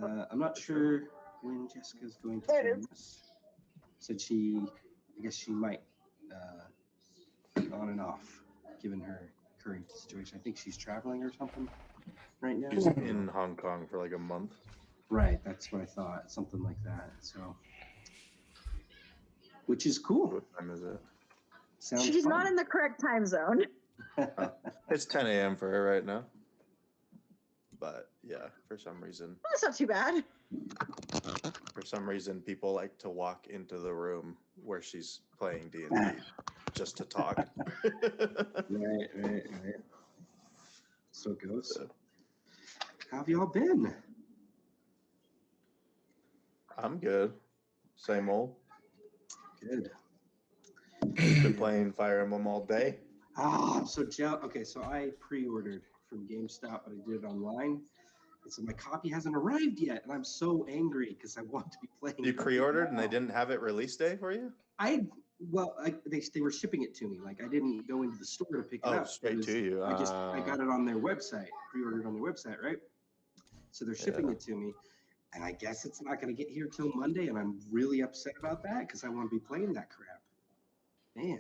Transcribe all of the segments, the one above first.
I'm not sure when Jessica's going to join us. Said I guess she might be on and off, given her current situation. I think she's traveling or something right now. She's in Hong Kong for like a month. Right, that's what I thought. Something like that. So, which is cool. What time is it? She's not in the correct time zone. It's 10 a.m. for her right now. But yeah, for some reason. That's not too bad. For some reason, people like to walk into the room where she's playing D&D just to talk. Right. So it goes. How have y'all been? I'm good. Same old. Good. Been playing Fire Emblem all day. Oh, I'm so jealous. Okay, so I pre-ordered from GameStop, but I did it online. And so my copy hasn't arrived yet, and I'm so angry because I want to be playing. You pre-ordered and they didn't have it release day for you? They were shipping it to me. Like I didn't go into the store to pick it up. Straight to you. I got it on their website, pre-ordered on their website, right? So they're shipping it to me, and I guess it's not going to get here till Monday, and I'm really upset about that because I want to be playing that crap. Man,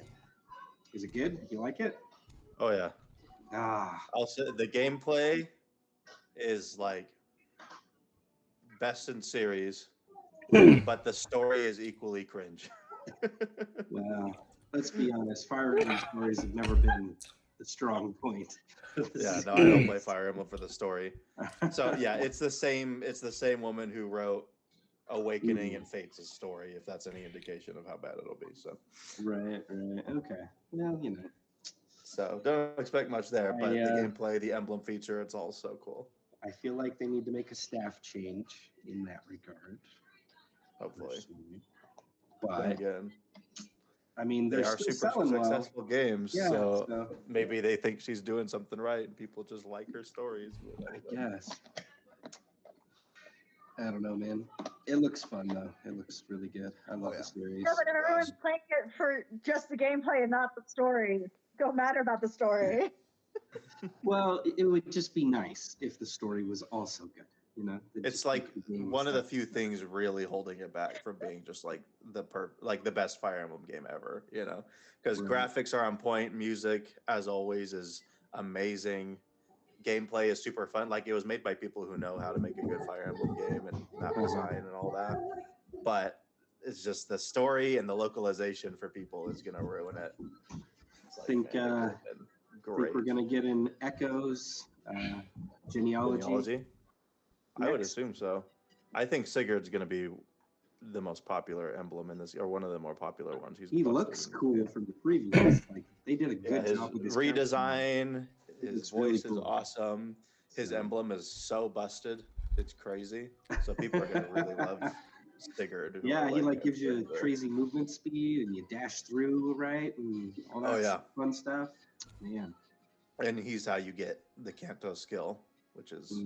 is it good? You like it? Oh yeah. I'll say the gameplay is like best in series, but the story is equally cringe. Well, let's be honest. Fire Emblem stories have never been the strong point. Yeah, no, I don't play Fire Emblem for the story. So yeah, it's the same woman who wrote Awakening and Fate's story, if that's any indication of how bad it'll be. So right. Okay. Well, you know. So don't expect much there, but the gameplay, the emblem feature, it's all so cool. I feel like they need to make a staff change in that regard. Hopefully. But again, I mean, they are super successful games, yeah, so maybe they think she's doing something right, and people just like her stories. I guess. I don't know, man. It looks fun though. It looks really good. I love the series. Yeah, but if everyone's playing it for just the gameplay and not the story, don't matter about the story. Well, it would just be nice if the story was also good. You know, it's like one of the few things really holding it back from being just like the best Fire Emblem game ever. You know, because graphics are on point, music as always is amazing, gameplay is super fun. Like it was made by people who know how to make a good Fire Emblem game and map design and all that. But it's just the story and the localization for people is gonna ruin it. I think we're gonna get in Echo's genealogy. I would assume so. I think Sigurd's going to be the most popular emblem in this, or one of the more popular ones. He looks cool from the previous. Like they did a good job with his redesign. His voice is awesome. His emblem is so busted, it's crazy. So people are going to really love Sigurd. Yeah, he like gives you crazy movement speed, and you dash through, right, and all that fun stuff. Man, and he's how you get the Kanto skill, which is.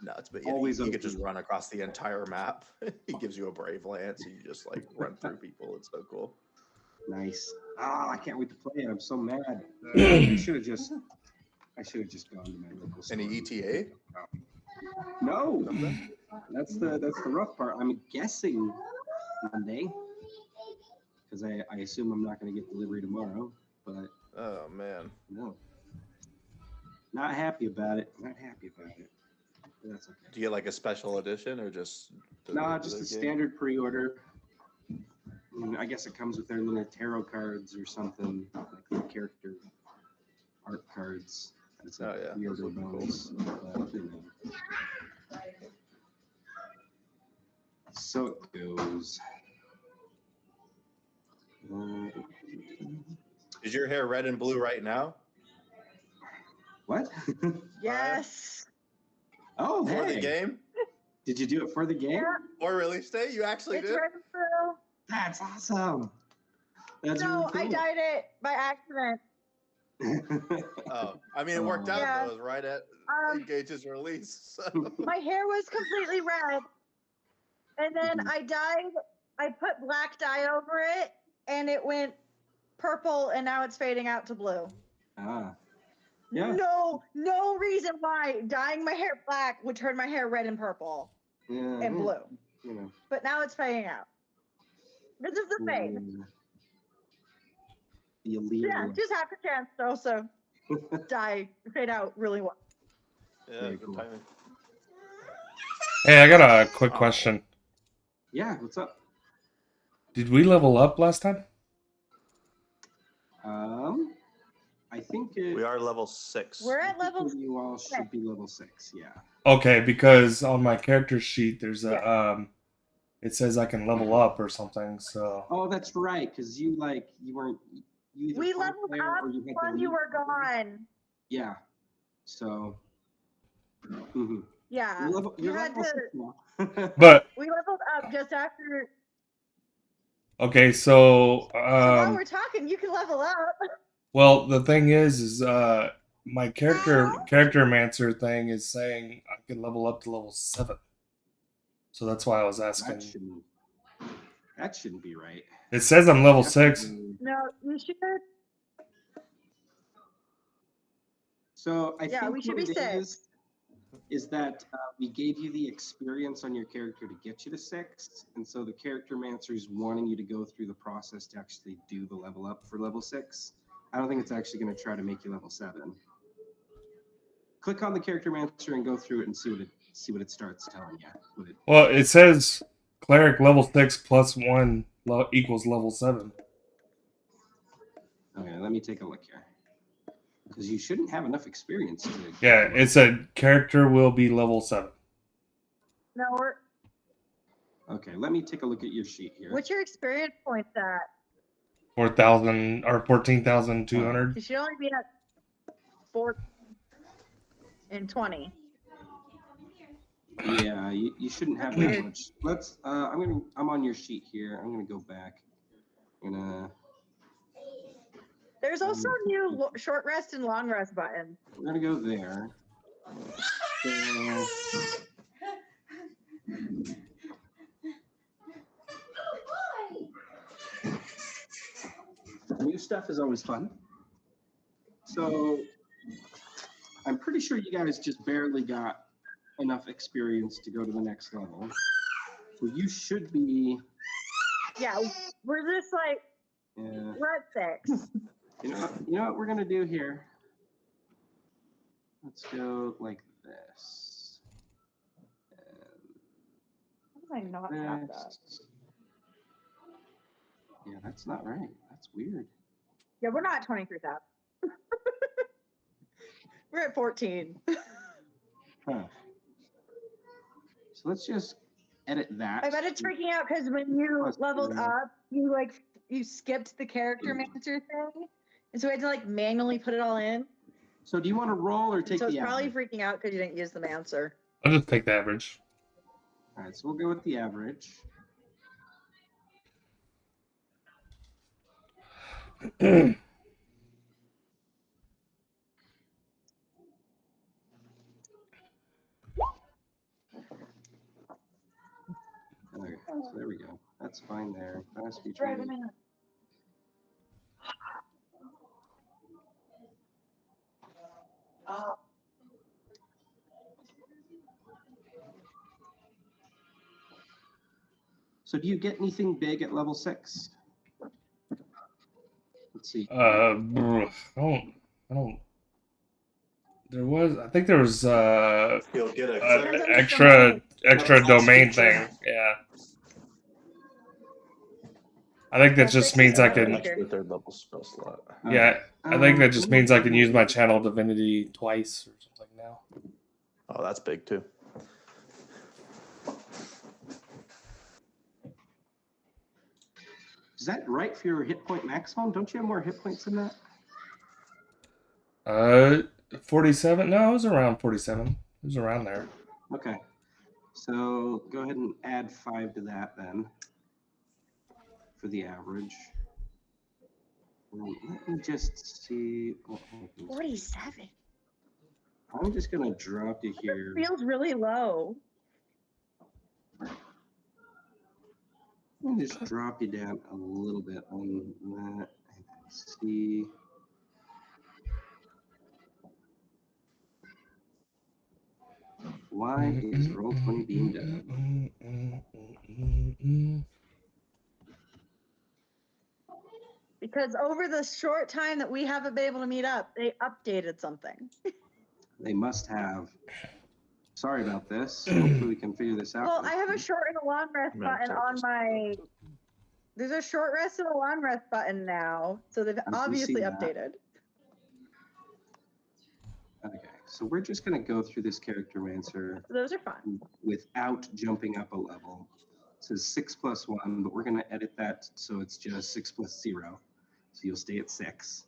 Nuts, but always you could just run across the entire map. He gives you a brave lance, and you just like run through people. It's so cool. Nice. I can't wait to play it. I'm so mad. I should have just gone to my local store. Any ETA? No. That's the rough part. I'm guessing Monday, because I assume I'm not going to get delivery tomorrow. But oh man, no. Not happy about it. That's okay. Do you get like a special edition or just? Just a standard pre-order. I guess it comes with their little tarot cards or something, like the character art cards. It's a pre-order bonus. Cool. So it goes. Is your hair red and blue right now? What? Yes. Oh, for the game? Did you do it for the game? Yeah. Or release day? You actually did? That's awesome. That's no, really cool. I dyed it by accident. Oh, I mean, it worked out. Though. It was right at Engage's release. So. My hair was completely red, and then I put black dye over it, and it went purple, and now it's fading out to blue. Yeah. No reason why dyeing my hair black would turn my hair red and purple. and blue. You know. But now it's fading out. This is the fade. The allele. Yeah, just half a chance to also fade out really well. Yeah, Very good cool. timing. Hey, I got a quick question. Yeah, what's up? Did we level up last time? I think We are level 6. We're at level. you all should be level 6. Yeah. Okay, because on my character sheet there's a Yeah. it says I can level up or something. So Oh, that's right. Because you weren't. You either We fought leveled there up or you had to when you leave. were gone. Yeah. So. mhm. Yeah, You're had level to. 6 now. but We leveled up just after. okay, so So while we're talking, you can level up. well the thing is my character-mancer thing is saying I can level up to level 7. So that's why I was asking. That shouldn't be right. It says I'm level 6. Definitely. No, you should. So I Yeah, think we should what be it 6. is that we gave you the experience on your character to get you to 6, and so the character mancer is wanting you to go through the process to actually do the level up for level 6. I don't think it's actually going to try to make you level 7. Click on the character mancer and go through it and see what it starts telling you. Well, it says cleric level 6 plus 1 equals level 7. Okay, let me take a look here. Because you shouldn't have enough experience to. Yeah, it said character will be level 7. No, we're. Okay, let me take a look at your sheet here. What's your experience points at? 4,000 or 14,200. You should only be at 4 and 20. Yeah, you shouldn't have that much. Let's. I'm on your sheet here. I'm gonna go back. There's also new short rest and long rest buttons. We're gonna go there. New stuff is always fun. So I'm pretty sure you guys just barely got enough experience to go to the next level. So you should be. Yeah, we're just like. Yeah. We're at 6. You know what we're gonna do here? Let's go like this. How did I not have that? Yeah, that's not right. That's weird. Yeah, we're not at 23,000. We're at 14. Huh. So let's just edit that. I bet it's freaking out because when you leveled up, you skipped the character mancer thing, and so we had to like manually put it all in. So do you want to roll or take so the it's probably average? freaking out because you didn't use the mancer. I'll just take the average. All right, so we'll go with the average. Okay, so there we go. That's fine there. Fast speech. So do you get anything big at level 6? Let's see. I don't. I think there was You'll get a extra domain thing. Yeah. I think that just means I can. extra third level spell slot. Yeah, I think that just means I can use my channel divinity twice or something now. Oh, that's big too. Is that right for your hit point maximum? Don't you have more hit points than that? 47. No, it was around 47. It was around there. Okay. So go ahead and add 5 to that then for the average. Let me just see. 47. I'm just going to drop you here. It feels really low. I'm going to just drop you down a little bit on that. See. Why is Roll20 being done? Because over the short time that we haven't been able to meet up, they updated something. They must have. Sorry about this. Hopefully we can figure this out. Well, I have a short and a long rest button on my. There's a short rest and a long rest button now, so they've obviously updated. Okay, so we're just going to go through this character mancer. Those are fun. Without jumping up a level. It says 6 + 1, but we're going to edit that so it's just 6 + 0. So you'll stay at 6.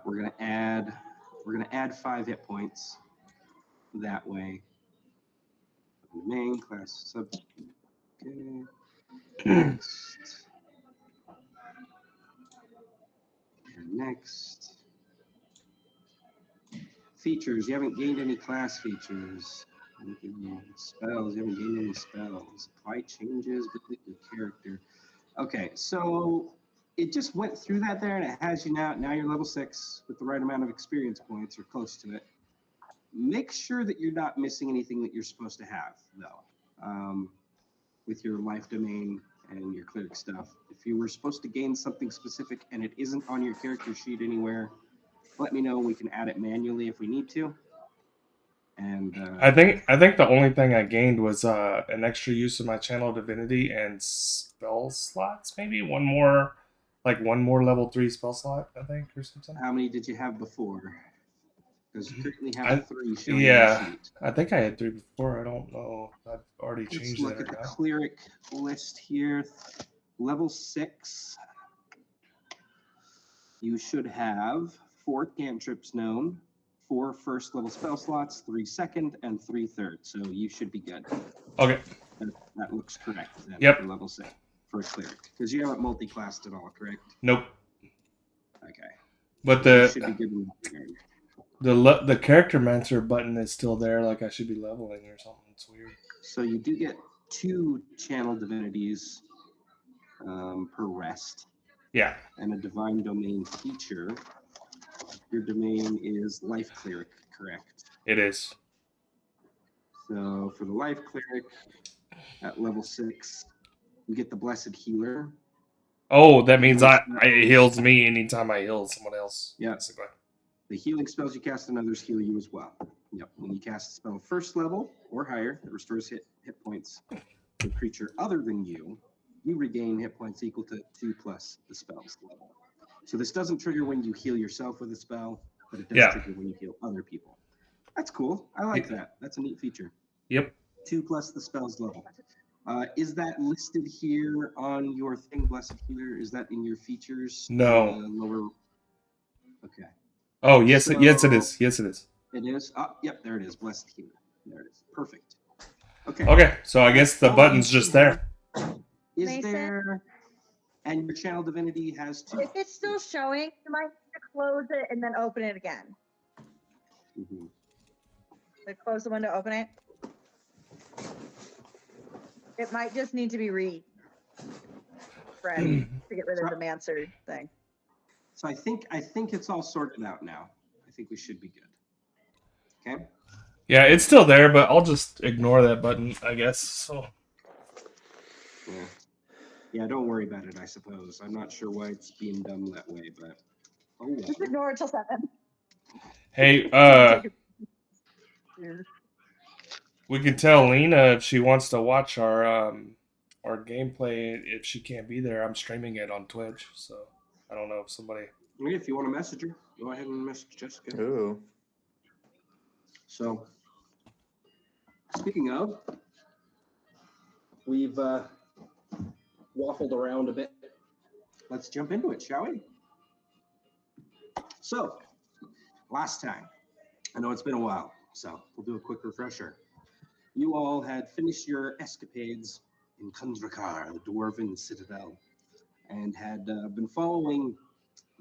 We're going to add 5 hit points that way. Main class sub. Okay. Next. And next. Features. You haven't gained any class features. Spells. You haven't gained any spells. Apply changes with your character. Okay, so it just went through that there, and it has you now. Now you're level 6 with the right amount of experience points, or close to it. Make sure that you're not missing anything that you're supposed to have, though, with your life domain and your cleric stuff. If you were supposed to gain something specific and it isn't on your character sheet anywhere, let me know. We can add it manually if we need to. And I think the only thing I gained was an extra use of my channel divinity and spell slots. Maybe one more level 3 spell slot, I think, or something. How many did you have before? Because you currently have 3 showing yeah, on the sheet. I think I had 3 before. I don't know. I've already changed Let's look at the cleric list here. Level 6. You should have 4 cantrips known, 4 first level spell slots, 3 second, and 3 third. So you should be good. Okay. That looks correct then. Yep. For level 6 for cleric. Because you haven't multi-classed at all, correct? Nope. Okay. But You should be good in that regard. the character mentor button is still there, like I should be leveling or something. It's weird. So you do get 2 channel divinities per rest. Yeah. And a divine domain feature. Your domain is life cleric, correct? It is. So for the life cleric at level 6, you get the blessed healer. Oh, that means it heals me anytime I heal someone else. Yeah. Basically. The healing spells you cast on others heal you as well. Yep. When you cast a spell first level or higher, it restores hit points to a creature other than you. You regain hit points equal to 2 plus the spell's level. So this doesn't trigger when you heal yourself with a spell, but it does trigger when you heal other people. That's cool. I like that. That's a neat feature. Yep. 2 plus the spell's level. Is that listed here on your thing, Blessed Healer? Is that in your features? No. Lower. Okay. Oh, yes, yes, it is. Yes, it is. It is? Yep, there it is. Blessed Healer. There it is. Perfect. Okay. Okay, so I guess the button's just there. Is Mason? there? And your channel divinity has 2. If it's still showing, you might have to close it and then open it again. Mm-hmm. Like close the window, open it. It might just need to be read. Fred, to get rid of the Mancer thing. So I think it's all sorted out now. I think we should be good. Okay. Yeah, it's still there, but I'll just ignore that button, I guess. So. Yeah. Yeah, don't worry about it, I suppose. I'm not sure why it's being done that way, but oh well. Just ignore it till 7. Hey, we can tell Lena if she wants to watch our gameplay. If she can't be there, I'm streaming it on Twitch. So I don't know if somebody. If you want to message her, go ahead and message Jessica. Ooh. So, speaking of, we've waffled around a bit. Let's jump into it, shall we? So, last time, I know it's been a while, so we'll do a quick refresher. You all had finished your escapades in Kundrakar, the Dwarven Citadel, and had been following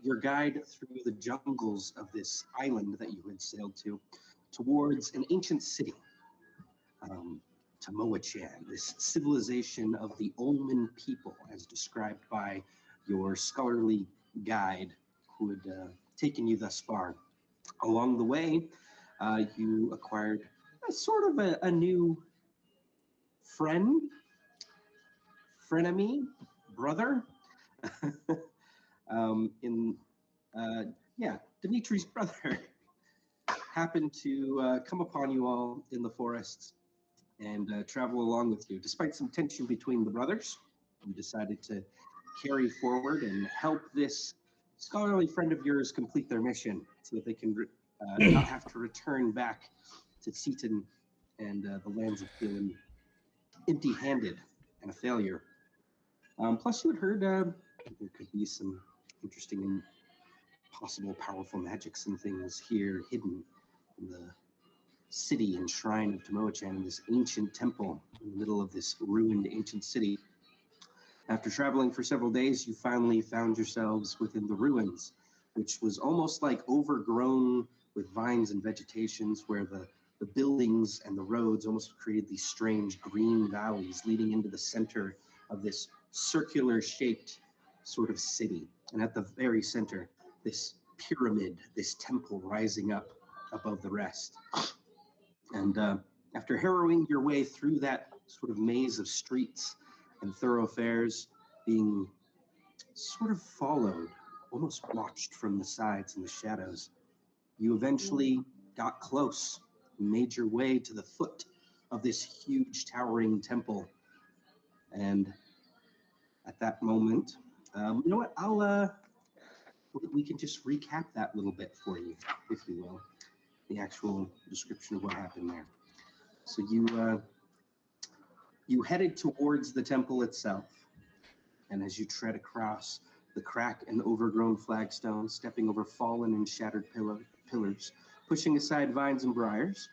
your guide through the jungles of this island that you had sailed to, towards an ancient city, Tamoachan, this civilization of the Olman people, as described by your scholarly guide who had taken you thus far. Along the way, you acquired sort of a new frenemy, brother. Dimitri's brother happened to come upon you all in the forests and travel along with you. Despite some tension between the brothers, you decided to carry forward and help this scholarly friend of yours complete their mission so that they can not have to return back to Seaton and the lands of Phelan empty-handed and a failure. Plus, you had heard there could be some interesting and possible powerful magics and things here hidden in the city and shrine of Tomoe-chan in this ancient temple in the middle of this ruined ancient city. After traveling for several days, you finally found yourselves within the ruins, which was almost like overgrown with vines and vegetations, where the buildings and the roads almost created these strange green valleys leading into the center of this circular shaped sort of city. And at the very center, this pyramid, this temple rising up above the rest. And after harrowing your way through that sort of maze of streets and thoroughfares, being sort of followed, almost watched from the sides in the shadows, you eventually got close, made your way to the foot of this huge towering temple. And at that moment, you know what, we can just recap that little bit for you, if you will, the actual description of what happened there. So you headed towards the temple itself, and as you tread across the crack and overgrown flagstones, stepping over fallen and shattered pillars, pushing aside vines and briars,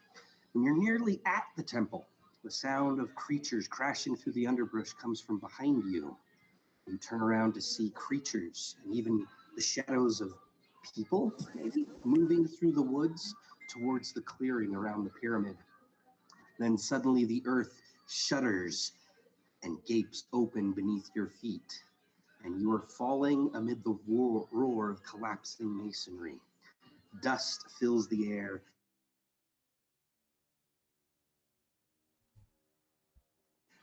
when you're nearly at the temple, the sound of creatures crashing through the underbrush comes from behind you. You turn around to see creatures and even the shadows of people, maybe, moving through the woods towards the clearing around the pyramid. Then suddenly the earth shudders and gapes open beneath your feet, and you are falling amid the roar of collapsing masonry. Dust fills the air,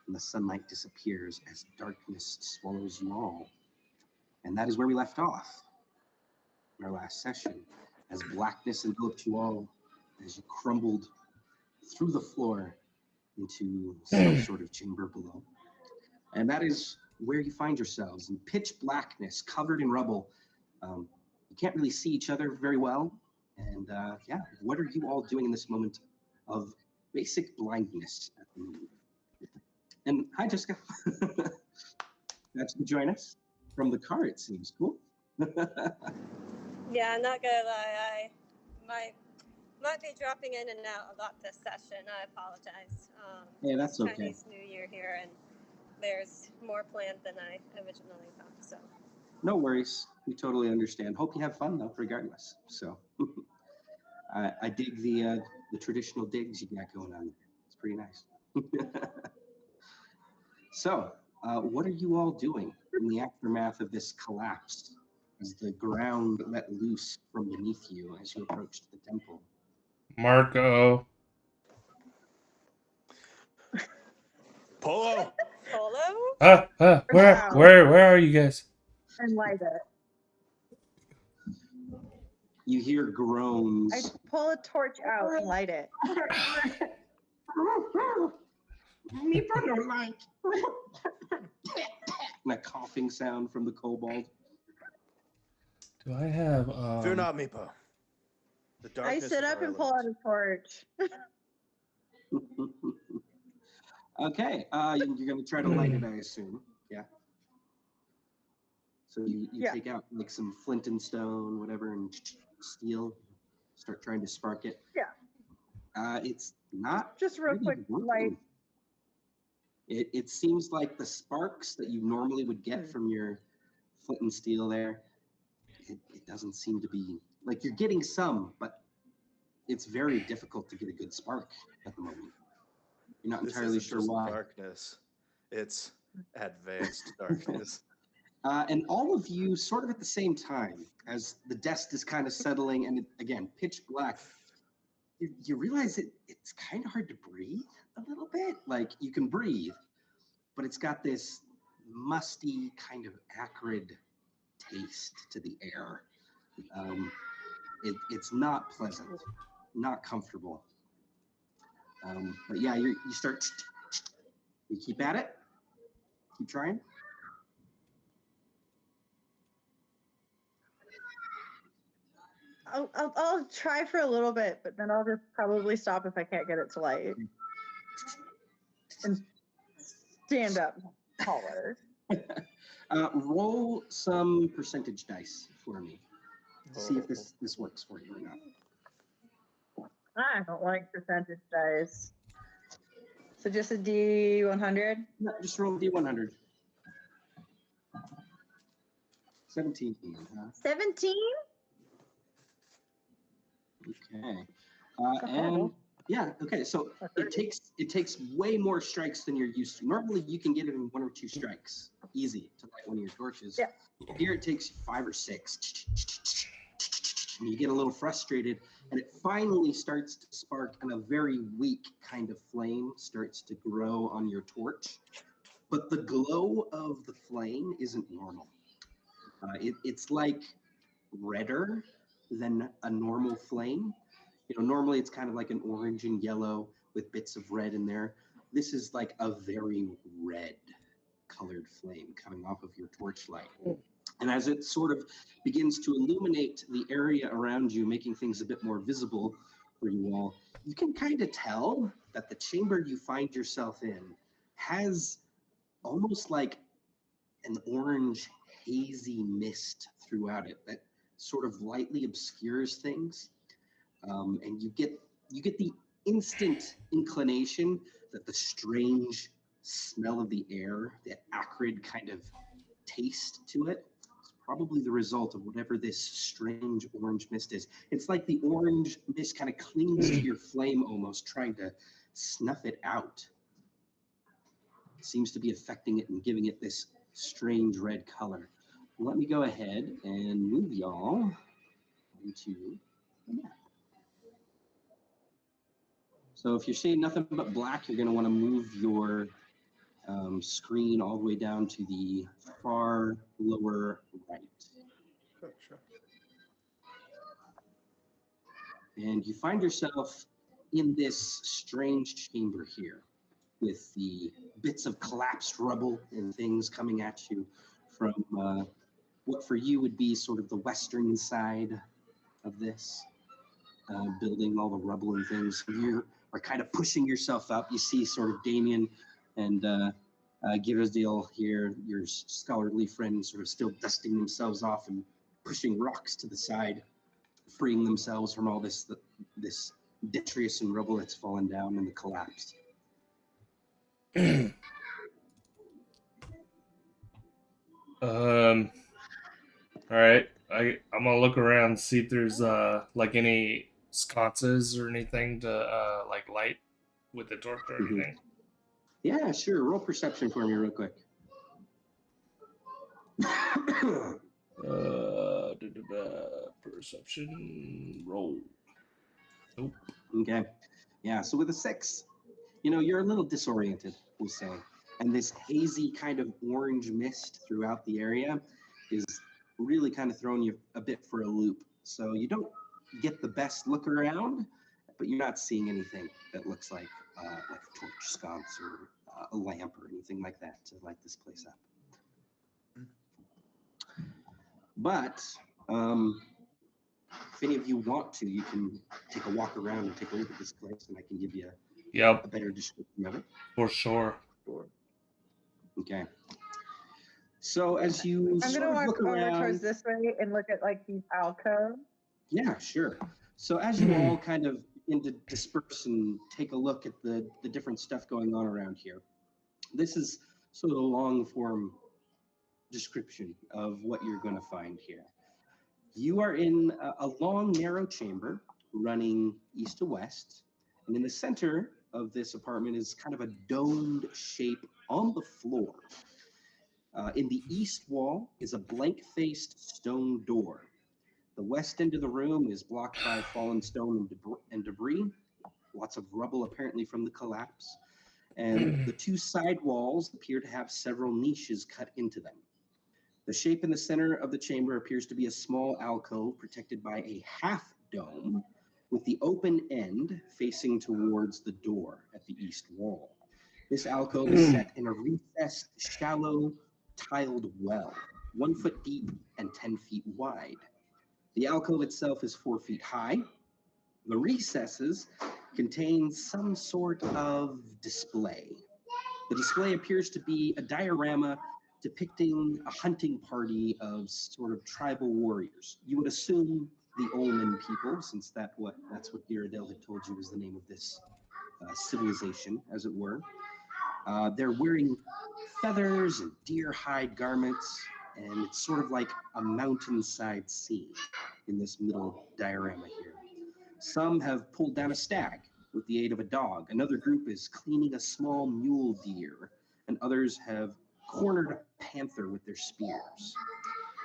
and the sunlight disappears as darkness swallows you all. And that is where we left off in our last session, as blackness enveloped you all as you crumbled through the floor into some sort of chamber below. And that is where you find yourselves, in pitch blackness, covered in rubble. You can't really see each other very well. And what are you all doing in this moment of basic blindness at the moment? And hi, Jessica. That's to join us from the car, it seems. Cool. Yeah, I'm not gonna lie, I might be dropping in and out a lot this session. I apologize. Yeah, that's okay. Chinese New Year here, and there's more planned than I originally thought. So no worries. We totally understand. Hope you have fun though, regardless. So I dig the traditional digs you got going on. It's pretty nice. So, what are you all doing in the aftermath of this collapse, as the ground let loose from beneath you as you approached the temple? Marco. Polo. Polo? Where are you guys? And light it. You hear groans. I pull a torch out and light it. Me don't like. And a coughing sound from the kobold. Do I have Fear not, Meepo. The I darkness sit is up our and pull out element. a torch. Okay, you're going to try to light it, I assume. Yeah. So you Yeah. take out like some flint and stone, whatever, and steel. Start trying to spark it. Yeah. It's not Just real really quick working. light. It seems like the sparks that you normally would get from your flint and steel there, it doesn't seem to be, like, you're getting some, but it's very difficult to get a good spark at the moment. You're not This entirely isn't sure just why. darkness. It's advanced darkness. And all of you sort of at the same time, as the dust is kind of settling, and again, pitch black, you realize it's kind of hard to breathe a little bit. Like you can breathe, but it's got this musty kind of acrid taste to the air. It's not pleasant, not comfortable. But yeah, you start, you keep at it, keep trying. I'll try for a little bit, but then I'll just probably stop if I can't get it to light. And stand up taller. Roll some percentage dice for me. See if this works for you or not. I don't like percentage dice. So just a D100? No, just roll D100. 17. Huh? 17? Okay. And yeah, okay. So it takes way more strikes than you're used to. Normally you can get it in 1 or 2 strikes, easy, to light one of your torches. Yeah. Here it takes 5 or 6. And you get a little frustrated, and it finally starts to spark, and a very weak kind of flame starts to grow on your torch. But the glow of the flame isn't normal. It's like redder than a normal flame. You know, normally it's kind of like an orange and yellow with bits of red in there. This is like a very red colored flame coming off of your torchlight. And as it sort of begins to illuminate the area around you, making things a bit more visible for you all, you can kind of tell that the chamber you find yourself in has almost like an orange hazy mist throughout it that sort of lightly obscures things. And you get the instant inclination that the strange smell of the air, that acrid kind of taste to it, is probably the result of whatever this strange orange mist is. It's like the orange mist kind of clings to your flame, almost trying to snuff it out. It seems to be affecting it and giving it this strange red color. Let me go ahead and move y'all into the map. So if you're seeing nothing but black, you're going to want to move your screen all the way down to the far lower right. Sure. And you find yourself in this strange chamber here with the bits of collapsed rubble and things coming at you from what for you would be sort of the western side of this building, all the rubble and things. You are kind of pushing yourself up. You see sort of Damien and Girazdil here, your scholarly friend, sort of still dusting themselves off and pushing rocks to the side, freeing themselves from all this detritus and rubble that's fallen down in the collapse. All right. I'm gonna look around, see if there's like any sconces or anything to like light with the torch or anything. Yeah, sure. Roll perception for me real quick. Perception roll. Nope. Okay. Yeah, so with a 6, you're a little disoriented, we'll say. And this hazy kind of orange mist throughout the area is really kind of throwing you a bit for a loop. So you don't get the best look around, but you're not seeing anything that looks like a torch sconce or a lamp or anything like that to light this place up. But if any of you want to, you can take a walk around and take a look at this place, and I can give you a better description of it. For sure. Okay. So as you I'm sort gonna of walk look over around, towards this way and look at like these alcoves. yeah, sure. So as you all kind of begin to disperse and take a look at the different stuff going on around here, this is sort of a long form description of what you're going to find here. You are in a long, narrow chamber running east to west, and in the center of this apartment is kind of a domed shape on the floor. In the east wall is a blank-faced stone door. The west end of the room is blocked by fallen stone and debris, lots of rubble apparently from the collapse. And the two side walls appear to have several niches cut into them. The shape in the center of the chamber appears to be a small alcove protected by a half dome, with the open end facing towards the door at the east wall. This alcove is set in a recessed, shallow, tiled well, 1 foot deep and 10 feet wide. The alcove itself is 4 feet high. The recesses contain some sort of display. The display appears to be a diorama depicting a hunting party of sort of tribal warriors. You would assume the Olmen people, since that's what Ghirardelli had told you was the name of this civilization, as it were. They're wearing feathers and deer hide garments, and it's sort of like a mountainside scene in this middle diorama here. Some have pulled down a stag with the aid of a dog. Another group is cleaning a small mule deer, and others have cornered a panther with their spears.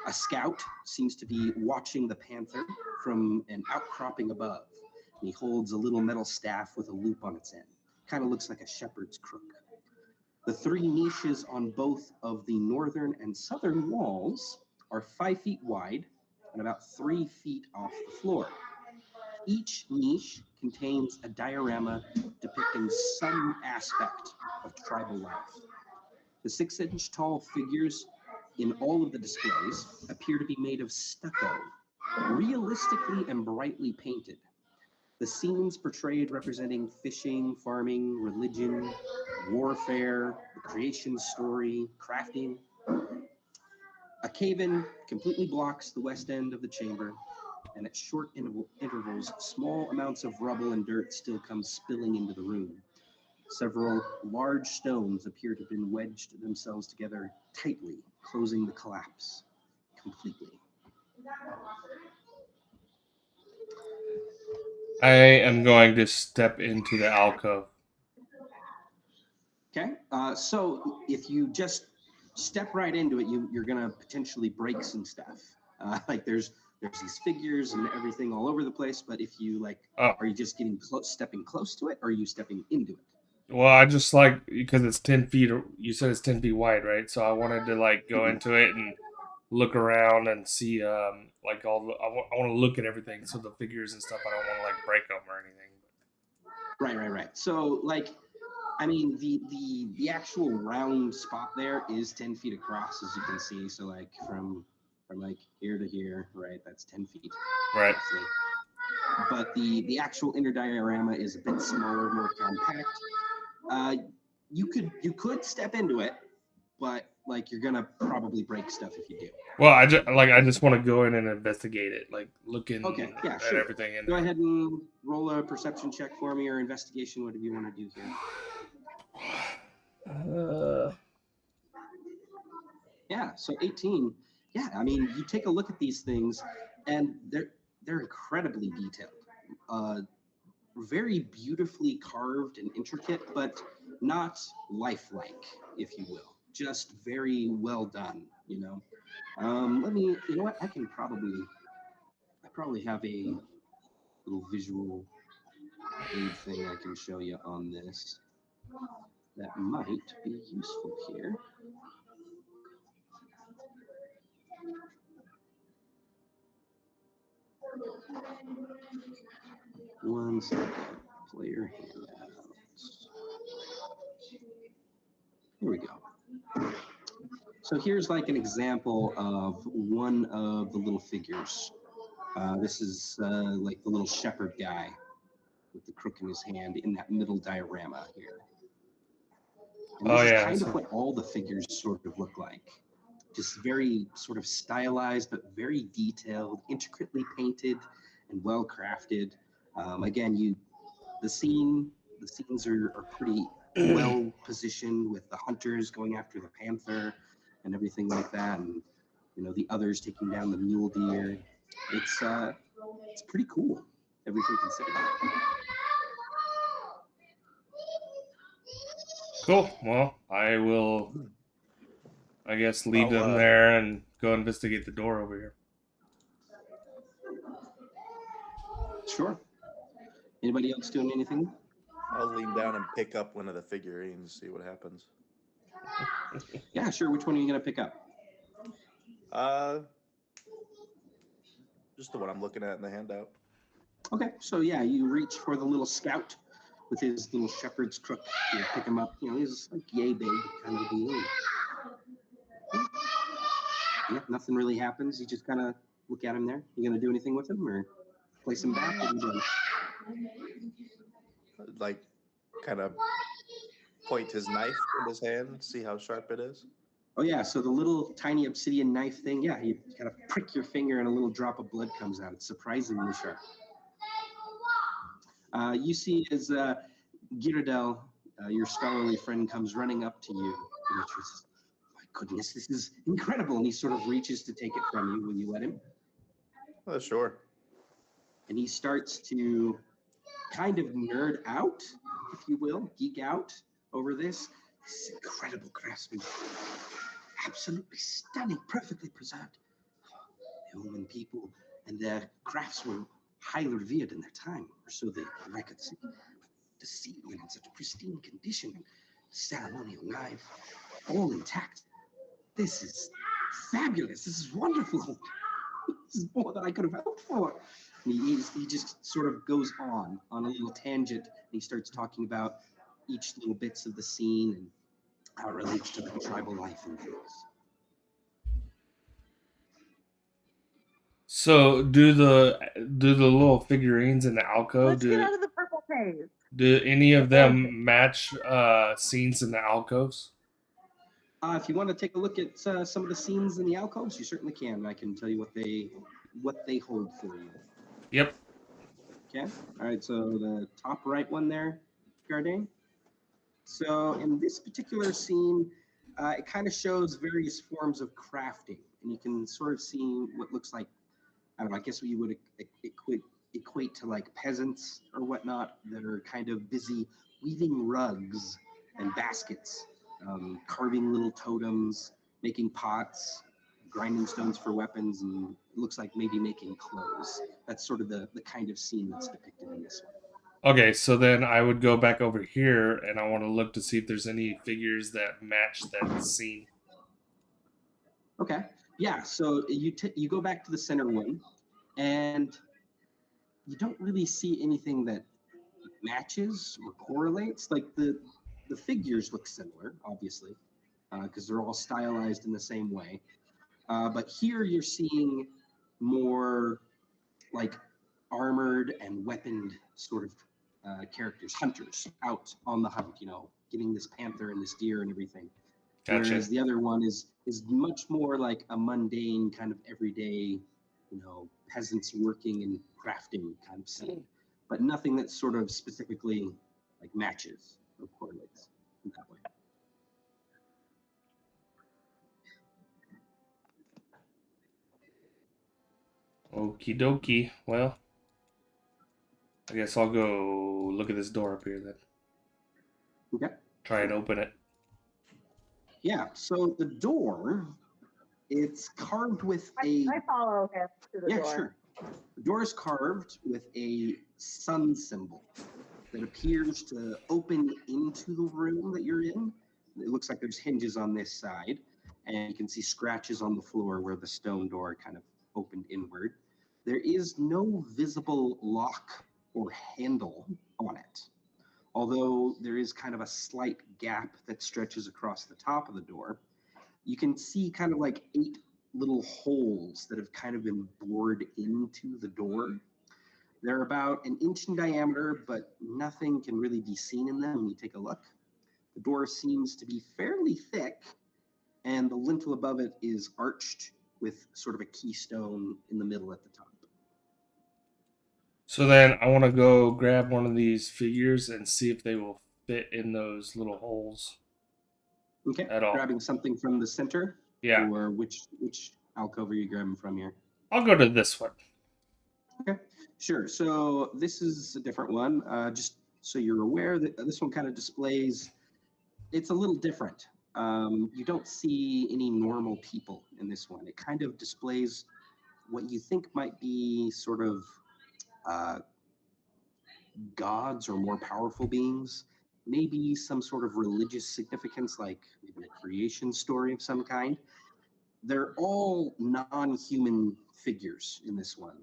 A scout seems to be watching the panther from an outcropping above. And he holds a little metal staff with a loop on its end. Kind of looks like a shepherd's crook. The three niches on both of the northern and southern walls are 5 feet wide and about 3 feet off the floor. Each niche contains a diorama depicting some aspect of tribal life. The 6-inch tall figures in all of the displays appear to be made of stucco, realistically and brightly painted. The scenes portrayed representing fishing, farming, religion, warfare, the creation story, crafting. A cave-in completely blocks the west end of the chamber, and at short intervals, small amounts of rubble and dirt still come spilling into the room. Several large stones appear to have been wedged themselves together tightly, closing the collapse completely. I am going to step into the alcove. Okay, so if you just step right into it, you're gonna potentially break some stuff. Like there's these figures and everything all over the place, but if you are you just getting stepping close to it, or are you stepping into it? Well, I just because it's 10 feet, you said it's 10 feet wide, right? So I wanted to go into it and look around and see, I want to look at everything. So the figures and stuff, I don't want to break them or anything. Right. So I mean, the actual round spot there is 10 feet across, as you can see. So from here to here, right? That's 10 feet. Right. Roughly. But the actual inner diorama is a bit smaller, more compact. You could step into it, but you're gonna probably break stuff if you do. Well, I just want to go in and investigate it, looking at sure. everything. Go ahead and roll a perception check for me, or investigation, whatever you want to do here. Yeah, so 18. Yeah, I mean, you take a look at these things, and they're incredibly detailed. Very beautifully carved and intricate, but not lifelike, if you will. Just very well done, you know. You know what? I probably have a little visual aid thing I can show you on this that might be useful here. One second. Player handouts. Here we go. So here's an example of one of the little figures. This is the little shepherd guy with the crook in his hand in that middle diorama here. And this is kind of what all the figures sort of look like. Just very sort of stylized, but very detailed, intricately painted, and well crafted. Again, the scenes are pretty well positioned, with the hunters going after the panther and everything like that, and the others taking down the mule deer. It's pretty cool, everything considered. Cool. Well, I will, I guess, leave them there and go investigate the door over here. Sure. Anybody else doing anything? I'll lean down and pick up one of the figurines, see what happens. Yeah, sure. Which one are you going to pick up? Just the one I'm looking at in the handout. Okay, so yeah, you reach for the little scout with his little shepherd's crook. You pick him up. You know, he's like yay big kind of deal. Yeah, nothing really happens. You just kind of look at him there. You gonna do anything with him or place him back? What are you doing? Like, kind of point his knife in his hand, see how sharp it is. Oh yeah, so the little tiny obsidian knife thing. Yeah, you kind of prick your finger and a little drop of blood comes out. It's surprisingly sharp. You see as Giradel, your scholarly friend, comes running up to you. Demetrius says, "My goodness, this is incredible!" And he sort of reaches to take it from you. Will you let him? Sure. And he starts to kind of nerd out, if you will, geek out over this. This incredible craftsmanship, absolutely stunning, perfectly preserved. The Roman people and their crafts were highly revered in their time, or so the records say. To see them in such pristine condition, and ceremonial knife, all intact. This is fabulous. This is wonderful. This is more than I could have hoped for. And he just sort of goes on a little tangent, and he starts talking about each little bits of the scene and how it relates to the tribal life and things. So do the little figurines in the alcove? Let's get out of the purple cave. Do any of them match scenes in the alcoves? If you want to take a look at some of the scenes in the alcoves, you certainly can. I can tell you what they hold for you. Yep. Okay. All right. So the top right one there, Gardain. So in this particular scene, it kind of shows various forms of crafting, and you can sort of see what looks like, I don't know, I guess what you would equate to like peasants or whatnot that are kind of busy weaving rugs and baskets, carving little totems, making pots, grinding stones for weapons, and it looks like maybe making clothes. That's sort of the kind of scene that's depicted in this one. Okay, so then I would go back over here and I want to look to see if there's any figures that match that scene. Okay. Yeah. So you go back to the center one, and you don't really see anything that matches or correlates. Like the figures look similar, obviously, because they're all stylized in the same way. But here you're seeing more like armored and weaponed sort of characters, hunters out on the hunt, you know, getting this panther and this deer and everything. Gotcha. Whereas the other one is much more like a mundane kind of everyday, you know, peasants working and crafting kind of scene, but nothing that sort of specifically like matches or correlates in that way. Okie dokie. Well, I guess I'll go look at this door up here then. Okay. Try and open it. Yeah. So the door, it's carved with a. I follow him to the Yeah, door. sure. The door is carved with a sun symbol that appears to open into the room that you're in. It looks like there's hinges on this side, and you can see scratches on the floor where the stone door kind of opened inward. There is no visible lock or handle on it, although there is kind of a slight gap that stretches across the top of the door. You can see kind of like 8 little holes that have kind of been bored into the door. They're about 1 inch in diameter, but nothing can really be seen in them when you take a look. The door seems to be fairly thick, and the lintel above it is arched with sort of a keystone in the middle at the top. So then I want to go grab one of these figures and see if they will fit in those little holes. Okay, At all. grabbing something from the center? Yeah. Or which alcove are you grabbing from here? I'll go to this one. Okay, sure. So this is a different one. Just so you're aware that this one kind of displays, it's a little different. You don't see any normal people in this one. It kind of displays what you think might be sort of gods or more powerful beings, maybe some sort of religious significance, like maybe a creation story of some kind. They're all non-human figures in this one.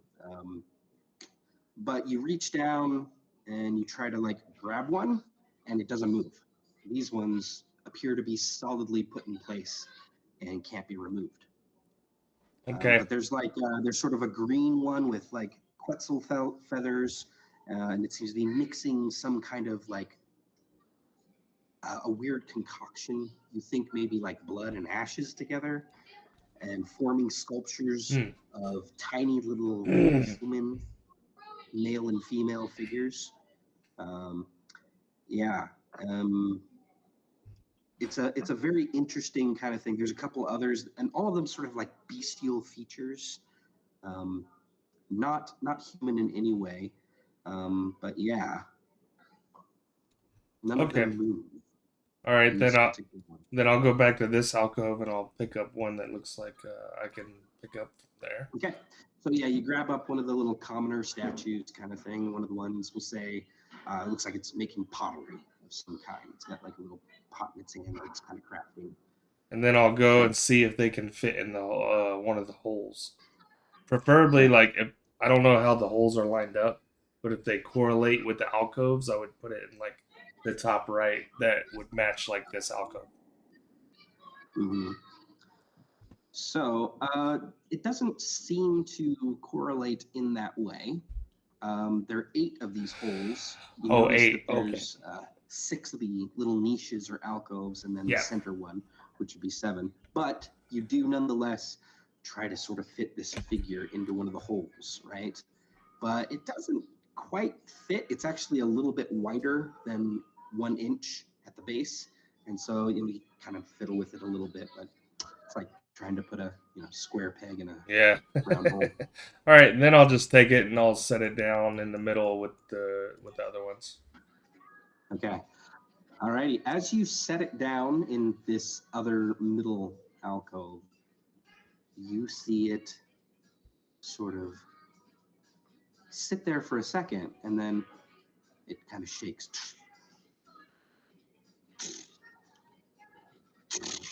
But you reach down and you try to like grab one, and it doesn't move. These ones appear to be solidly put in place and can't be removed. Okay. But there's there's sort of a green one with like Quetzal feathers, and it seems to be mixing some kind of like a weird concoction. You think maybe like blood and ashes together, and forming sculptures of tiny little human male and female figures. Yeah. It's a very interesting kind of thing. There's a couple others, and all of them sort of like bestial features. Not human in any way. But yeah. None of Okay. them move. All right, These then particular ones. I'll go back to this alcove and I'll pick up one that looks like I can pick up there. Okay. So yeah, you grab up one of the little commoner statues kind of thing. One of the ones will say, it looks like it's making pottery of some kind. It's got like a little pot in its hand, like it's kind of crafting. And then I'll go and see if they can fit in the one of the holes. Preferably, like, if, I don't know how the holes are lined up, but if they correlate with the alcoves, I would put it in like the top right that would match like this alcove. Mm-hmm. So it doesn't seem to correlate in that way. There are 8 of these holes. You Oh, notice 8. that there's 6 of the little niches or alcoves, and then the center one, which would be 7. But you do nonetheless try to sort of fit this figure into one of the holes, right? But it doesn't quite fit. It's actually a little bit wider than 1 inch at the base, and so you kind of fiddle with it a little bit, but it's like trying to put a square peg in a round hole. All right, and then I'll just take it and I'll set it down in the middle with the other ones. Okay. All righty. As you set it down in this other middle alcove, you see it sort of sit there for a second, and then it kind of shakes.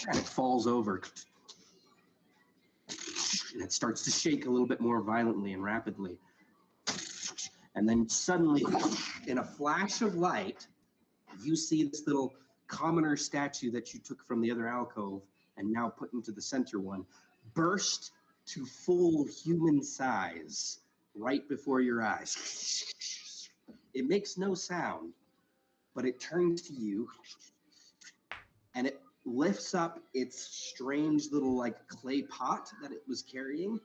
And it falls over. And it starts to shake a little bit more violently and rapidly. And then suddenly, in a flash of light, you see this little commoner statue that you took from the other alcove and now put into the center one burst to full human size right before your eyes. It makes no sound, but it turns to you and it lifts up its strange little like clay pot that it was carrying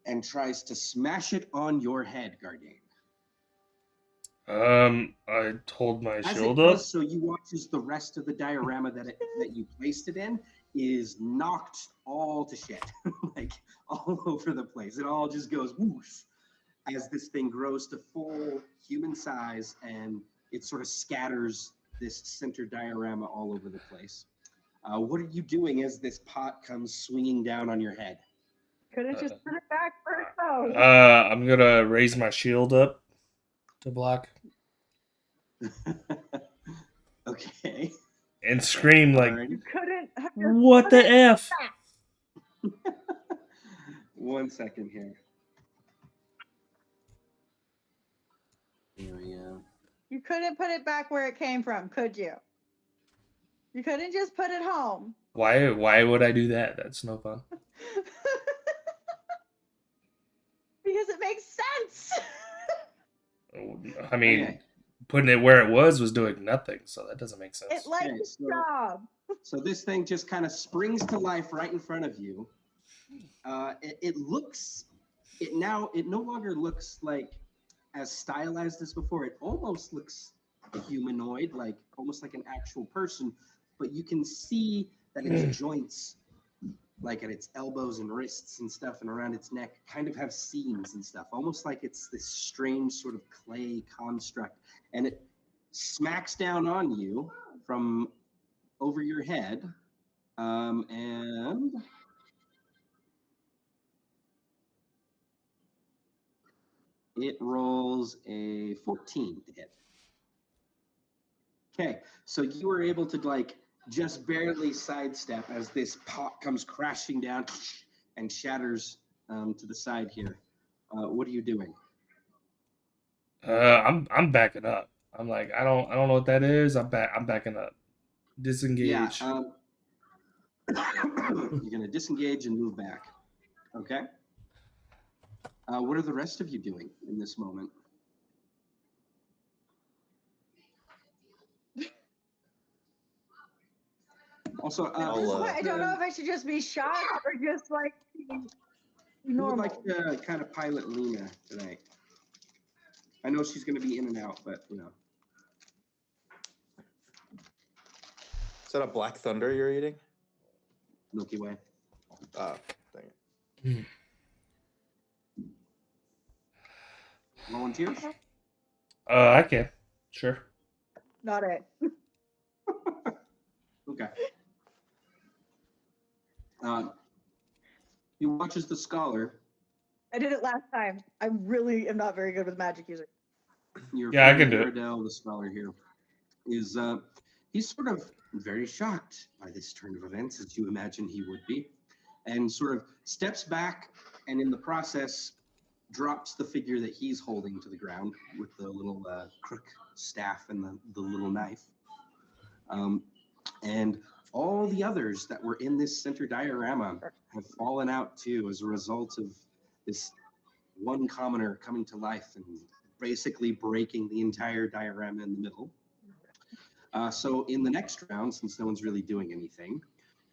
and tries to smash it on your head, Gardein. I hold my As shield it up. does so, you watch as the rest of the diorama that you placed it in is knocked all to shit, like all over the place. It all just goes whoosh as this thing grows to full human size, and it sort of scatters this center diorama all over the place. What are you doing as this pot comes swinging down on your head? Couldn't just put it back first, though. I'm gonna raise my shield up to block. Okay. And scream like, You couldn't. what the F? 1 second here. Here we go. You couldn't put it back where it came from, could you? You couldn't just put it home. Why would I do that? That's no fun. Because it makes sense. I mean, Okay. putting it where it was doing nothing, so that doesn't make sense. It likes Okay, its so- job. So this thing just kind of springs to life right in front of you. It no longer looks like as stylized as before. It almost looks humanoid, like almost like an actual person, but you can see that its joints, like at its elbows and wrists and stuff and around its neck, kind of have seams and stuff, almost like it's this strange sort of clay construct. And it smacks down on you from over your head, and it rolls a 14 to hit. Okay, so you were able to like just barely sidestep as this pot comes crashing down and shatters to the side here. What are you doing? I'm backing up. I'm like, I don't know what that is. I'm backing up. Yeah, Disengage. you're gonna disengage and move back. Okay. What are the rest of you doing in this moment? Also, At this point, I don't know if I should just be shocked or just like be who would normal. like to kind of pilot Lena tonight? I know she's going to be in and out, but you know. Is that a black thunder you're eating? Milky Way. Oh, dang it. Volunteers? I can. Sure. Not it. Okay. He watches the scholar. I did it last time. I really am not very good with magic using. Yeah, I can do it. Iredell, the scholar here, is he's sort of very shocked by this turn of events, as you imagine he would be, and sort of steps back, and in the process drops the figure that he's holding to the ground with the little crook staff and the little knife. And all the others that were in this center diorama have fallen out too as a result of this one commoner coming to life and basically breaking the entire diorama in the middle. So in the next round, since no one's really doing anything,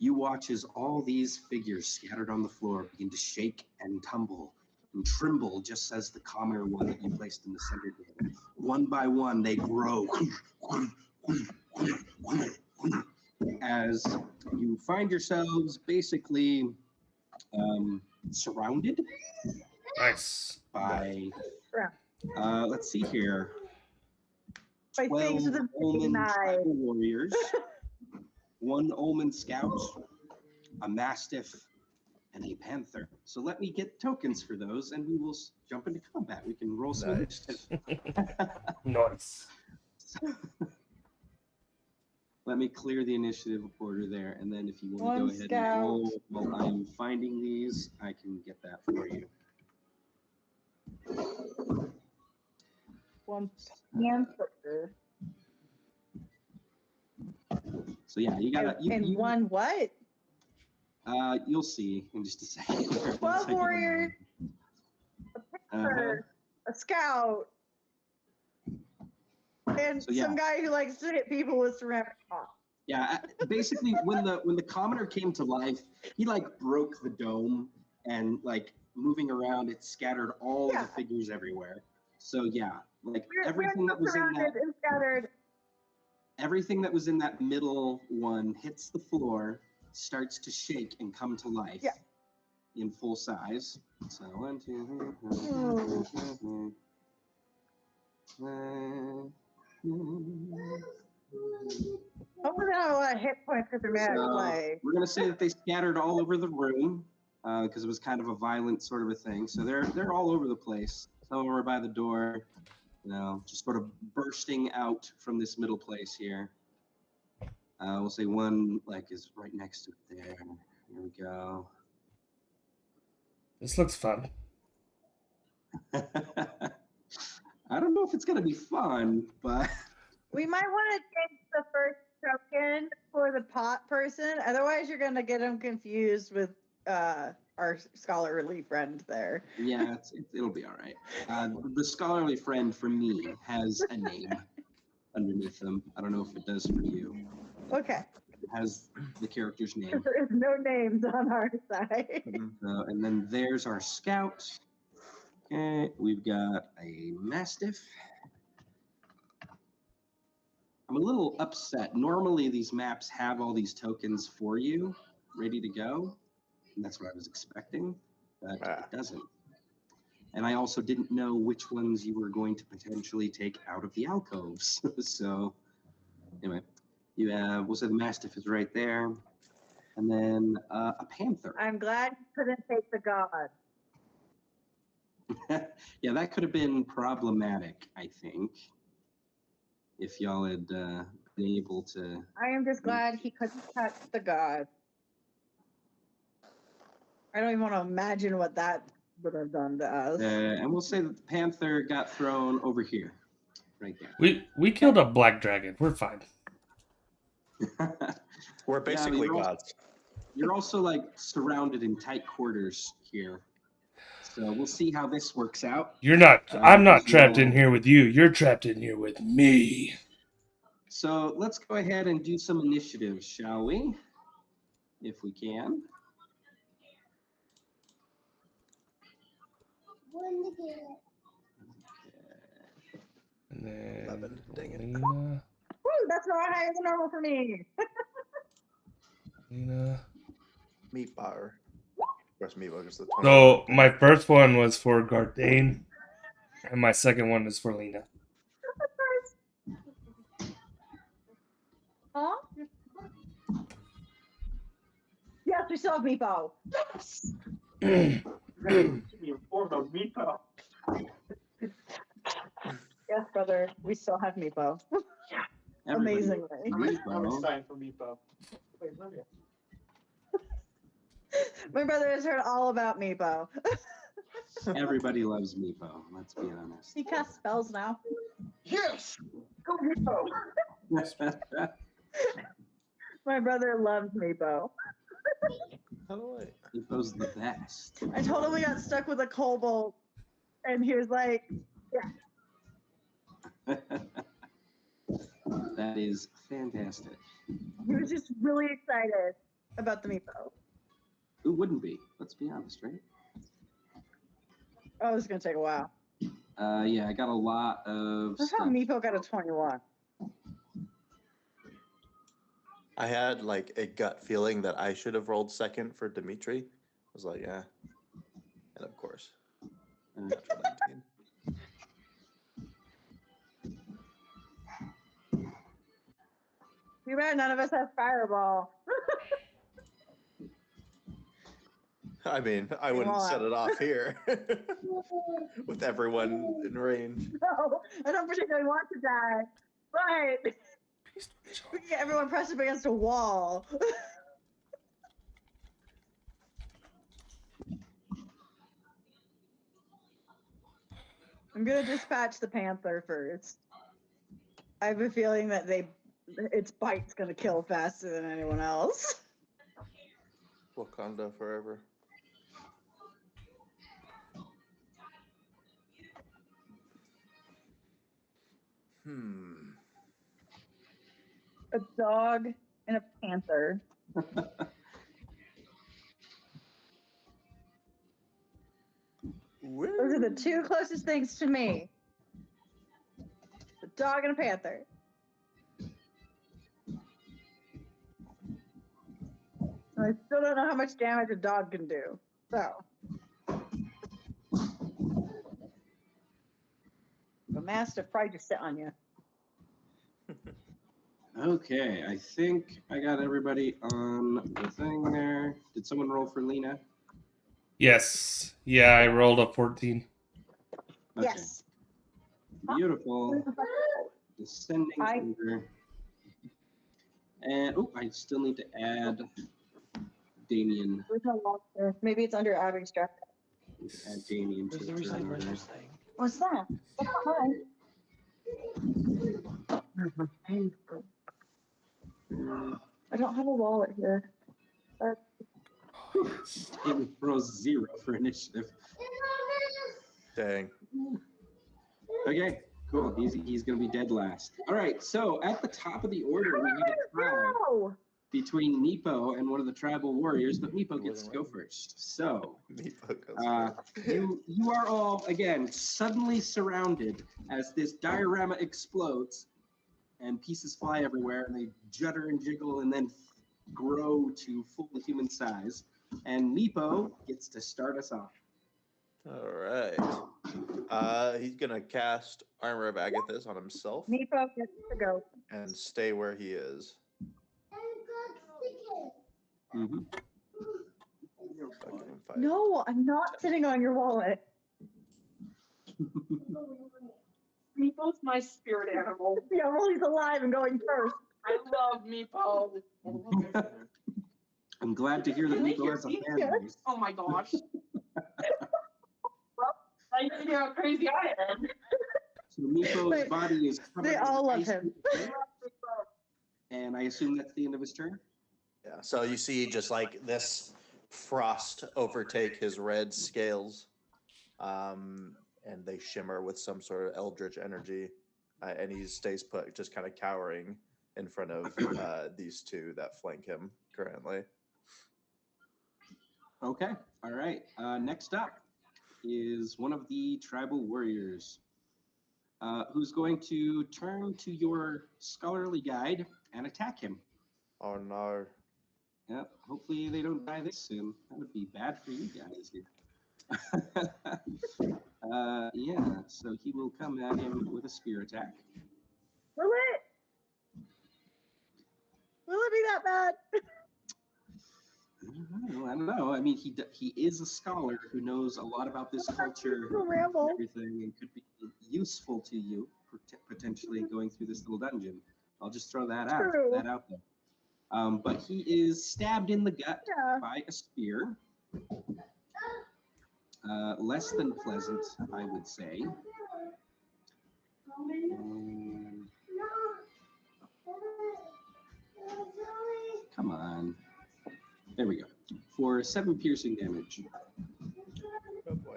you watch as all these figures scattered on the floor begin to shake and tumble and tremble, just as the commoner one that you placed in the center did. One by one, they grow as you find yourselves basically surrounded Nice. by, let's see here, By 12 things with a big Omen knife. tribal warriors, 1 Omen scout, a mastiff, and a panther. So let me get tokens for those, and we will jump into combat. We can roll some Nice. initiative. Nice. Let me clear the initiative order there, and then if you want to One go ahead scout. and roll while I'm finding these, I can get that for you. One panther. So yeah, you gotta. And one what? You'll see in just a second. 12 warriors, a panther, a scout, and So, yeah. some guy who likes to hit people with ceramic pot. Yeah, basically, when the commoner came to life, he like broke the dome and like moving around, it scattered all Yeah. the figures everywhere. So yeah, like We're everything that was in surrounded that and scattered. everything that was in that middle one hits the floor, starts to shake and come to life. Yeah. In full size. So 1, 2, 3. Hopefully they don't have a lot of hit points because they're mad at So play. we're gonna say that they scattered all over the room because it was kind of a violent sort of a thing. So they're all over the place. Some of them are by the door, you know, just sort of bursting out from this middle place here. We'll say one like is right next to it there. Here we go. This looks fun. I don't know if it's gonna be fun, but We might want to change the first token for the pot person. Otherwise, you're going to get them confused with our scholarly friend there. yeah, it'll be all right. The scholarly friend for me has a name underneath them. I don't know if it does for you. Okay. It has the character's name. There is no names on our side. And then there's our scout. Okay, we've got a mastiff. I'm a little upset. Normally these maps have all these tokens for you, ready to go. And that's what I was expecting, but it doesn't. And I also didn't know which ones you were going to potentially take out of the alcoves. So anyway, we'll say the mastiff is right there. And then a panther. I'm glad you couldn't take the god. Yeah, that could have been problematic, I think, if y'all had been able to. I am just glad he couldn't touch the god. I don't even want to imagine what that would have done to us. And we'll say that the panther got thrown over here, right We killed a black dragon. We're fine. there. We're basically you're also- gods. You're also like surrounded in tight quarters here, so we'll see how this works out. You're not. I'm not because trapped in you'll- here with you. You're trapped in here with me. So let's go ahead and do some initiatives, shall we? If we can. And then 11, dang it. Lena, Woo, that's not higher than normal for me. Lena. Meat bar. Of course, meat bar is the 20. So my first one was for Gardane, and my second one is for Lena. Huh? Yes, we still have Meepo. Yes, brother, we still have Meepo. Everybody Amazingly. Meepo. for Meepo. Wait, let me. My brother has heard all about Meepo. Everybody loves Meepo. Let's be honest. He casts spells now. Yes! Go Meepo! My brother loves Meepo. How do I? Meepo's the best. I totally got stuck with a kobold, and he was like, That is fantastic. he was just really excited about the Meepo. Who wouldn't be? Let's be honest, right? Oh, it's gonna take a while. Yeah, I got a lot of That's how stuff. Meepo got a 21. I had like a gut feeling that I should have rolled second for Dimitri. I was like, yeah. And of course, natural 19. Too bad none of us have Fireball. I mean, I wouldn't Well, set it off here with everyone in range. No, I don't particularly want to die. But we can get everyone pressed up against a wall. I'm gonna dispatch the panther first. I have a feeling that its bite's gonna kill faster than anyone else. Wakanda forever. A dog and a panther. Those are the two closest things to me. A dog and a panther. I still don't know how much damage a dog can do. So. The mastiff probably just sit on you. Okay, I think I got everybody on the thing there. Did someone roll for Lena? Yes. Yeah, I rolled a 14. Okay. Yes. Beautiful. Descending I- over. And, oh, I still need to add Damien. There's no log there. Maybe it's under Abby's draft. Add Damien to Where's the the turn recycling order. thing? What's that? That's not mine. I don't have a wallet here. It throws 0 for initiative. Dang. Okay, cool. He's going to be dead last. All right, so at the top of the order, we have a tie No! between Nepo and one of the tribal warriors, but Nepo gets to go first. So you are all, again, suddenly surrounded as this diorama explodes and pieces fly everywhere and they judder and jiggle and then grow to full human size. And Nepo gets to start us off. All right. He's gonna cast Armor of Agathis on himself Meepo gets to go. and stay where he is. Mm-hmm. I'll give him 5. No, I'm not sitting on your wallet. Meeple's my spirit animal. Yeah, well, he's alive and going first. I love Meepo. I'm glad to hear that Can they Meepo hear has a me? fan base. Oh my gosh. Well, I see how crazy I am. So Meepo's Wait, body is covered they in all love ice him. and I assume that's the end of his turn. Yeah. So you see just like this frost overtake his red scales, and they shimmer with some sort of eldritch energy, and he stays put, just kind of cowering in front of these two that flank him currently. Okay. All right. Next up is one of the tribal warriors, who's going to turn to your scholarly guide and attack him. Oh no! Yep. Hopefully they don't die this soon. That would be bad for you guys here. Yeah. So he will come at him with a spear attack. Will it? Will it be that bad? I don't know. I mean, he is a scholar who knows a lot about this culture He'll and ramble. everything, and could be useful to you potentially going through this little dungeon. I'll just throw that True. out there. But he is stabbed in the gut Yeah. by a spear. Less than pleasant, I would say. Come on. There we go. For 7 piercing damage. Oh boy!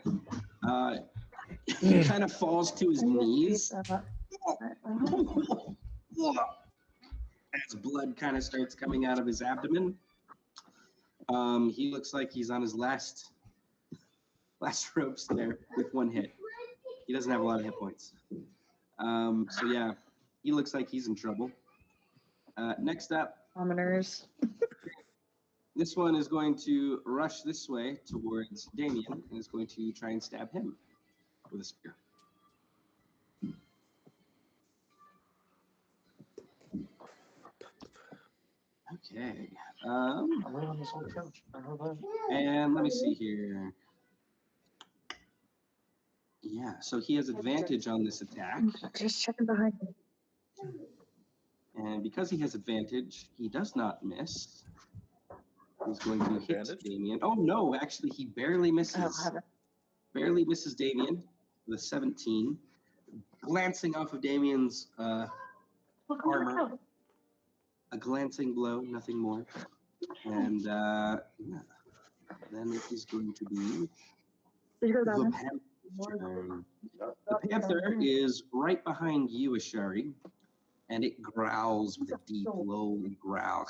He kind of falls to his knees as blood kind of starts coming out of his abdomen. He looks like he's on his last ropes there with 1 hit. He doesn't have a lot of hit points. So yeah, he looks like he's in trouble. Next up, Commoners. this one is going to rush this way towards Damien and is going to try and stab him with a spear. Okay. I'm laying on this old couch. I know that. And let me see here. Yeah, so he has advantage on this attack. Just checking behind me. And because he has advantage, he does not miss. He's going to hit Advantage? Damien. Oh no, actually he barely I don't misses. have it. Barely misses Damien with a 17. Glancing off of Damien's armor. A glancing blow, nothing more. And yeah, then it is going to be Did you go the down? Panther's turn. The Panther is right behind you, Ashari, and it growls with a deep, low growl.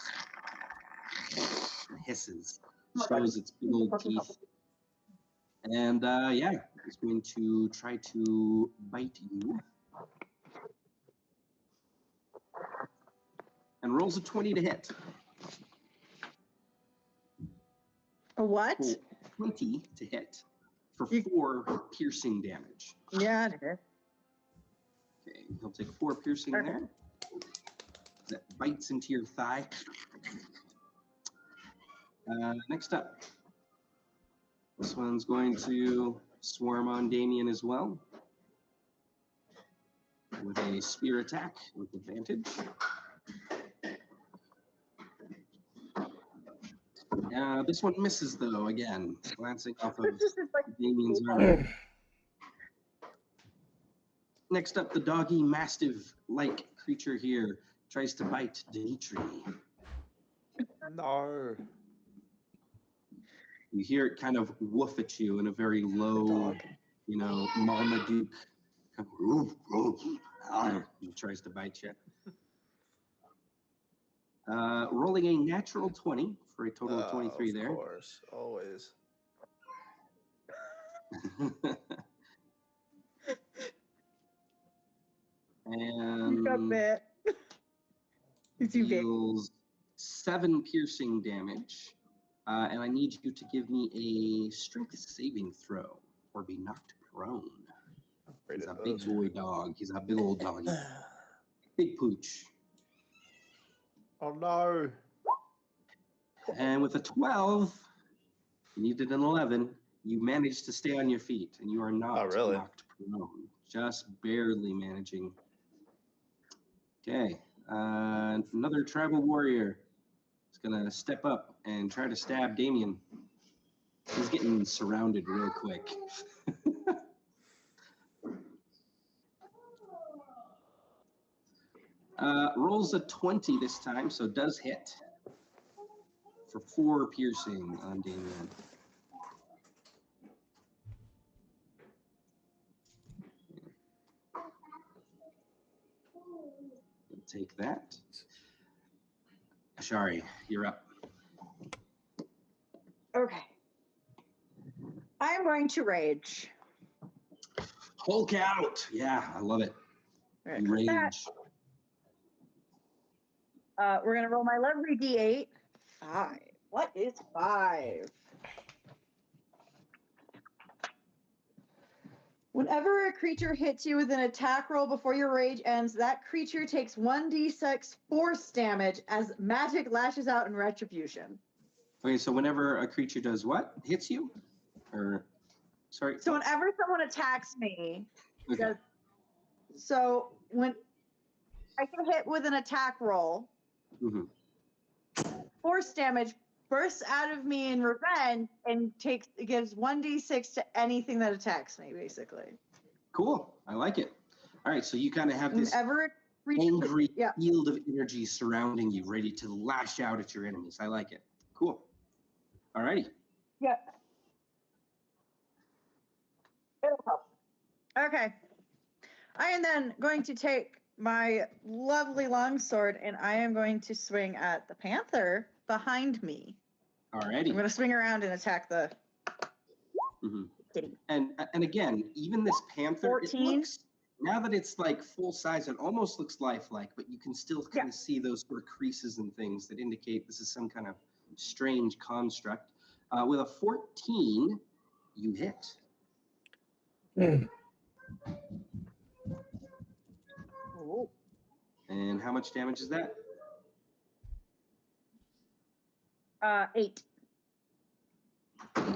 Hisses, shows its big old teeth. And yeah, it's going to try to bite you. And rolls a 20 to hit. A what? Roll 20 to hit for You- 4 piercing damage. Yeah, it is. Okay, he'll take 4 piercing there. That bites into your thigh. Next up, this one's going to swarm on Damien as well with a spear attack with advantage. This one misses though, again, glancing off of This is like Damien's armor. Next up, the doggy mastiff-like creature here tries to bite Dimitri. No. You hear it kind of woof at you in a very low, you know, Marmaduke. He tries to bite you. Rolling a natural 20 for a total of 23 there. Of course, always. you got And bit. It's you big. deals 7 piercing damage. And I need you to give me a strength saving throw or be knocked prone. Great He's a at big those. boy dog. He's a big old doggy. Big pooch. Oh no. And with a 12, you needed an 11. You managed to stay on your feet, and you are not Oh, really? knocked prone. Just barely managing. Okay. Another tribal warrior is going to step up and try to stab Damien. He's getting surrounded real quick. Rolls a 20 this time, so does hit for 4 piercing on Damien. We'll take that. Ashari, you're up. Okay. I am going to rage. Hulk out. Yeah, I love it. All right, click that. Rage. We're going to roll my lovely D8. 5. What is 5? Whenever a creature hits you with an attack roll before your rage ends, that creature takes 1d6 force damage as magic lashes out in retribution. Okay, so whenever a creature does what? Hits you? Or, sorry? So whenever someone attacks me, Okay. so when I get hit with an attack roll, force damage bursts out of me in revenge and gives 1d6 to anything that attacks me, basically. Cool. I like it. All right, so you kind of have this Whenever angry field of energy surrounding you, ready to lash out at your enemies. I like it. Cool. All righty. Yeah. It'll help. Okay. I am then going to take my lovely longsword and I am going to swing at the panther behind me. All righty. I'm going to swing around and attack the kitty. And again, even this panther, 14. it looks, now that it's like full size, it almost looks lifelike, but you can still kind of see those sort of creases and things that indicate this is some kind of strange construct. With a 14, you hit. Oh. And how much damage is that? 8. 8. Okay.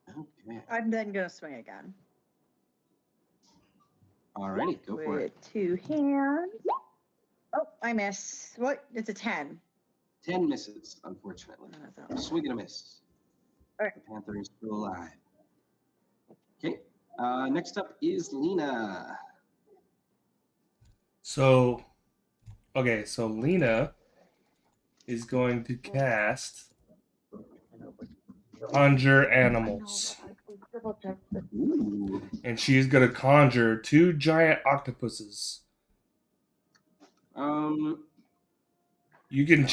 Okay. I'm then going to swing again. Alrighty, go for it. With 2 hands. Oh, I miss. What? It's a 10. 10 misses, unfortunately. Swing and a miss. All right. The panther is still alive. Okay. Next up is Lena. So Lena is going to cast Conjure Animals. Ooh. And she's going to conjure 2 giant octopuses. You can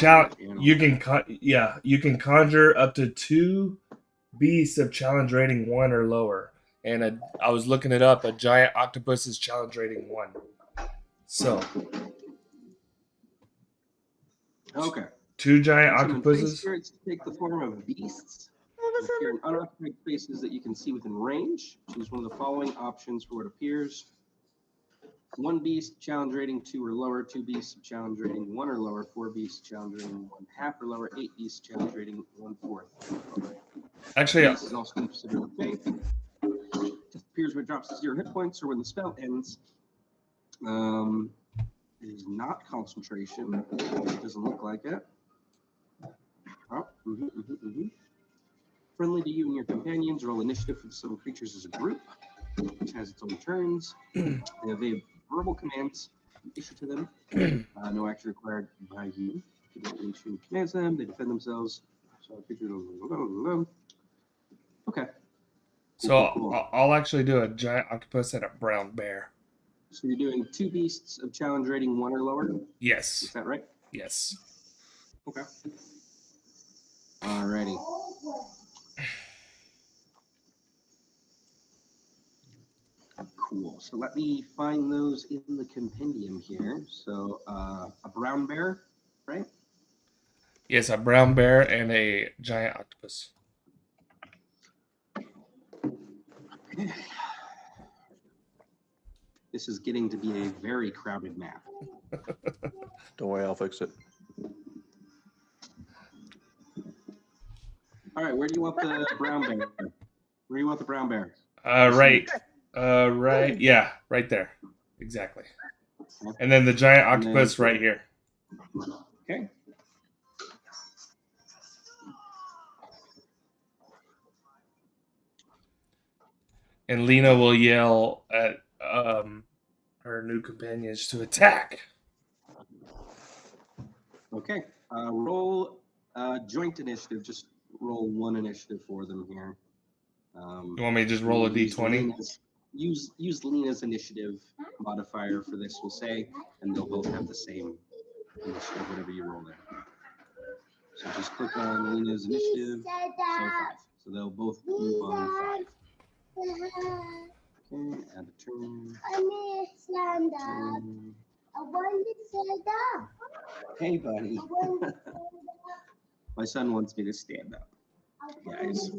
conjure up to 2 beasts of challenge rating 1 or lower. And I was looking it up. A giant octopus is challenge rating 1. So, Okay. 2 giant Summon octopuses. face spirits take the form of beasts. Appear in unoccupied spaces that you can see within range. Choose one of the following options for what appears. 1 beast, challenge rating 2 or lower. 2 beasts, challenge rating 1 or lower. 4 beasts, challenge rating 1/2 or lower. 8 beasts, challenge rating 1/4. Actually, Beast is also considered a faith. Just appears when it drops to 0 hit points or when the spell ends. It is not concentration. It doesn't look like it. Oh, Friendly to you and your companions. Roll initiative for some creatures as a group, which has its own turns. They have verbal commands issued to them. No action required by you. If you don't need to command them, they defend themselves. So okay. so Cool. I'll actually do a giant octopus and a brown bear. So you're doing 2 beasts of challenge rating 1 or lower? Yes. Is that right? Yes. Okay. Alrighty. Cool. So let me find those in the compendium here. So a brown bear, right? Yes, a brown bear and a giant octopus. Okay. This is getting to be a very crowded map. Don't worry, I'll fix it. All right, where do you want the brown bear? Where do you want the brown bear? Right. Right. Yeah, right there. Exactly. And then the giant And then- octopus right here. Okay. And Lena will yell at her new companions to attack. Okay. Roll joint initiative. Just roll one initiative for them here. You want me to just roll a d20? Use Lena's initiative modifier for this, we'll say, and they'll both have the same initiative, whatever you roll there. So just click on Lena's initiative. So 5. So they'll both move on 5. Okay, add a turn. Hey, buddy. My son wants me to stand up. Guys.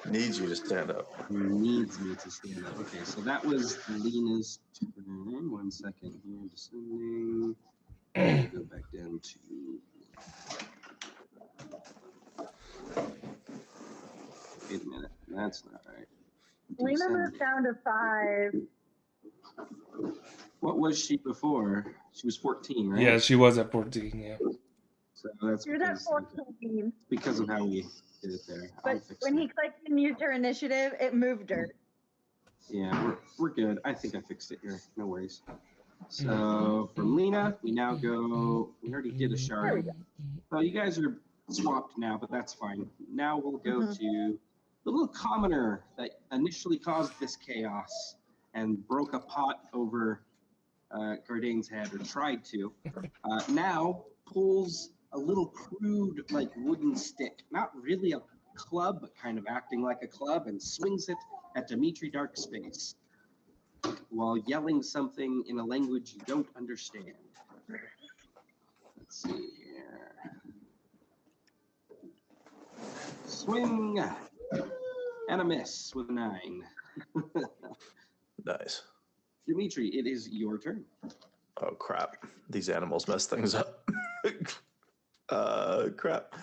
Needs you to stand up. He needs me to stand up. Okay, so that was Lena's turn. 1 second here, descending. Go back down to. Wait a minute, that's not right. Lena moved down to 5. What was she before? She was 14, right? Yeah, she was at 14. Yeah. So that's She was at 14. because of how we did it there. I'll But fix when it. he clicked and used her initiative, it moved her. Yeah, we're good. I think I fixed it here. No worries. So from Lena, we now go. We already did a There we shard. go. So you guys are swapped now, but that's fine. Now we'll go Mhm. to the little commoner that initially caused this chaos and broke a pot over Gardane's head, or tried to. Now pulls a little crude, like wooden stick, not really a club, but kind of acting like a club, and swings it at Dimitri Dark's face while yelling something in a language you don't understand. Let's see here. Swing and a miss with a 9. Nice. Dimitri, it is your turn. Oh crap! These animals mess things up. Crap.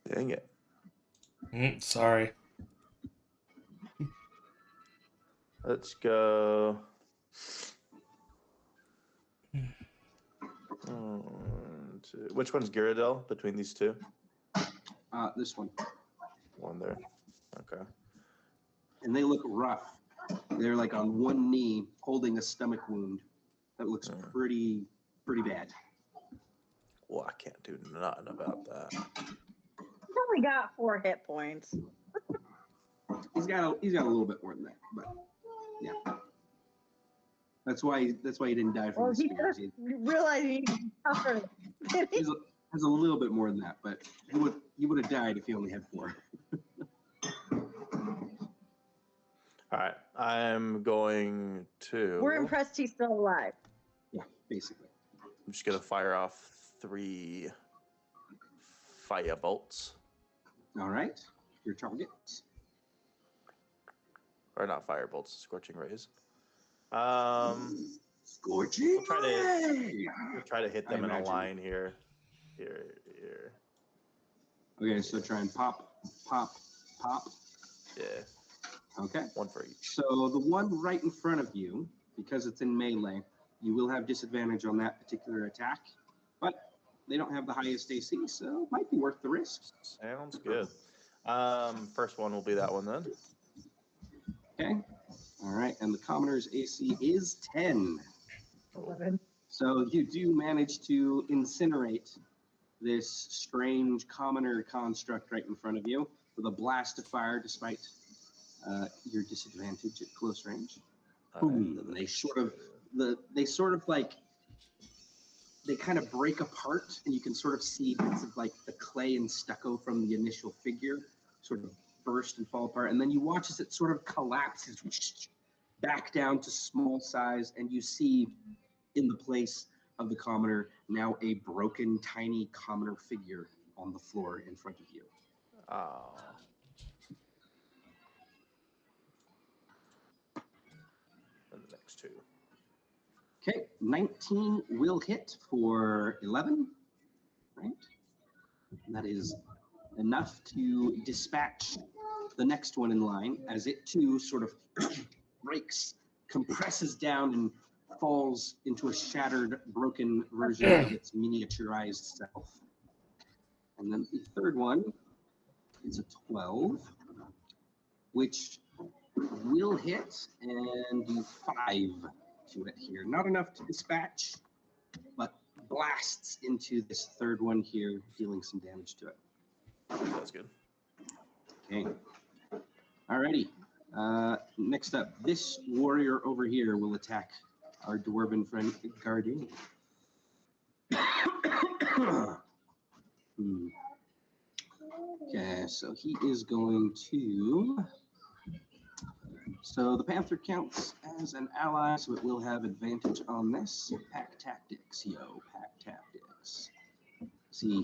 Dang it. Sorry. Let's go. Which one's Gyarados between these two? This one. One there. Okay. And they look rough. They're like on one knee holding a stomach wound. That looks pretty bad. Well, I can't do nothing about that. He's only got 4 hit points. He's got a little bit more than that, but yeah. That's why he didn't die from Well, the he spears. just realized he's tougher. Has a little bit more than that, but he would have died if he only had 4. All right. I'm going to. We're impressed he's still alive. Yeah, basically. I'm just going to fire off 3 fire bolts. All right, your target. Or not fire bolts, scorching rays. Scorching. We'll try to hit them in a imagine. line here. Here. Okay, so try and pop. Yeah. Okay. 1 for each. So the one right in front of you, because it's in melee, you will have disadvantage on that particular attack, but they don't have the highest AC, so it might be worth the risk. Sounds good. First one will be that one then. Okay. All right, and the commoner's AC is 10. 11. So you do manage to incinerate this strange commoner construct right in front of you with a blast of fire, despite your disadvantage at close range. Boom. They kind of break apart, and you can sort of see bits of like the clay and stucco from the initial figure sort of burst and fall apart, and then you watch as it sort of collapses back down to small size, and you see in the place of the commoner now a broken, tiny commoner figure on the floor in front of you. Oh. And the next 2. Okay, 19 will hit for 11, right? And that is enough to dispatch the next one in line as it too sort of breaks, compresses down, and falls into a shattered, broken version of its miniaturized self. And then the third one is a 12, which will hit and do 5 to it here. Not enough to dispatch, but blasts into this third one here, dealing some damage to it. That's good. Okay. Alrighty. Next up, this warrior over here will attack our dwarven friend Gardein. Okay, so he is going to. So the Panther counts as an ally, so it will have advantage on this. Pack tactics, pack tactics. See,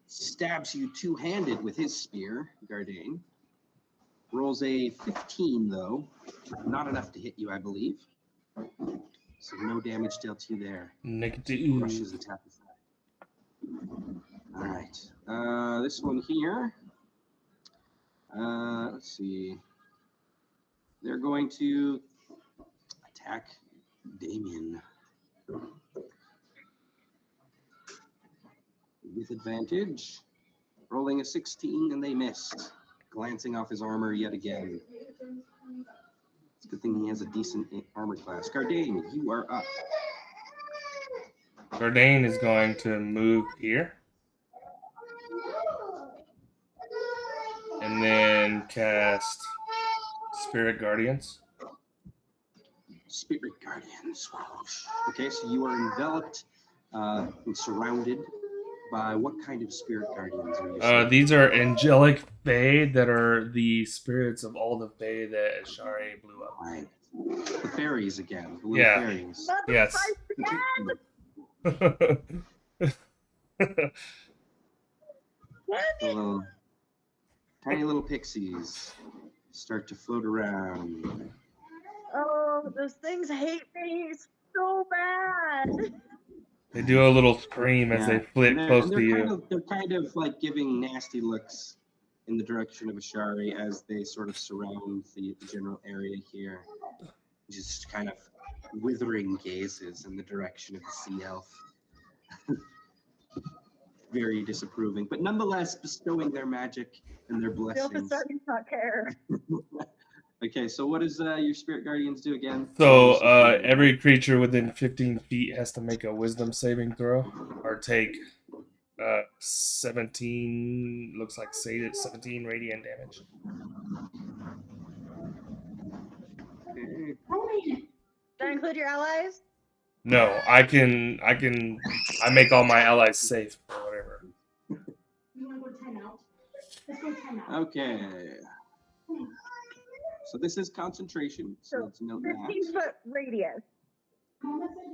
stabs you two-handed with his spear, Gardein. Rolls a 15, though. Not enough to hit you, I believe. So no damage dealt to you there. Negative. Crushes attack aside. All right. This one here. Let's see. They're going to attack Damien. With advantage. Rolling a 16, and they missed. Glancing off his armor yet again. It's a good thing he has a decent armor class. Gardein, you are up. Gardein is going to move here. And then cast Spirit Guardians. Spirit Guardians. Okay, so you are enveloped and surrounded by what kind of Spirit Guardians are you seeing? These are angelic fae that are the spirits of all the fae that Ashari blew up. Right. The fairies again. The little Yeah. fairies. Not the Yes. spice again! The little, tiny little pixies start to float around. Oh, those things hate me so bad. They do a little scream as they flit And close they're to kind you. of, they're kind of like giving nasty looks in the direction of Ashari as they sort of surround the general area here. Just kind of withering gazes in the direction of the sea elf. Very disapproving, but nonetheless bestowing their magic and their The elf is blessings. starting to not care. Okay, so what does your spirit guardians do again? So every creature within 15 feet has to make a wisdom saving throw or take 17, looks like 17 radiant damage. Okay. Does that include your allies? No, I make all my allies safe or whatever. You want to go to timeout? Let's go to timeout. Okay. So this is concentration, so let's note 15 that. foot radius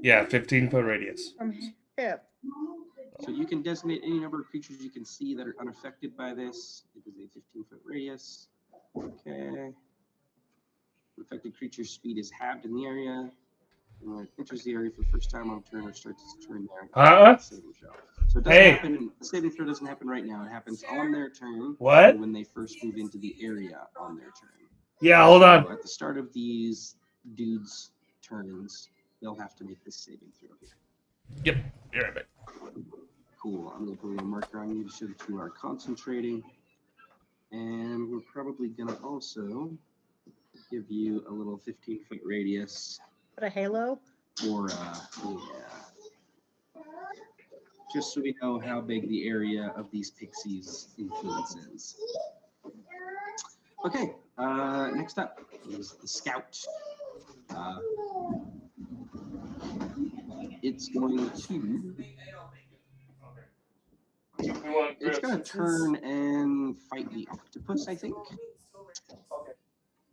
Yeah, 15-foot radius. from hip. So you can designate any number of creatures you can see that are unaffected by this. It is a 15-foot radius. Okay. Affected creature's speed is halved in the area. When it enters the area for the first time on turn or starts its turn there. Saving throw. So it doesn't happen. The saving throw doesn't happen right now. It happens on their turn. What? When they first move into the area on their turn. Yeah, hold on. So at the start of these dudes' turns, they'll have to make this saving throw here. Yep, you're right back. Cool. I'm going to put a little marker on you to show that you are concentrating. And we're probably going to also give you a little 15-foot radius. Put a halo? Or, yeah. Just so we know how big the area of these pixies' influence is. Okay, next up is the scout. It's going to turn and fight the octopus, I think.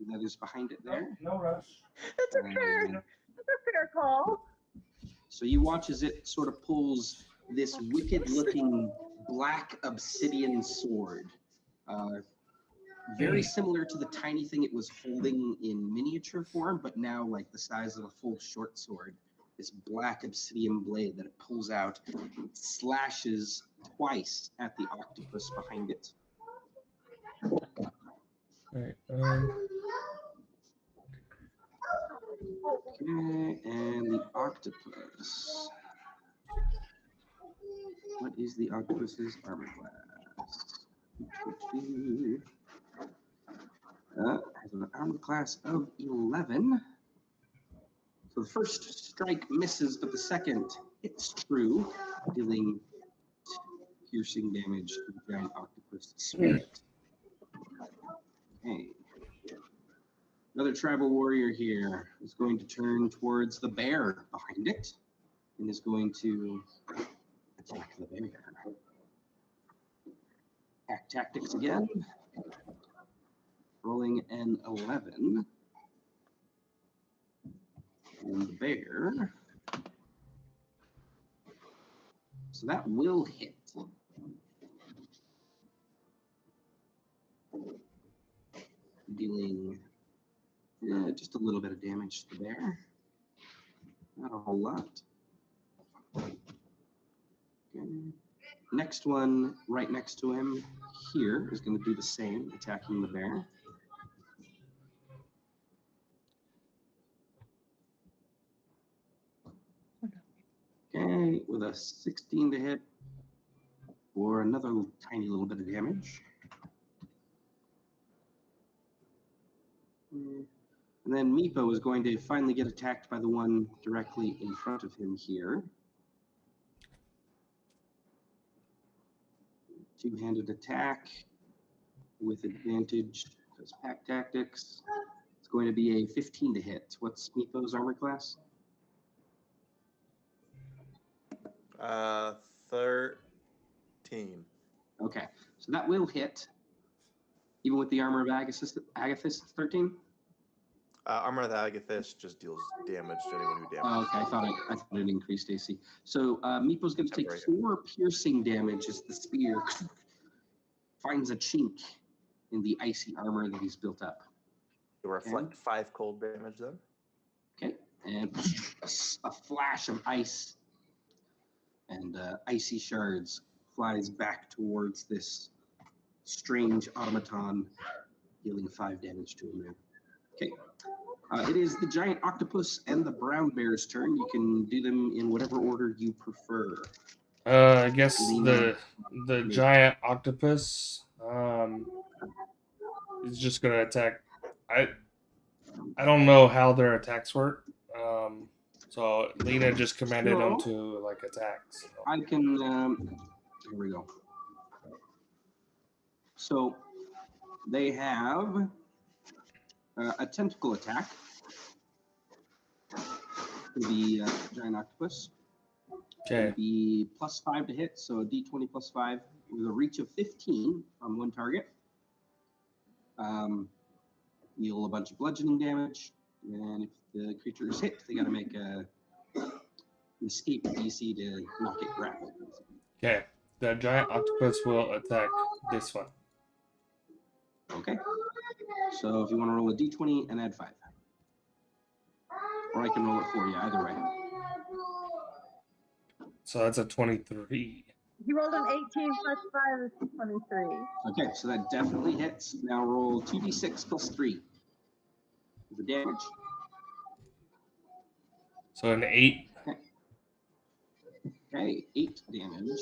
That is behind it there. No rush. That's a fair. That's a fair call. So you watch as it sort of pulls this wicked-looking black obsidian sword. Very similar to the tiny thing it was holding in miniature form, but now like the size of a full short sword. this black obsidian blade that it pulls out, slashes twice at the octopus behind it. Right. Okay, and the octopus. What is the octopus's armor class? Has an armor class of 11. So the first strike misses, but the second hits true, dealing piercing damage to the giant octopus spirit. Okay. Another tribal warrior here is going to turn towards the bear behind it and is going to attack the bear. Attack tactics again. Rolling an 11. And the bear. So that will hit. Dealing just a little bit of damage to the bear. Not a whole lot. Okay. Next one, right next to him here, is going to do the same, attacking the bear. Okay, with a 16 to hit for another tiny little bit of damage. And then Meepo is going to finally get attacked by the one directly in front of him here. Two-handed attack with advantage because pack tactics. It's going to be a 15 to hit. What's Meepo's armor class? 13. Okay, so that will hit. Even with the armor of Agathis, it's 13? Armor of the Agathis just deals damage to anyone who damages. Oh, okay, I thought it increased AC. So Meepo's going to take 4 piercing damage as the spear finds a chink in the icy armor that he's built up. To reflect 5 cold damage then. Okay, and a flash of ice and icy shards flies back towards this strange automaton, dealing 5 damage to him now. Okay. It is the giant octopus and the brown bear's turn. You can do them in whatever order you prefer. I guess the giant octopus is just gonna attack. I don't know how their attacks work. So Lena just commanded them to like attack. So. I can. Here we go. So they have a tentacle attack for the giant octopus. Okay. Be +5 to hit, so a d20 +5 with a reach of 15 on one target. Deal a bunch of bludgeoning damage, and if the creature is hit, they got to make an escape DC to not get grappled. Okay. The giant octopus will attack this one. Okay. So if you want to roll a d20 and add 5. Or I can roll it for you, either way. So that's a 23. He rolled an 18 plus 5 is 23. Okay, so that definitely hits. Now roll 2d6 + 3. The damage. So an 8. Okay, 8 damage.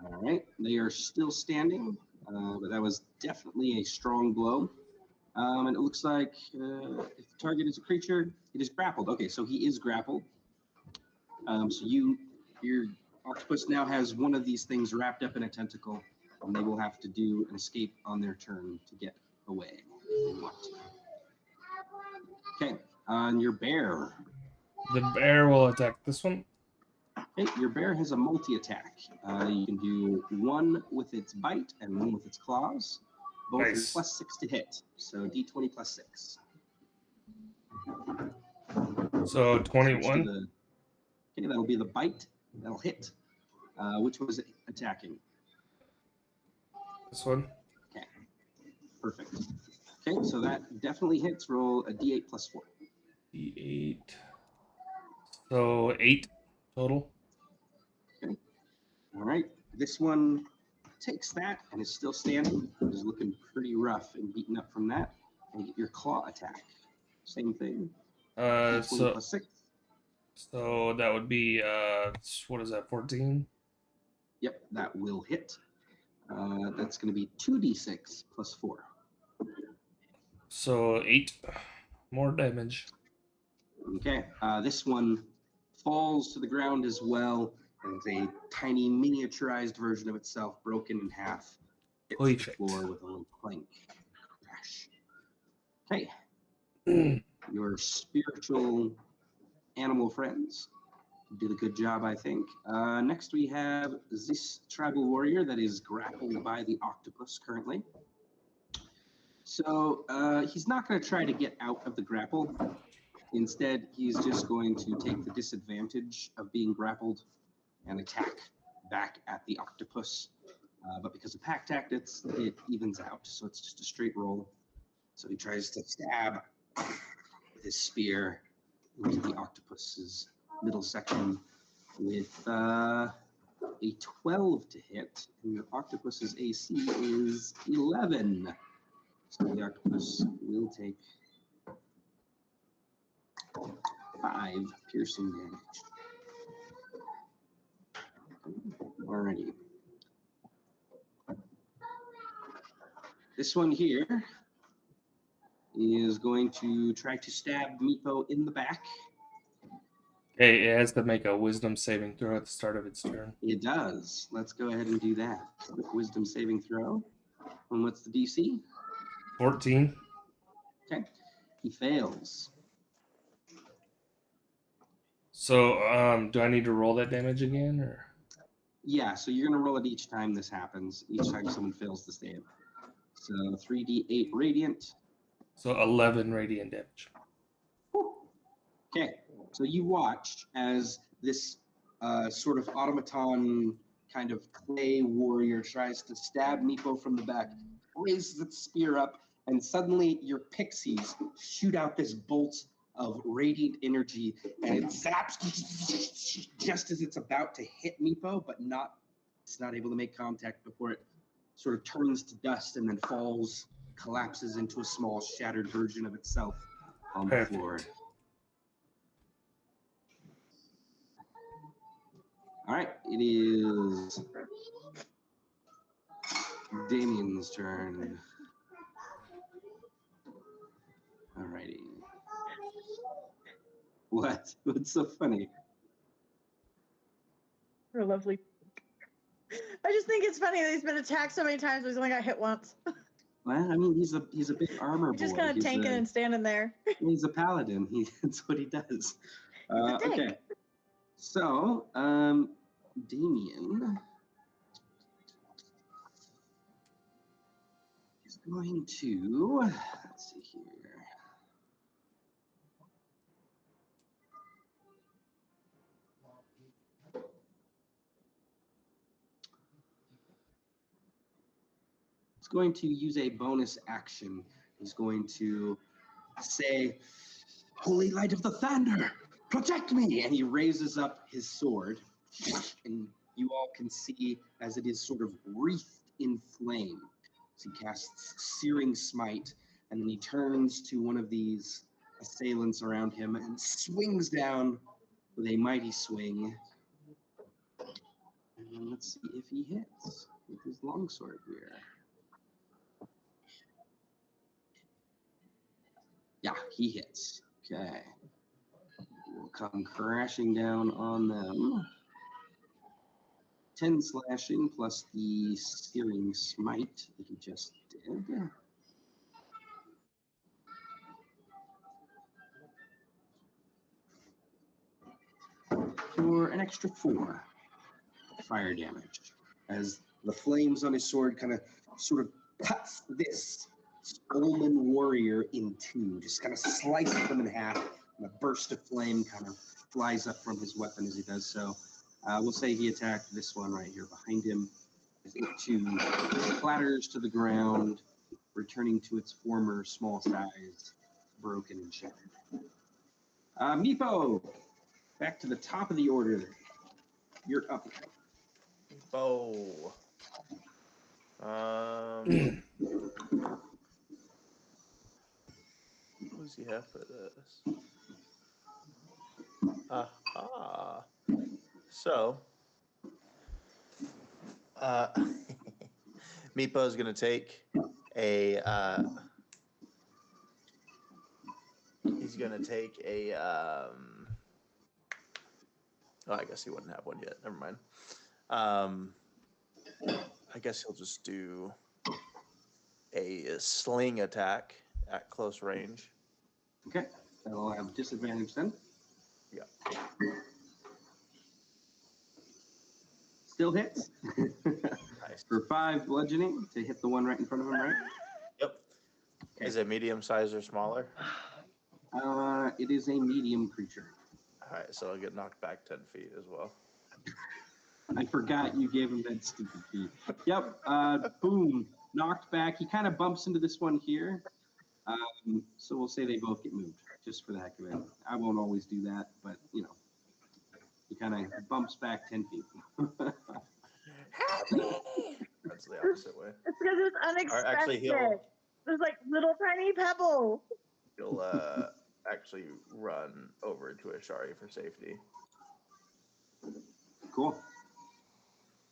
All right, they are still standing, but that was definitely a strong blow. And it looks like if the target is a creature, it is grappled. Okay, so he is grappled. So your octopus now has one of these things wrapped up in a tentacle, and they will have to do an escape on their turn to get away. Okay, on your bear. The bear will attack this one. Okay, your bear has a multi-attack. You can do one with its bite and one with its claws. Both Nice. are +6 to hit, so d20 +6. So 21. Okay, that'll be the bite. That'll hit. Which was it attacking? This one. Perfect. Okay, so that definitely hits. Roll a d8 +4. D8. So 8 total. All right. This one takes that and is still standing. Is looking pretty rough and beaten up from that. And you get your claw attack. Same thing. 20 So plus 6. so that would be what is that? 14. Yep, that will hit. That's going to be 2d6 plus 4. So 8 more damage. Okay. This one falls to the ground as well. And it's a tiny miniaturized version of itself, broken in half. Hits the Perfect. floor with a little clank. Crash. Okay. Your spiritual animal friends did a good job, I think. Next, we have this tribal warrior that is grappled by the octopus currently. So he's not going to try to get out of the grapple. Instead, he's just going to take the disadvantage of being grappled and attack back at the octopus. But because of pack tactics, it evens out. So it's just a straight roll. So he tries to stab with his spear into the octopus's middle section with a 12 to hit. And the octopus's AC is 11. So the octopus will take 5 piercing damage. Alrighty. This one here is going to try to stab Meepo in the back. Okay, it has to make a wisdom saving throw at the start of its turn. It does. Let's go ahead and do that. Quick wisdom saving throw. And what's the DC? 14. Okay. He fails. So do I need to roll that damage again, or? Yeah, so you're going to roll it each time this happens, each time someone fails the save. So 3d8 radiant. So 11 radiant damage. Okay, so you watch as this sort of automaton kind of clay warrior tries to stab Meepo from the back, raises its spear up, and suddenly your pixies shoot out this bolt of radiant energy, and it zaps just as it's about to hit Meepo, but it's not able to make contact before it sort of turns to dust and then falls, collapses into a small shattered version of itself on the floor. All right, it is Damien's turn. All righty. What? What's so funny? You're lovely. I just think it's funny that he's been attacked so many times, but he's only got hit once. Well, I mean, he's a big armor boy. He's just kind of tanking and standing there. He's a paladin. That's what he does. Okay. So, Damien is going to, let's see here. He's going to use a bonus action. He's going to say, "Holy light of the thunder, protect me!" And he raises up his sword, and you all can see as it is sort of wreathed in flame. So he casts Searing Smite, and then he turns to one of these assailants around him and swings down with a mighty swing. And let's see if he hits with his longsword here. Yeah, he hits. Okay. We'll come crashing down on them. 10 slashing plus the Searing Smite that he just did. For an extra 4 fire damage. As the flames on his sword kind of sort of cuts this Skullman warrior in two, just kind of slices them in half, and a burst of flame kind of flies up from his weapon as he does so. We'll say he attacked this one right here behind him. It too clatters to the ground, returning to its former small size, broken and shattered. Meepo, back to the top of the order. You're up. Bow. What does he have for this? Aha. So, Meepo is going to take a. He's going to take a. Oh, I guess he wouldn't have one yet. Never mind. I guess he'll just do a sling attack at close range. Okay, that'll have disadvantage then. Yeah. Still hits. Nice. For 5 bludgeoning to hit the one right in front of him, right? Yep. Okay. Is it medium size or smaller? It is a medium creature. All right, so I'll get knocked back 10 feet as well. I forgot you gave him that stupid feat. Yep. Boom. Knocked back. He kind of bumps into this one here. So we'll say they both get moved, just for the heck of it. I won't always do that, but you know, he kind of bumps back 10 feet. That's the opposite way. It's because it's unexpected. actually, There's like little tiny pebbles. He'll actually run over to Ashari for safety. Cool.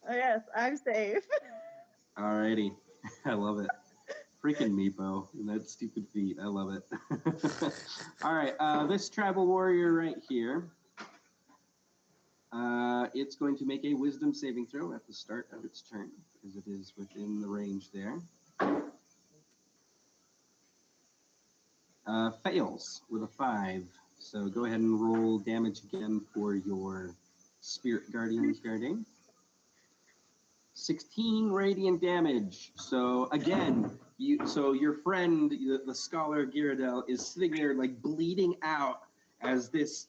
Oh, yes, I'm safe. Alrighty. I love it. Freaking Meepo and that stupid feat. I love it. All right. This tribal warrior right here. It's going to make a wisdom saving throw at the start of its turn, because it is within the range there. Fails with a 5. So go ahead and roll damage again for your Spirit Guardians guarding. 16 radiant damage. So again, your friend, the scholar Gyrodel, is sitting there like bleeding out as this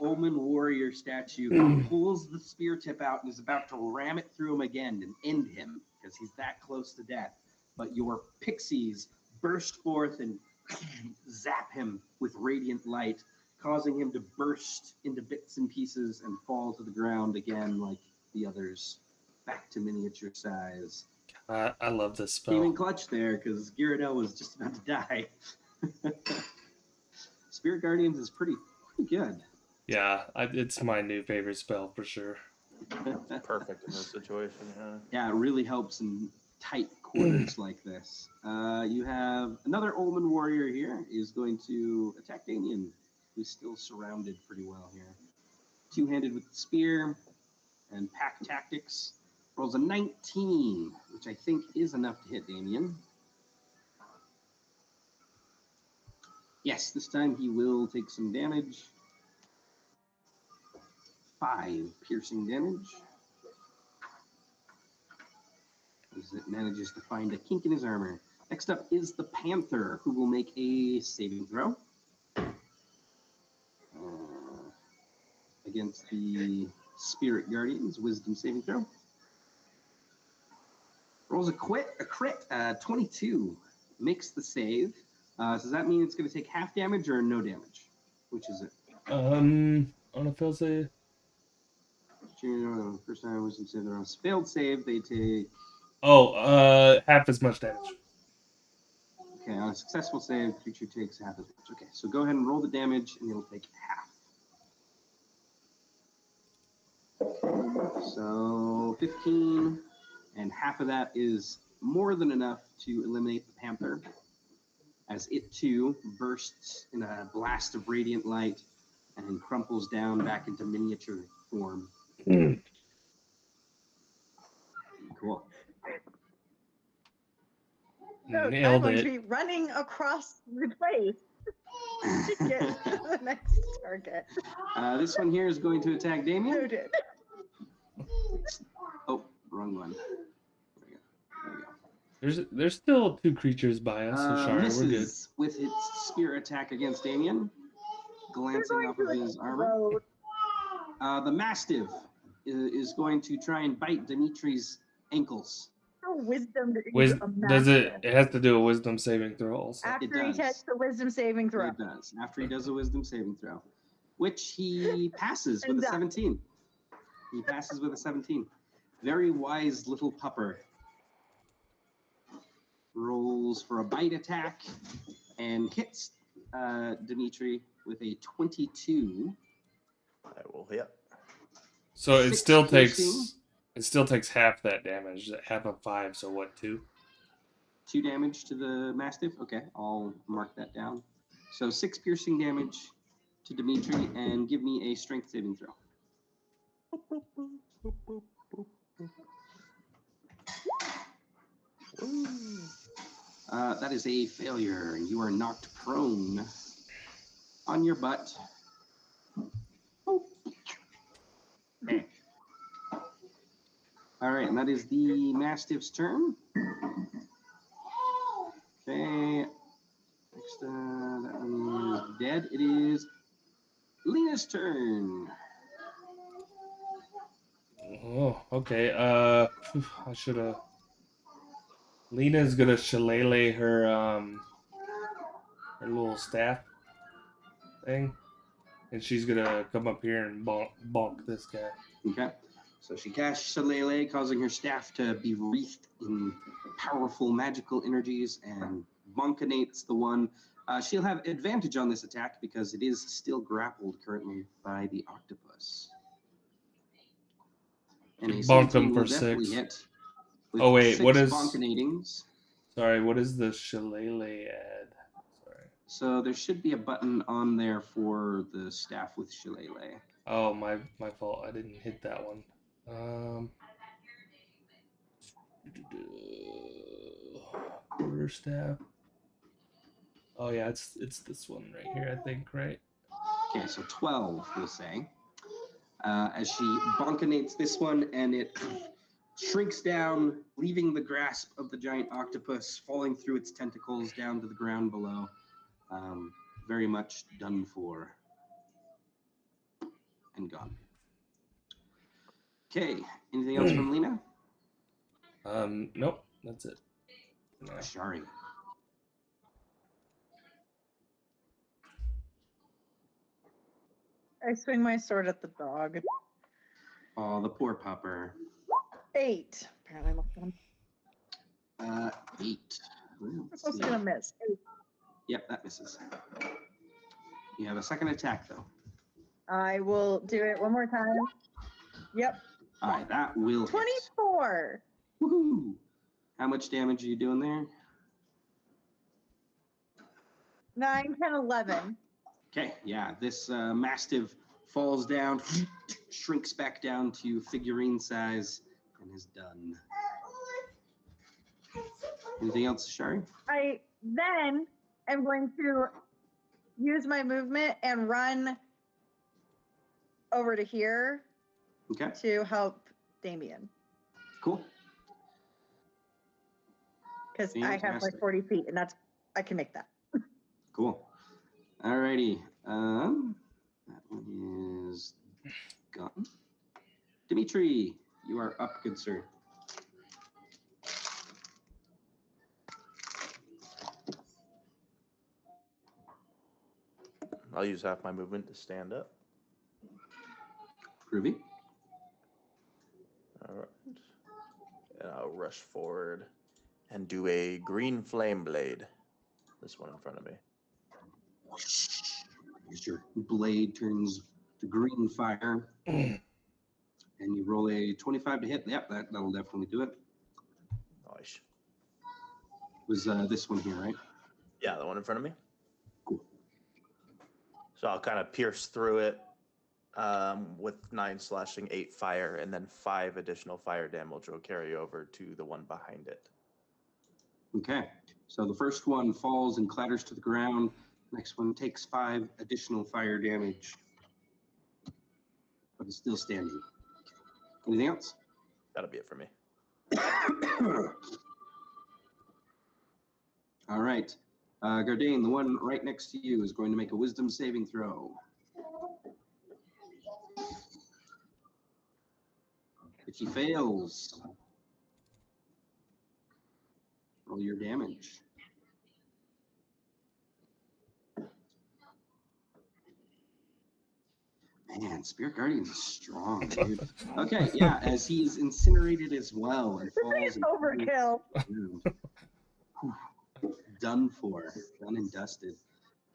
Omen warrior statue pulls the spear tip out and is about to ram it through him again and end him because he's that close to death. But your pixies burst forth and zap him with radiant light, causing him to burst into bits and pieces and fall to the ground again like the others, back to miniature size. I love this spell. Came in clutch there because Gyrodel was just about to die. Spirit Guardians is pretty good. Yeah, it's my new favorite spell for sure. Perfect in this situation. Yeah. Yeah, it really helps in tight quarters like this. You have another Omen warrior here is going to attack Damien, who's still surrounded pretty well here. Two-handed with the spear and pack tactics. Rolls a 19, which I think is enough to hit Damien. Yes, this time he will take some damage. 5 piercing damage. As it manages to find a kink in his armor. Next up is the Panther, who will make a saving throw. Against the Spirit Guardians, wisdom saving throw. Rolls a crit, 22. Makes the save. Does that mean it's going to take half damage or no damage? Which is it? On a fail save. First time wisdom save, they're on a failed save, they take... half as much damage. Okay, on a successful save, creature takes half as much. Okay, so go ahead and roll the damage, and it'll take half. So 15, and half of that is more than enough to eliminate the Panther, as it too bursts in a blast of radiant light and crumples down back into miniature form. Cool. So I'm Nailed going to it. be running across the place to get to the next target. This one here is going to attack Damien. Noted. Oh, wrong one. There we go. There's still 2 creatures by us, so Shari, we're good. Misses with its spear attack against Damien, glancing We're off going of to his armor. explode. The Mastiff is going to try and bite Dimitri's ankles. Oh, wisdom is Does it? immaculate. It has to do a wisdom saving throw also. After he does. takes the wisdom saving throw. It does. After he does a wisdom saving throw, which he passes with a Exactly. 17. He passes with a 17. Very wise little pupper. Rolls for a bite attack and hits Dimitri with a 22. I will hit. So it 6 still piercing. takes half that damage, half of 5. So what, 2? 2 damage to the Mastiff. Okay, I'll mark that down. So 6 piercing damage to Dimitri, and give me a strength saving throw. That is a failure. You are knocked prone on your butt. Okay. All right, and that is the Mastiff's turn. Okay. Next, that one is dead. It is Lena's turn. Oh, okay. I should have. Lena's gonna shillelagh her her little staff thing, and she's gonna come up here and bonk this guy. Okay. So she casts Shillelagh, causing her staff to be wreathed in powerful magical energies, and bonkinates the one. She'll have advantage on this attack because it is still grappled currently by the octopus. And a Bonk 17 him will for definitely 6. hit with Oh, wait, 6 what is- bonkinatings. Sorry, what is the shillelagh add? Sorry. So there should be a button on there for the staff with Shillelagh. Oh, my fault. I didn't hit that one. Quarter staff. Oh yeah, it's this one right here, I think, right? Okay, so 12, we'll say. As she bonkinates this one, and it shrinks down, leaving the grasp of the giant octopus, falling through its tentacles down to the ground below. Very much done for. And gone. Okay, anything else from Lena? Nope, that's it. No. Ashari. I swing my sword at the dog. Oh, the poor pupper. 8. Apparently, I'm 8. Let's supposed see. to miss. 8. Yep, that misses. You have a second attack, though. I will do it one more time. Yep. All right, that will hit. 24. Woohoo! How much damage are you doing there? 9, 10, 11. Okay, yeah, this Mastiff falls down, shrinks back down to figurine size, and is done. Anything else, Shari? I then am going to use my movement and run over to here Okay, to help Damien. cool. Because I have like Fantastic. 40 feet, and that's I can make that. Cool. Alrighty. That one is gone. Dimitri, you are up, good sir. I'll use half my movement to stand up. Groovy. All right. And I'll rush forward and do a green flame blade. This one in front of me. As your blade turns to green fire, and you roll a 25 to hit. Yep, that'll definitely do it. Nice. It was this one here, right? Yeah, the one in front of me. Cool. So I'll kind of pierce through it with 9 slashing, 8 fire, and then 5 additional fire damage will carry over to the one behind it. Okay. So the first one falls and clatters to the ground. Next one takes 5 additional fire damage, but it's still standing. Anything else? That'll be it for me. All right. Gardane, the one right next to you, is going to make a wisdom saving throw. If he fails, roll your damage. Man, Spirit Guardian is strong, dude. Okay, yeah, as he is incinerated as well and falls. And Overkill. Done for. Done and dusted.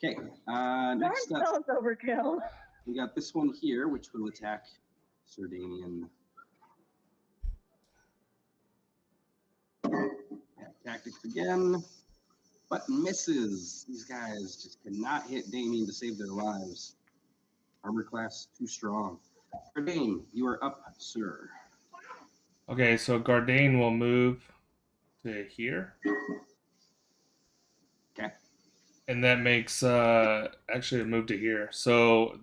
Okay, Darn next up, spell's overkill. we got this one here, which will attack Sardanian. Tactics again, but misses. These guys just cannot hit Damien to save their lives. Armor class too strong. Gardane, you are up, sir. Okay, so Gardane will move to here. Okay. And that makes actually a move to here. So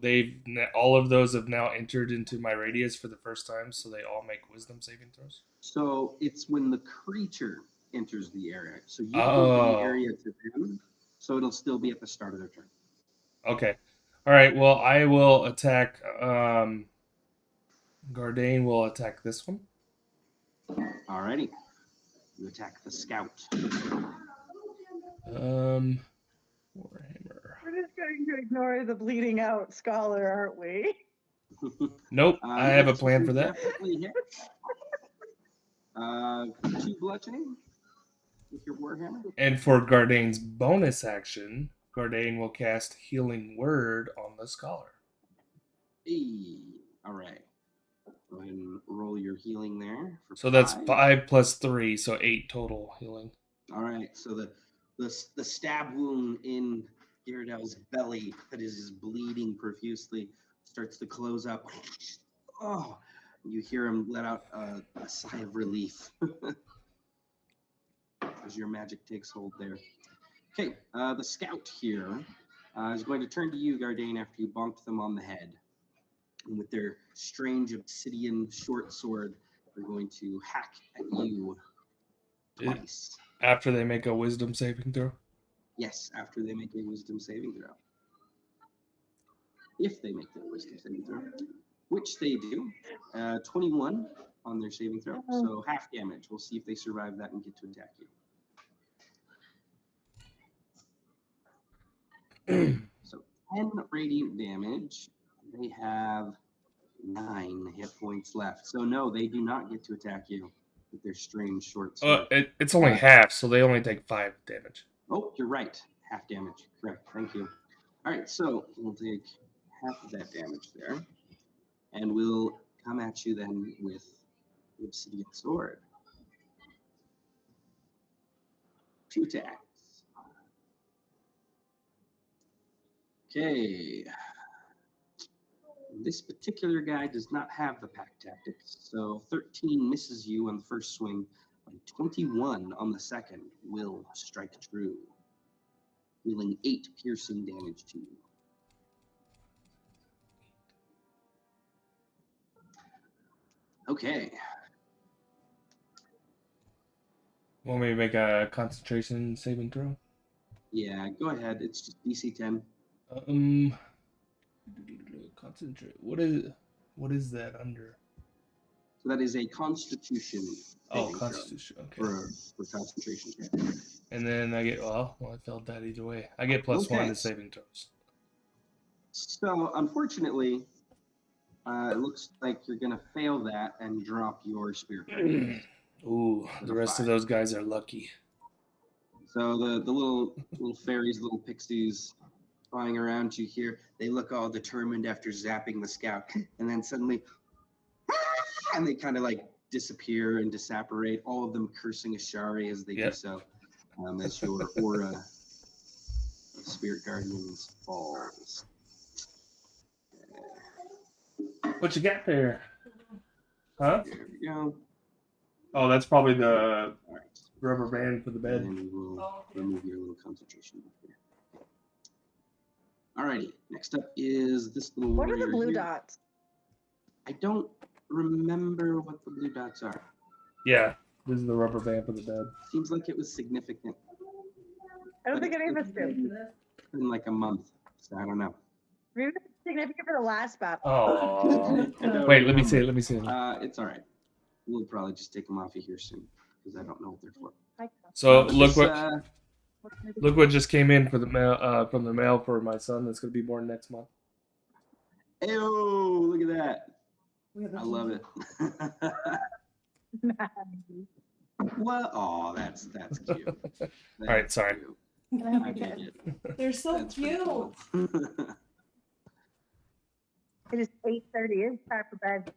all of those have now entered into my radius for the first time, so they all make wisdom saving throws. So it's when the creature enters the area. So you Oh. move the area to them, so it'll still be at the start of their turn. Okay. All right. Well, I will attack. Gardane will attack this one. Alrighty. You attack the scout. Warhammer. We're just going to ignore the bleeding out scholar, aren't we? Nope. I have a yes, plan you for that. definitely hit. 2 bludgeoning with your Warhammer. And for Gardane's bonus action, Gardane will cast Healing Word on the scholar. Hey. Alright. Go ahead and roll your healing there. So that's 5 plus 3, so 8 total healing. Alright, so the stab wound in Gyaradel's belly that is just bleeding profusely starts to close up. Oh, you hear him let out a sigh of relief as your magic takes hold there. Okay, the scout here is going to turn to you, Gardane, after you bonked them on the head. And with their strange obsidian short sword, they're going to hack at you twice. After they make a wisdom saving throw? Yes, after they make a wisdom saving throw. If they make their wisdom saving throw, which they do. 21 on their saving throw, so half damage. We'll see if they survive that and get to attack you. So 10 radiant damage. They have 9 hit points left. So no, they do not get to attack you with their strange short sword. It's only half, so they only take 5 damage. Oh, you're right. Half damage. Correct. Thank you. All right, so we'll take half of that damage there. And we'll come at you then with the obsidian sword. 2 attacks. Okay. This particular guy does not have the pack tactics, so 13 misses you on the first swing, and 21 on the second will strike true, dealing 8 piercing damage to you. Okay. Want me to make a concentration saving throw? Yeah, go ahead. It's just DC 10. Concentrate. What is that under? So that is a Constitution. Oh, saving throw Constitution. Okay. For concentration. And then I get well, I felt that either way. I get +1 Okay. to saving throws. So unfortunately, it looks like you're gonna fail that and drop your spirit. Ooh, the rest of those guys are lucky. So the little fairies, little pixies flying around you here, they look all determined after zapping the scout, and then suddenly, and they kind of like disappear and disapparate, all of them cursing Ashari as they do so, as your aura of Spirit Guardians falls. What you got there? Huh? There we go. Oh, that's probably the All right. rubber band for the bed. And then we will remove your little concentration here. Alrighty, next up is this little What are the warrior blue here. dots? I don't remember what the blue dots are. Yeah, this is the rubber band for the bed. Seems like it was significant. I don't think any of us do. It's been like a month, so I don't know. Maybe it's significant for the last battle. Oh. I don't Wait, let me remember. see it. Let me see it. It's alright. We'll probably just take them off of here soon. because I don't know what they're for. So But look this, look what just came in for the mail from the mail for my son that's going to be born next month. Ayo, look at that. I love it. What? Oh, that's cute. All right, sorry. Cute. I dig it. They're so That's pretty cute. cool. It is 8:30. It's time for bed.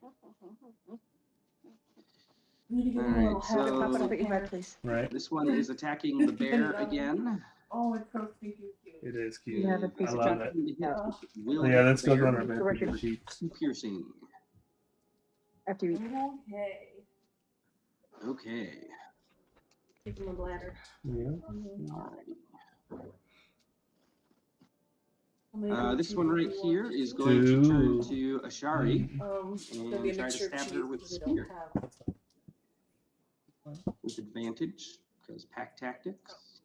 Need to give All them a little right, hat. so- Papa, put your bed, please. Right. This one is attacking the bear again. Oh, it's so stinking cute. It is cute. Yeah, the piece I of love chocolate. it. Will Yeah, hit that's the good bear on our with bed Direction. sheets. two piercing. After you eat. Okay. Okay. Give them a bladder. Yeah. Alrighty. How many do This you one right want? here is going to turn Two. to Ashari There'll be a and try to mixture of stab her cheese with because we don't spear have. with advantage because pack tactics.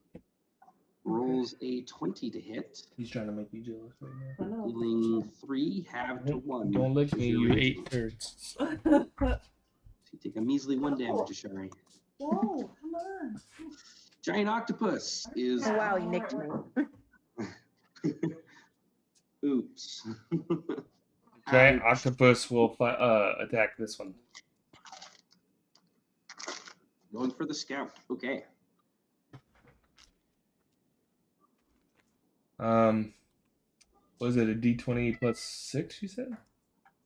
Rolls a 20 to hit, He's trying to make you jealous right I know. dealing 3 half to 1. now. Don't lick because me, you're you raging. ate turds. So you take a measly 1 damage, Ashari. Whoa, come on. Giant octopus is. Oh, wow, you nicked me. Oops. Giant Ouch. octopus will attack this one. Going for the scout. Okay. Was it a D20 plus 6? You said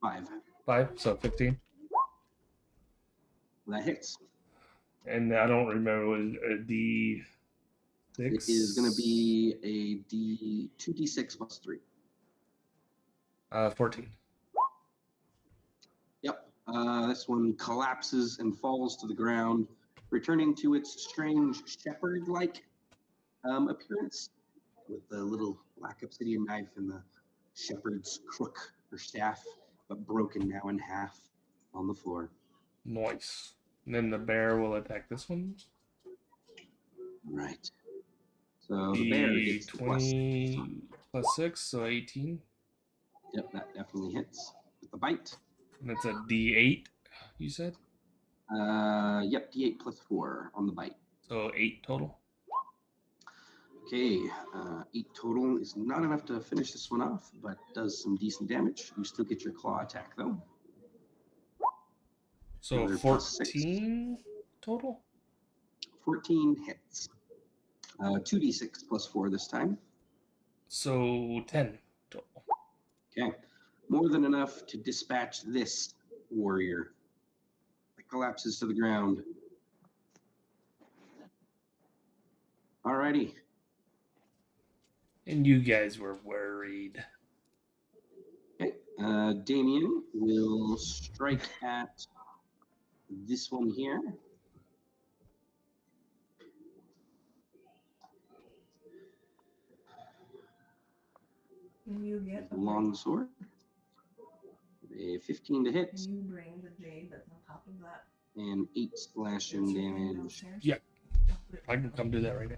5. 5, so 15. That hits. And I don't remember what was a D6. It is going to be a 2d6 plus 3. 14. Yep. This one collapses and falls to the ground, returning to its strange shepherd-like appearance, with the little black obsidian knife and the shepherd's crook or staff, but broken now in half on the floor. Nice. And then the bear will attack this one. Right. So the bear gets the plus. 20 plus 6, so 18. Yep, that definitely hits with the bite. And it's a D8, you said? Yep, d8 plus 4 on the bite. So 8 total. Okay, 8 total is not enough to finish this one off, but does some decent damage. You still get your claw attack though. So Another plus 6. 14 total? 14 hits. 2d6 plus 4 this time. So 10 total. Okay, more than enough to dispatch this warrior. It collapses to the ground. Alrighty. And you guys were worried. Okay, Damien will strike at this one here. Can you get a Long sword. A 15 to hit Can you bring the jade that's on top of that? and 8 slashing That's your thing damage. downstairs? Yeah. Don't put it I can come do that right now.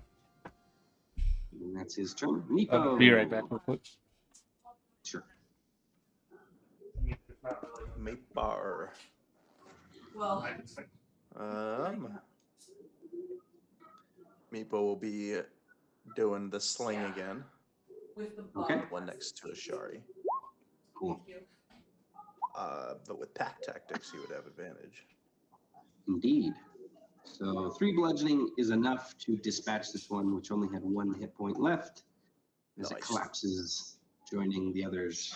And that's his turn. I'll Nico. be right back real quick. Sure. Meatbar. Well, Meepo will be doing the sling again. with the Okay. bug. One next to Ashari. Cool. Thank you. But with pack tactics, he would have advantage. Indeed. So 3 bludgeoning is enough to dispatch this one, which only had 1 hit point left, as it Nice. collapses, joining the others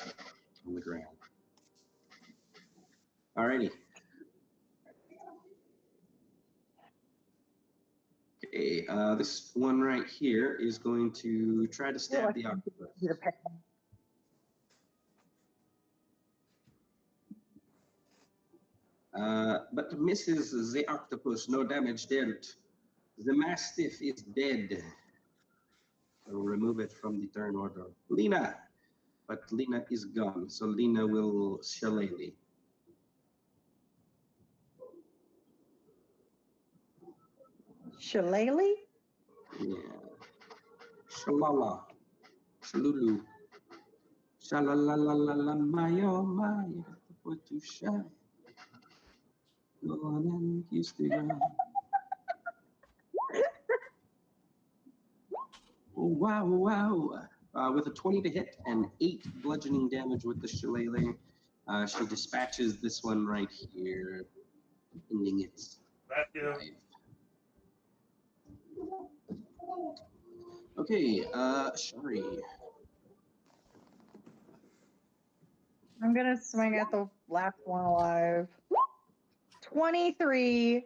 on the ground. Alrighty. Okay, this one right here is going to try to stab the octopus. But misses the octopus, no damage dealt. The mastiff is dead. I will remove it from the turn order. Lena, but Lena is gone, so Lena will shillelagh. Shillelagh? Yeah. Shalala. Shalulu. Shalalalala, my oh my, you got the boy too shy. Go on and kiss the ground. wow, wow. With a 20 to hit and 8 bludgeoning damage with the shillelagh, she dispatches this one right here, ending its life. Okay, Shari. I'm gonna swing at the last one alive. 23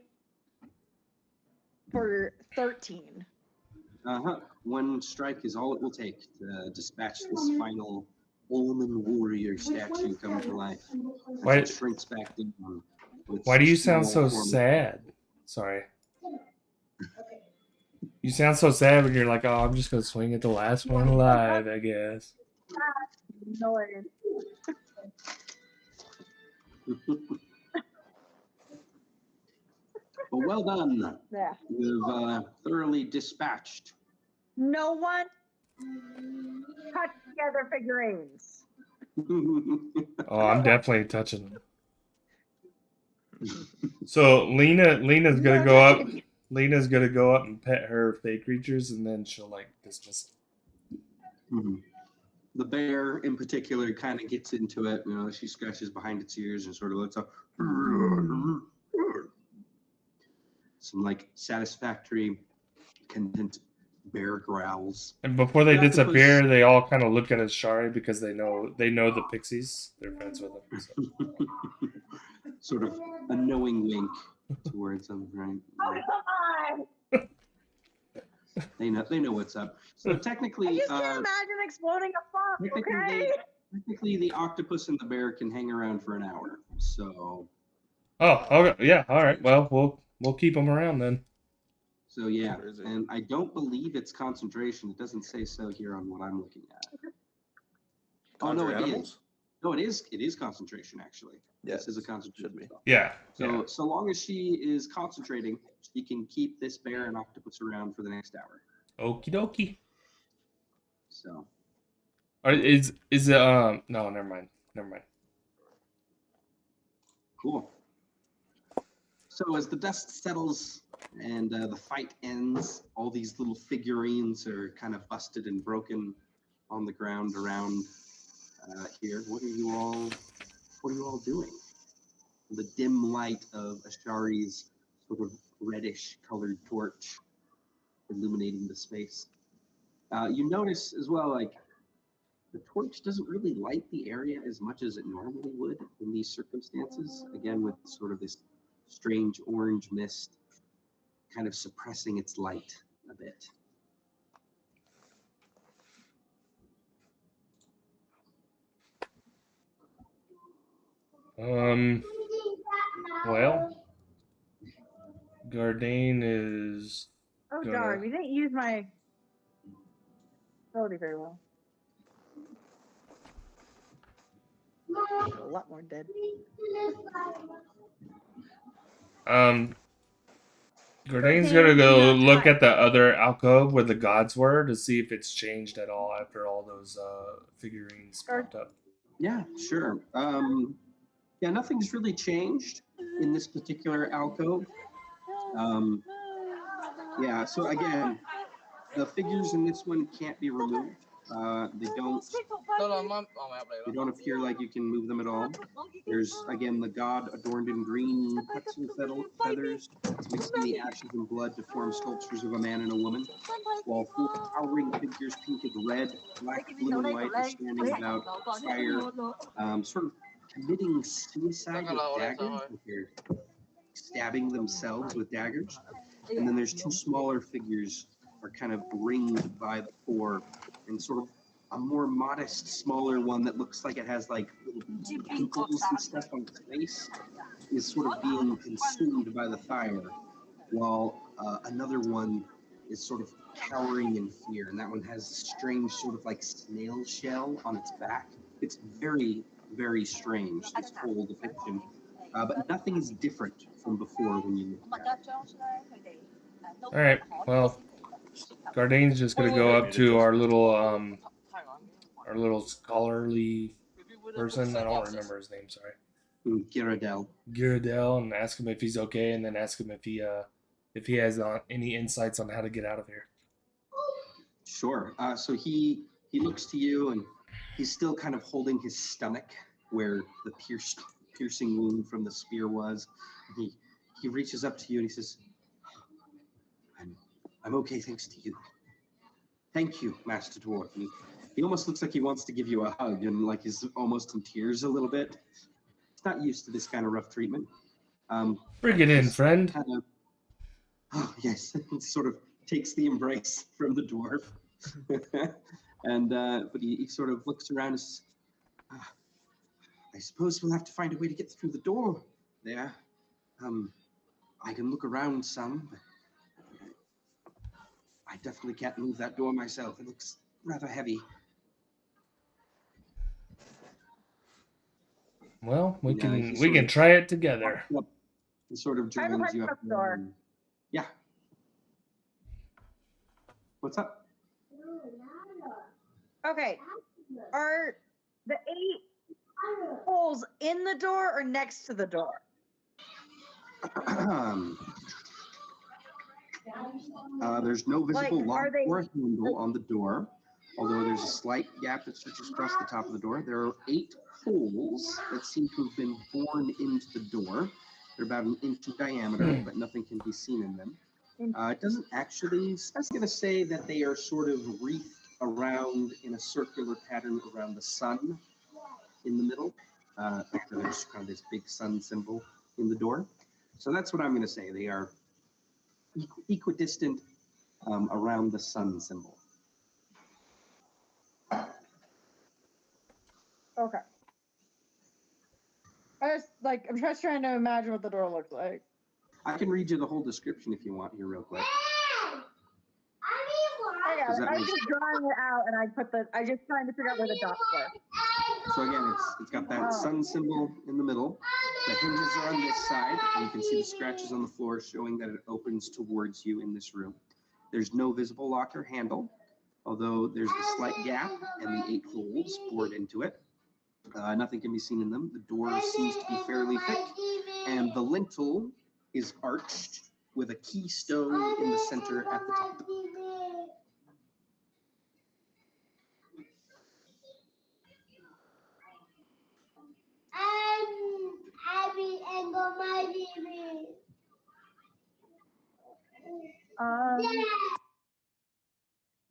for 13. One strike is all it will take to dispatch this final Omen warrior statue come to life. Why- As it shrinks back down. with Why do you sound small so form- sad? Sorry. You sound so sad when you're like, oh, I'm just gonna swing at the last one alive, I guess. Noise. Well, well done. Yeah. You've thoroughly dispatched. No one cut together figurines. Oh, I'm definitely touching them. So Lena's gonna go up. Lena's gonna go up and pet her fake creatures, and then she'll like dismiss. Mhm. The bear, in particular, kind of gets into it. You know, she scratches behind its ears and sort of looks up. Some like satisfactory, content bear growls. And before they The octopus- disappear, they all kind of look at Ashari because they know the pixies. They're friends with them. So. Sort of a knowing wink towards them, right? They know what's up. So I technically, just can't imagine exploding a bomb. technically, the octopus and the bear can hang around for an hour. So, Oh, okay, yeah, all right. Well, we'll keep them around then. so yeah, Where is it? and I don't believe it's concentration. It doesn't say so here on what I'm looking at. Oh no, Conjure it animals? is. No, it is. It is concentration actually. Yes, This is a concentration should be. spell. Yeah. So so long as she is concentrating, she can keep this bear and octopus around for the next hour. Okie dokie. So Is no, never mind. cool. So as the dust settles and the fight ends, all these little figurines are kind of busted and broken on the ground around here. What are you all doing? The dim light of Ashari's sort of reddish colored torch illuminating the space. You notice as well, like, the torch doesn't really light the area as much as it normally would in these circumstances. Again, with sort of this strange orange mist kind of suppressing its light a bit. Well, Gardain is. Oh Gonna- darn, we didn't use my ability very well. A lot more dead. Gardain's gonna go look at the other alcove where the gods were to see if it's changed at all after all those figurines popped up. Yeah, sure. Yeah, nothing's really changed in this particular alcove. Yeah, so again, the figures in this one can't be removed. They don't appear like you can move them at all. There's again the god adorned in green pretzel feathers, mixing the ashes and blood to form sculptures of a man and a woman, while four towering figures painted red, black, blue, and white are standing about fire, sort of committing suicide with daggers. They're stabbing themselves with daggers. And then there's two smaller figures are kind of ringed by the four, and sort of a more modest, smaller one that looks like it has like little pimples and stuff on its face is sort of being consumed by the fire, while another one is sort of cowering in fear, and that one has a strange sort of like snail shell on its back. It's very, very strange, this whole depiction. But nothing is different from before when you look at it. All right. Well, Gardain's just gonna go up to our little scholarly person. I don't remember his name. Sorry. Girardel. Giradel, and ask him if he's okay, and then ask him if he has any insights on how to get out of here. Sure. So he looks to you, and he's still kind of holding his stomach where the piercing wound from the spear was. He reaches up to you and he says, I'm okay, thanks to you. Thank you, Master Dwarf. And he almost looks like he wants to give you a hug, and like he's almost in tears a little bit. He's not used to this kind of rough treatment. Bring it in, friend. Kind of, oh yes, sort of takes the embrace from the dwarf, and but he sort of looks around and says, I suppose we'll have to find a way to get through the door there. I can look around some, but I definitely can't move that door myself. It looks rather heavy. Well, we Yeah, can he try it together. He sort of I have a joins you question up. about the door. Yeah. What's up? Okay. Are the 8 holes in the door or next to the door? There's no visible Like, lock are they- or handle on the door, although there's a slight gap that stretches across the top of the door. There are 8 holes that seem to have been born into the door. They're about an inch in diameter, but nothing can be seen in them. It doesn't actually, I was going to say that they are sort of wreathed around in a circular pattern around the sun in the middle. After there's kind of this big sun symbol in the door. So that's what I'm going to say. They are equidistant around the sun symbol. Okay. I'm just trying to imagine what the door looks like. I can read you the whole description if you want here real quick. I got it. that I was was- just drawing it out, and I just trying to figure out where the dots were. So again, it's got that sun symbol in the middle. The hinges are on this side, and you can see the scratches on the floor showing that it opens towards you in this room. There's no visible lock or handle, although there's a slight gap and the 8 holes bored into it. Nothing can be seen in them. The door seems to be fairly thick, and the lintel is arched with a keystone in the center at the top.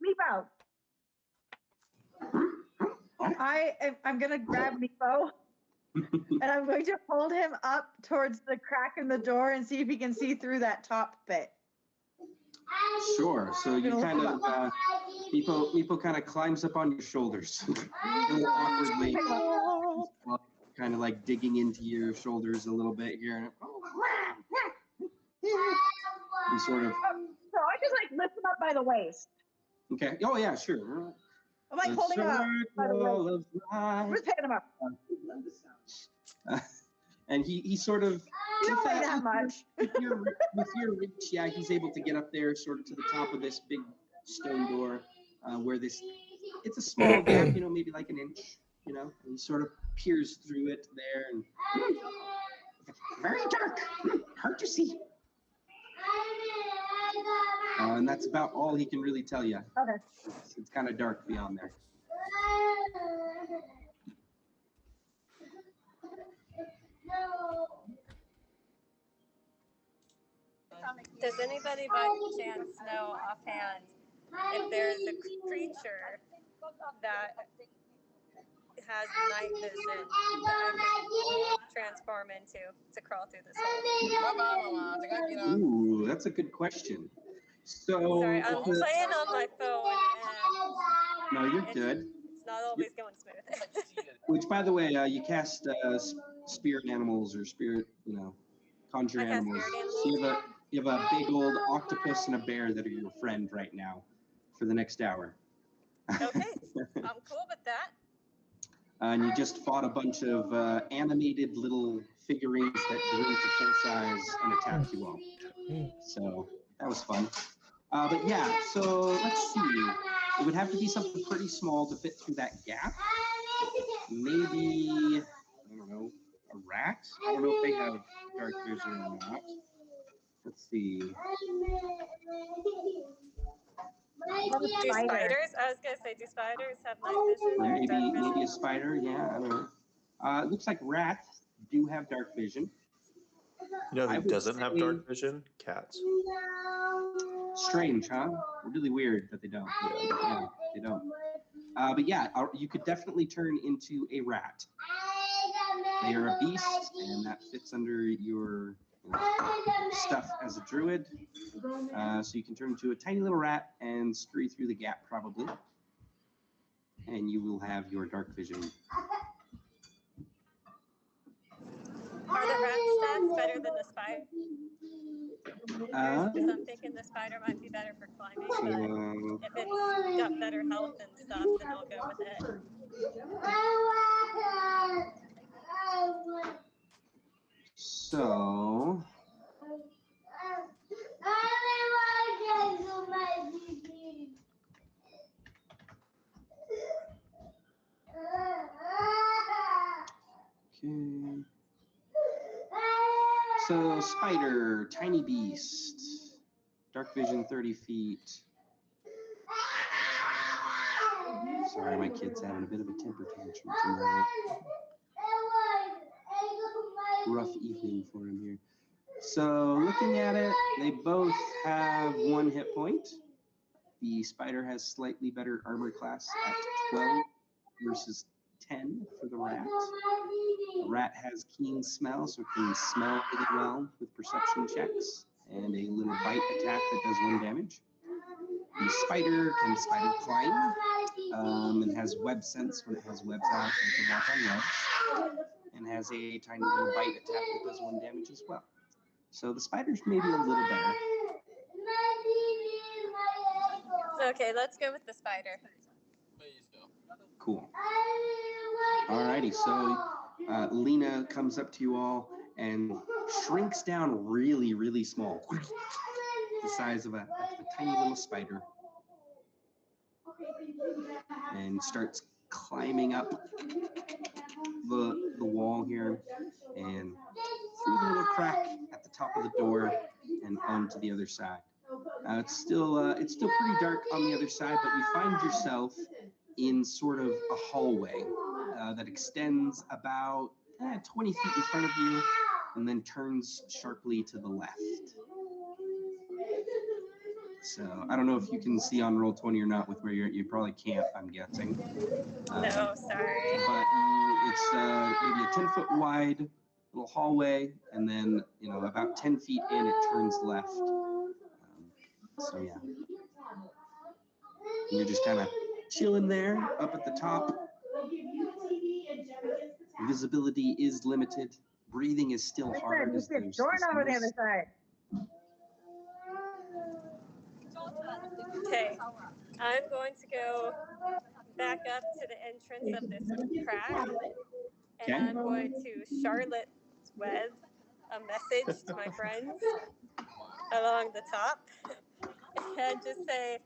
Meepo. I'm gonna grab Meepo, and I'm going to hold him up towards the crack in the door and see if he can see through that top bit. Sure. So you kind of, Meepo kind of climbs up on your shoulders, a little awkwardly, kind of like digging into your shoulders a little bit here. And sort of. So I just lift him up by the waist. Okay. Oh yeah, sure. I'm holding him up by the waist. I'm just picking him up. And he sort of. You don't weigh that much. With your reach, yeah, he's able to get up there, sort of to the top of this big stone door, where it's a small gap, maybe like an inch, and he sort of peers through it there, and very dark, hard to see. And that's about all he can really tell you. Okay. It's kind of dark beyond there. Does anybody by chance know offhand if there's a creature that has night vision that I can transform into to crawl through this hole? Ooh, that's a good question. So, Sorry, I'm playing on my phone and no, you're good. it's not always going smooth. Which, by the way, you cast spirit animals or spirit, conjure I cast animals. spirit So you have a big old octopus and a bear that are your friend right now for the next hour. Okay, I'm cool with that. And you just fought a bunch of animated little figurines that grew to full size and attacked you all. So that was fun. But yeah, so let's see. It would have to be something pretty small to fit through that gap. Maybe, I don't know, a rat? I don't know if they have dark vision or not. Let's see. What a Do spider. spiders? I was gonna say, do spiders have night vision Or or maybe dark vision? maybe a spider. Yeah, I don't know. It looks like rats do have dark vision. You know I who would doesn't have say- dark vision? Cats. Strange, huh? Really weird that they don't. Yeah, they don't. But yeah, you could definitely turn into a rat. They are a beast, and that fits under your stuff as a druid. So you can turn into a tiny little rat and scurry through the gap, probably. And you will have your dark vision. Are the rat stats better than the spider? Because I'm thinking the spider might be better for climbing, but if it's got better health and stuff, then I'll go with it. So, okay. So, spider, tiny beast, dark vision 30 feet. Sorry, my kid's having a bit of a temper tantrum tonight. Rough evening for him here. So, looking at it, they both have 1 hit point. The spider has slightly better armor class at 12 versus 10 for the rat. The rat has keen smell, so it can smell really well with perception checks, and a little bite attack that does 1 damage. The spider can spider climb, and has web sense when it has webs out, so it can walk on webs, and has a tiny little bite attack that does 1 damage as well. So the spider's maybe a little better. Okay, let's go with the spider. Cool. Alrighty, so Lena comes up to you all and shrinks down really, really small. The size of a tiny little spider. And starts climbing up the wall here and through the little crack at the top of the door and onto the other side. It's still pretty dark on the other side, but you find yourself in sort of a hallway that extends about 20 feet in front of you and then turns sharply to the left. So I don't know if you can see on Roll20 or not with where you're at. You probably can't, I'm guessing. No, sorry. But it's maybe a 10-foot wide little hallway, and then about 10 feet in, it turns left. So yeah, and you're just kind of chilling there up at the top. Visibility is limited. Breathing is still hard. There's doorknob on the other side. Okay, I'm going to go back up to the entrance of this crack, and I'm going to Charlotte Web a message to my friends along the top, and just say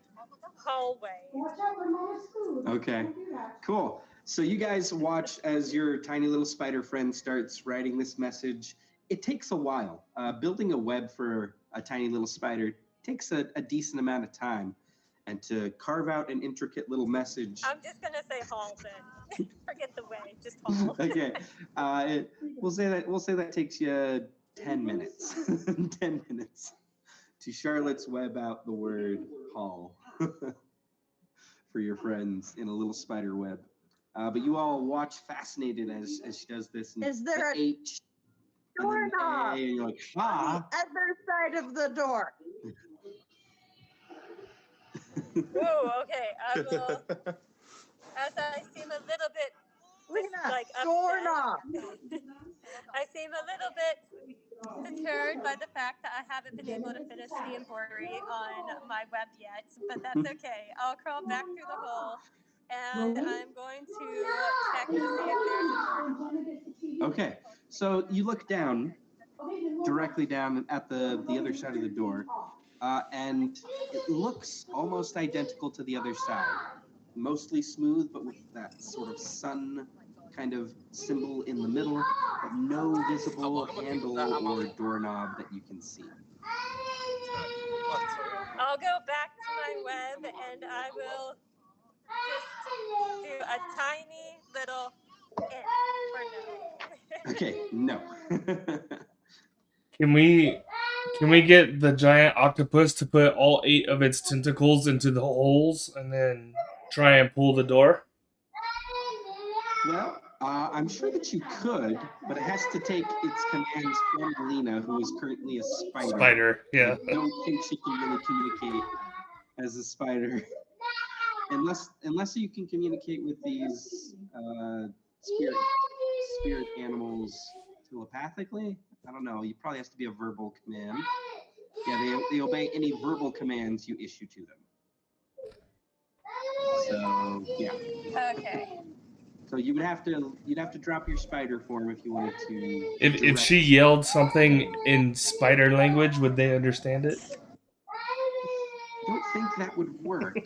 hallway. Okay, cool. So you guys watch as your tiny little spider friend starts writing this message. It takes a while. Building a web for a tiny little spider takes a decent amount of time. And to carve out an intricate little message. I'm just going to say hall then. Forget the way, just hall. Okay. We'll say that takes you 10 minutes. 10 minutes to Charlotte's web out the word hall for your friends in a little spider web. But you all watch fascinated as she does this. And is there the H doorknob? And you're like, on the other side of the door? Ooh, okay. I will, as I seem a little bit like doorknob. I seem a little bit deterred by the fact that I haven't been able to finish the embroidery on my web yet, but that's okay. I'll crawl back through the hole, and I'm going to check to see if there's a door. Okay, so you look down, directly down at the other side of the door, and it looks almost identical to the other side. Mostly smooth, but with that sort of sun kind of symbol in the middle, but no visible handle or doorknob that you can see. I'll go back to grapevine web, and I will just do a tiny little for no. Okay, no. Can we get the giant octopus to put all 8 of its tentacles into the holes and then try and pull the door? Well, I'm sure that you could, but it has to take its commands from Lena, who is currently a spider. Spider, yeah. I don't think she can really communicate as a spider, unless you can communicate with these spirit animals telepathically. I don't know. You probably has to be a verbal command. Yeah, they obey any verbal commands you issue to them. So yeah. Okay. So you'd have to drop your spider form if you wanted to. If she yelled something in spider language, would they understand it? I don't think that would work.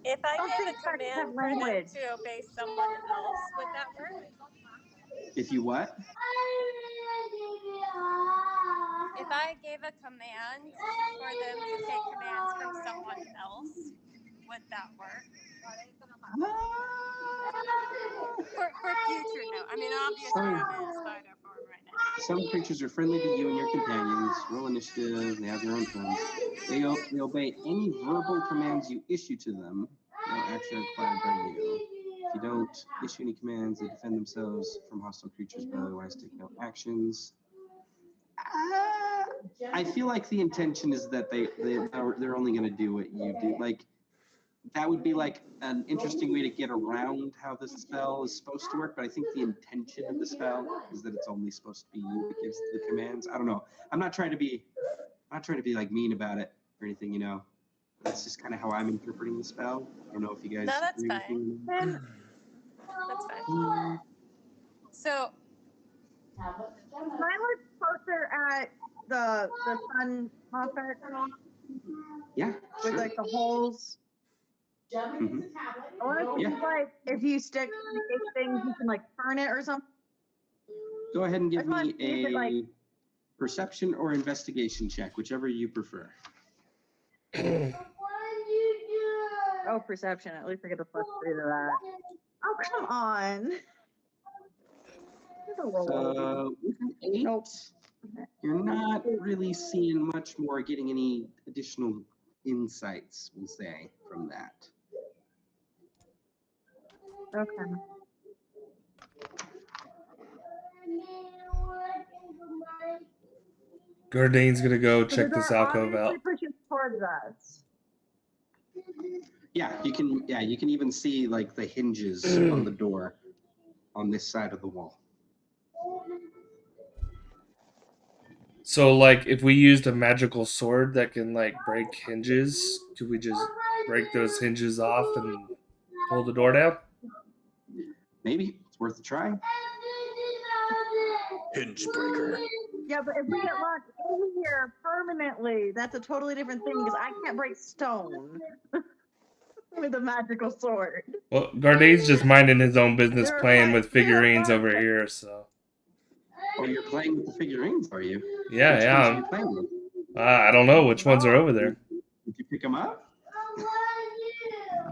If I Don't gave a think spiders have command for them language. to obey someone else, would that work? If you what? If I gave a command for them to take commands from someone else, would that work? For future, no. I mean, obviously, I'm in spider form right now. Some creatures are friendly to you and your companions. Roll initiative. They have their own turns. They obey any verbal commands you issue to them. No action required by you. If you don't issue any commands, they defend themselves from hostile creatures, but otherwise take no actions. I feel like the intention is that they're only going to do what you do. Like, that would be like an interesting way to get around how this spell is supposed to work, but I think the intention of the spell is that it's only supposed to be you that gives the commands. I don't know. I'm not trying to be like mean about it or anything, you know. That's just kind of how I'm interpreting the spell. I don't know if you guys. No, that's agree with me. That's fine. So, Can I look closer at the sun moffat Yeah, with sure. like the holes? Mhm. I want to Yeah. see like if you stick big things, you can like turn it or something. Go ahead and give I just me wanna see if it, like- a perception or investigation check, whichever you prefer. Oh, perception. At least I get a +3 to that. Oh, come on. There's a roll. So with an 8, Nope. you're not really seeing much more, getting any additional insights, we'll say, from that. Okay. Gardane's gonna go So check the this door alcove out. obviously pushes towards us. Yeah, you can even see like the hinges on the door on this side of the wall. So, like, if we used a magical sword that can, like, break hinges, could we just break those hinges off and pull the door down? Maybe it's worth a try. Hinge breaker. Yeah, but if we get locked in here permanently, that's a totally different thing because I can't break stone with a magical sword. Well, Gardane's just minding his own business, They're playing like- with figurines over here, so. Oh, you're playing with the figurines, are you? Yeah, Which yeah. ones are you playing with? I don't know which ones are over there. Did you pick them up?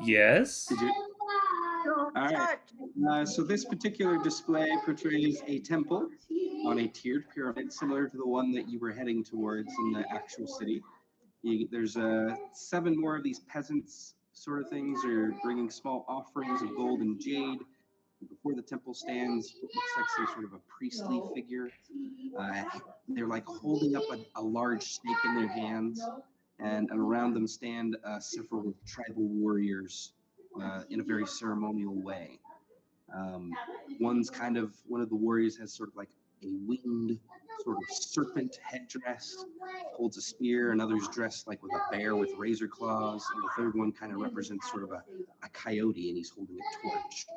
Yes? Did you? Don't All right. touch. So this particular display portrays a temple on a tiered pyramid, similar to the one that you were heading towards in the actual city. There's 7 more of these peasants sort of things are bringing small offerings of gold and jade. Before the temple stands what looks like some sort of a priestly figure. They're like holding up a large snake in their hands, and around them stand several tribal warriors in a very ceremonial way. One of the warriors has sort of like a winged sort of serpent headdress, holds a spear. Another's dressed like with a bear with razor claws, and the third one kind of represents sort of a coyote, and he's holding a torch.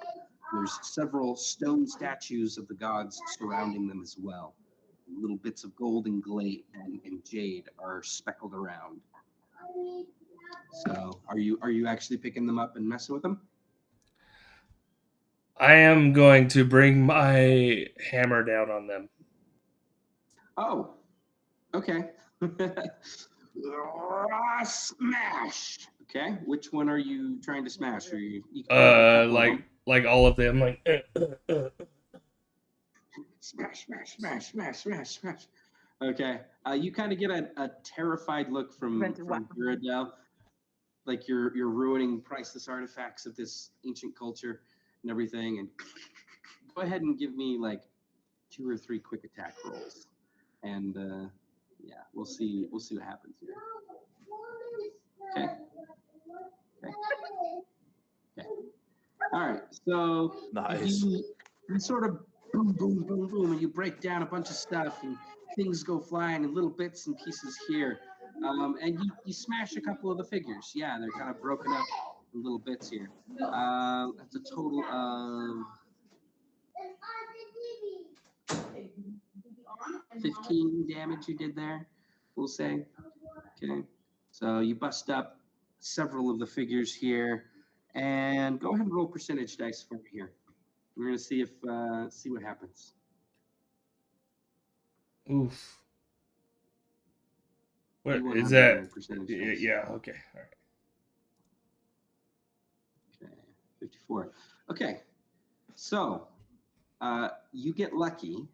There's several stone statues of the gods surrounding them as well. Little bits of gold and jade are speckled around. So, are you actually picking them up and messing with them? I am going to bring my hammer down on them. Oh, okay. Smash. Okay, which one are you trying to smash? Or you can grab a couple of them. like all of them, like. Smash, smash, smash, smash, smash, smash. Okay, you kind of get a terrified look from Ghirardelli, like you're ruining priceless artifacts of this ancient culture and everything. And go ahead and give me like 2 or 3 quick attack rolls, and yeah, we'll see what happens here. Okay. Okay. Okay. All right. So Nice. you sort of boom, boom, boom, boom, and you break down a bunch of stuff, and things go flying in little bits and pieces here. And you smash a couple of the figures. Yeah, they're kind of broken up in little bits here. That's a total of 15 damage you did there, we'll say. Okay, so you bust up several of the figures here, and go ahead and roll percentage dice for me here. We're gonna see if see what happens. Oof. What You won't is have to roll that? percentage dice. Yeah. Okay. All right. Okay, 54. Okay, so you get lucky,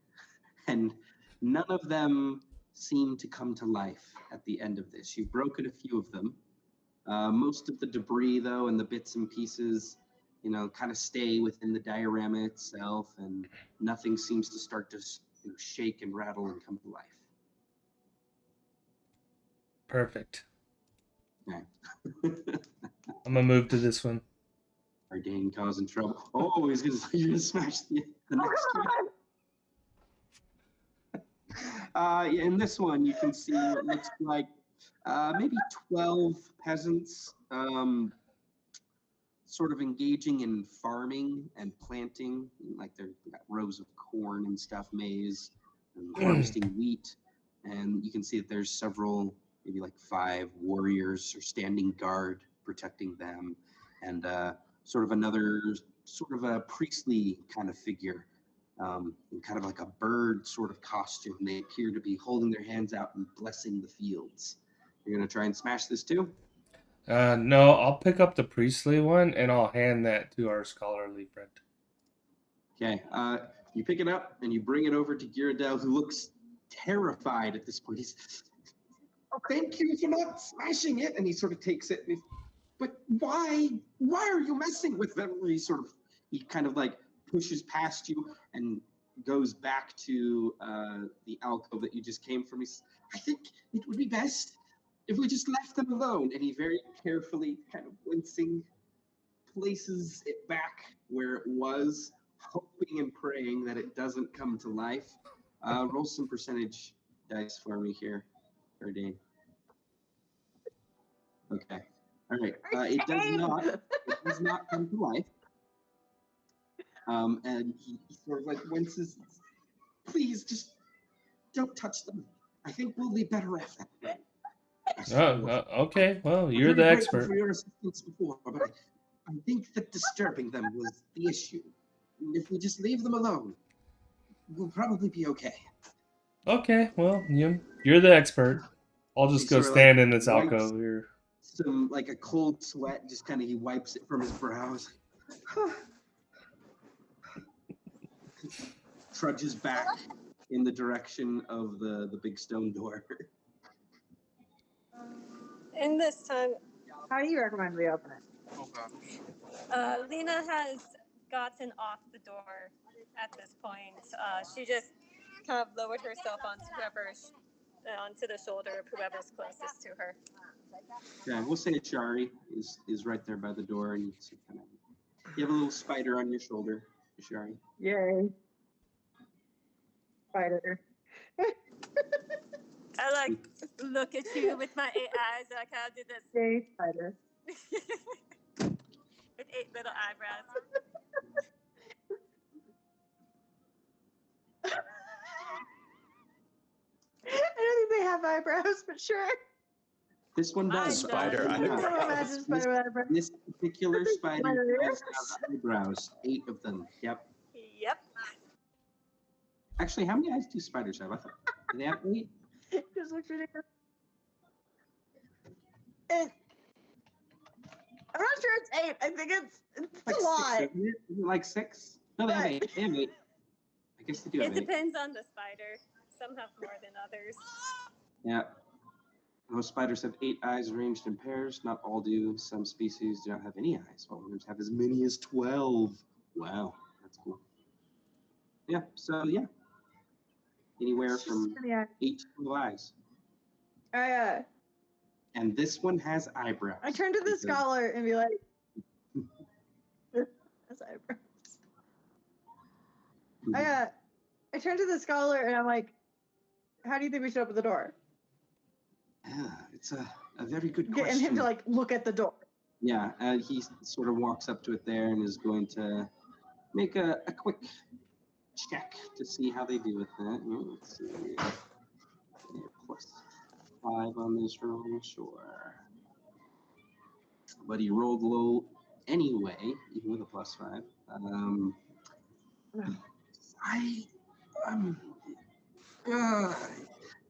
and none of them seem to come to life at the end of this. You've broken a few of them. Most of the debris, though, and the bits and pieces, kind of stay within the diorama itself, and nothing seems to start to shake and rattle and come to life. Perfect. Okay. I'm gonna move to this one. Ardane causing trouble. Oh, you're gonna smash the next one. In this one, you can see what looks like maybe 12 peasants sort of engaging in farming and planting, like they've got rows of corn and stuff, maize, and harvesting wheat. And you can see that there's several, maybe like 5 warriors are standing guard, protecting them, and sort of another sort of a priestly kind of figure, in kind of like a bird sort of costume. They appear to be holding their hands out and blessing the fields. You're gonna try and smash this too? No, I'll pick up the priestly one and I'll hand that to our scholarly friend. Okay, you pick it up and you bring it over to Ghirardelli, who looks terrified at this point. He's, oh, thank you for not smashing it. And he sort of takes it, and but why are you messing with them? He kind of like pushes past you and goes back to the alcove that you just came from. I think it would be best if we just left them alone. And he very carefully, kind of wincing, places it back where it was, hoping and praying that it doesn't come to life. Roll some percentage dice for me here, Ardane. Okay. All right. It does not come to life. And he sort of like winces. Please, just don't touch them. I think we'll be better off that way. Okay. Well, you're I'm the very grateful expert. for your assistance before, but I think that disturbing them was the issue. And if we just leave them alone, we'll probably be okay. Okay. Well, you're the expert. I'll just go stand in this alcove here. Some like a cold sweat, just kind of he wipes it from his brows. Trudges back in the direction of the big stone door. In this time, How do you recommend we open it? Lena has gotten off the door at this point. She just kind of lowered herself onto the shoulder of whoever's closest to her. Yeah, we'll say Shari is right there by the door, and you have a little spider on your shoulder, Shari. Yay. Spider. I like look at you with my 8 eyes. I kind of do this Yay, spider. with 8 little eyebrows. I don't think they have eyebrows, but sure. This one does. Spider eyebrows. Imagine spider with eyebrows. This particular spider does have eyebrows. 8 of them. Yep. Yep. Actually, how many eyes do spiders have? I thought do they have 8? Just looks ridiculous. And I'm not sure it's 8. I think it's Like a lot. 6, isn't it? Isn't it like 6? No, they have But- 8. They have 8. I guess they do have It 8. depends on the spider. Some have more than others. Yeah. Most spiders have 8 eyes arranged in pairs. Not all do. Some species do not have any eyes, while others have as many as 12. Wow, that's cool. Yeah, so yeah. Anywhere from Yeah. 8 to 12 eyes. I And this one has eyebrows. turn to the because- scholar and be like, that's eyebrows. I turn to the scholar and I'm like, how do you think we should open the door? Yeah, it's a very good Getting question. him to like look at the door. Yeah, he sort of walks up to it there and is going to make a quick check to see how they do with that. Let's see. Yeah, +5 on this roll, sure. But he rolled low anyway, even with a +5.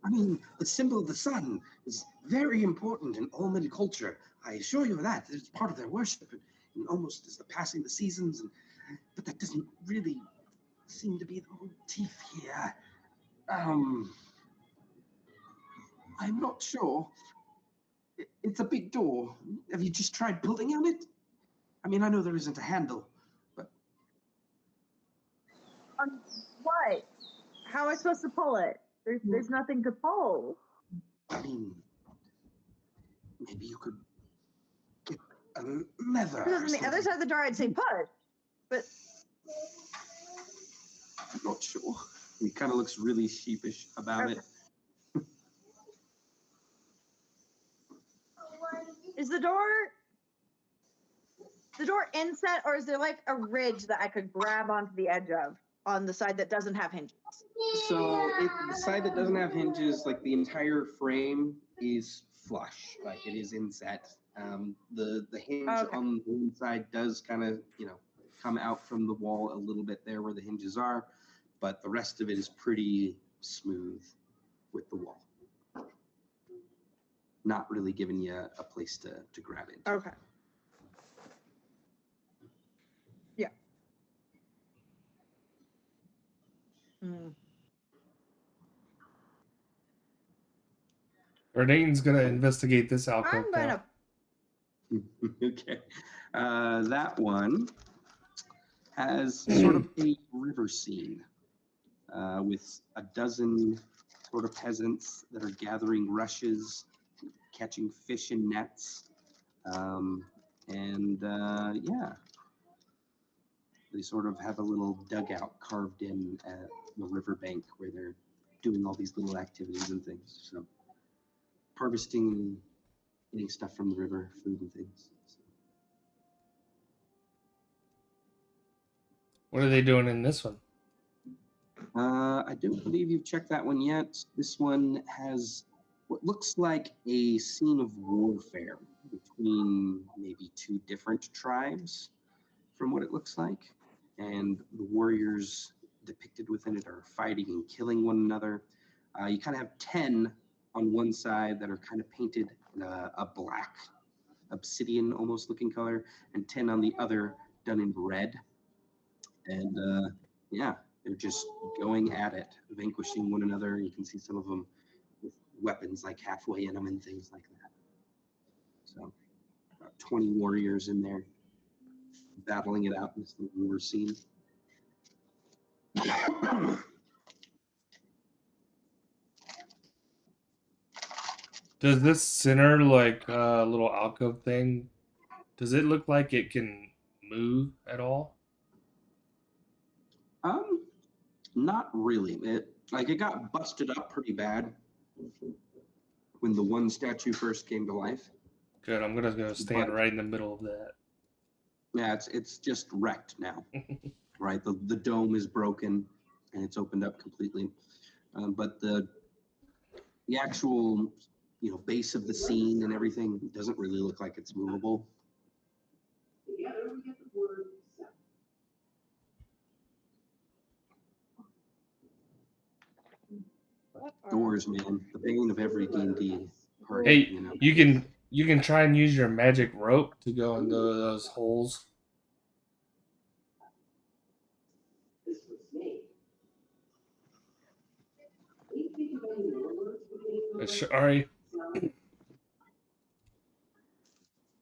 I mean, the symbol of the sun is very important in Olmec culture. I assure you of that. It's part of their worship, and almost as the passing of the seasons. But that doesn't really seem to be the motif here. I'm not sure. It's a big door. Have you just tried pulling on it? I mean, I know there isn't a handle, but What? How am I supposed to pull it? There's nothing to pull. I mean, maybe you could get a leather. Because or on the other something. side of the door, I'd say push. But I'm not sure. He kind of looks really sheepish about it. is the door inset, or is there like a ridge that I could grab onto the edge of on the side that doesn't have hinges? So the side that doesn't have hinges, like the entire frame is flush, like it is inset. The hinge Okay. on the inside does kind of, come out from the wall a little bit there where the hinges are, but the rest of it is pretty smooth with the wall. Not really giving you a place to grab into. Okay. Yeah. Verdane's gonna investigate this alcove. I'm gonna. Okay. That one has sort of a river scene with a dozen sort of peasants that are gathering rushes, catching fish in nets. Yeah, they sort of have a little dugout carved in at the riverbank where they're doing all these little activities and things. So harvesting, getting stuff from the river, food and things. So. What are they doing in this one? I don't believe you've checked that one yet. This one has what looks like a scene of warfare between maybe 2 different tribes, from what it looks like. And the warriors depicted within it are fighting and killing one another. You kind of have 10 on one side that are kind of painted in a black, obsidian almost looking color, and 10 on the other done in red. And yeah, they're just going at it, vanquishing one another. You can see some of them with weapons like halfway in them and things like that. So about 20 warriors in there battling it out in this little war scene. Does this center like little alcove thing? Does it look like it can move at all? Not really. It got busted up pretty bad when the one statue first came to life. Good. I'm gonna go stand But- right in the middle of that. Yeah, it's just wrecked now. Right, the dome is broken and it's opened up completely. But the actual base of the scene and everything doesn't really look like it's movable. Doors, man, the bane of every D&D party. Hey, you can You can try and use your magic rope to go into those holes. Sorry.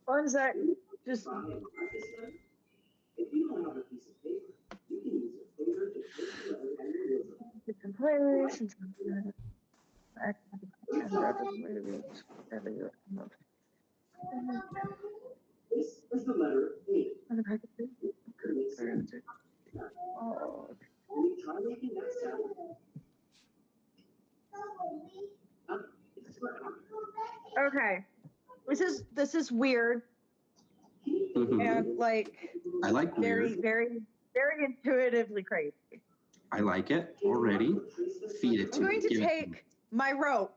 One sec. Just different place. Oh. Okay. This is weird Mhm. and like I like very, weird. very, very intuitively crazy. I like it already. Feed it to I'm going me. to Give it to me. take my rope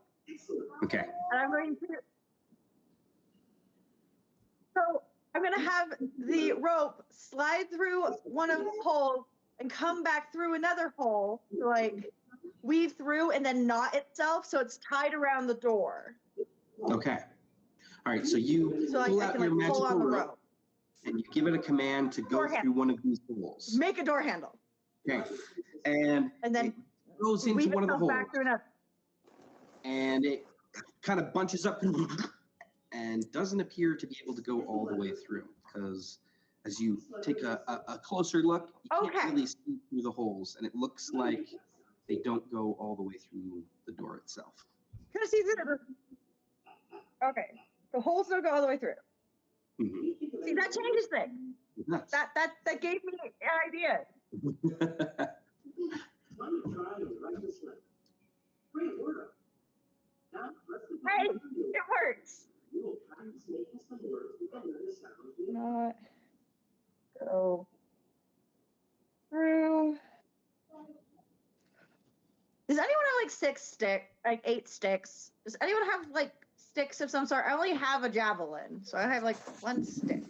Okay. and I'm going to. So I'm going to have the rope slide through one of the holes and come back through another hole to like weave through and then knot itself so it's tied around the door. Okay. All right. So you So like pull I out can your like pull magical on the rope rope. and you give it a command to go Door handle. through one of these holes. Make a door handle. Okay. And And then it goes into weave one of the itself holes back through another. and it kind of bunches up and doesn't appear to be able to go all the way through because as you take a closer look, you can't Okay. really see through the holes and it looks like they don't go all the way through the door itself. Can I see through? Okay. The holes don't go all the way through. Mhm. See, that changes things. Nuts. That gave me an idea. Hey, it works. Not go through. Does anyone have like 8 sticks? Does anyone have like sticks of some sort? I only have a javelin, so I have like 1 stick.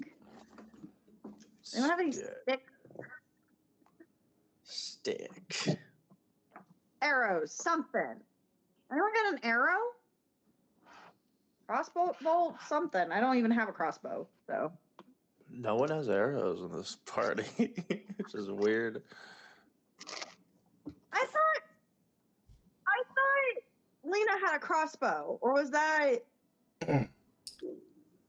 Anyone have any Stick. sticks? Stick. Arrows, something. Anyone got an arrow? Crossbow bolt, something. I don't even have a crossbow, so. No one has arrows in this party, which is weird. I thought Lena had a crossbow, or was that?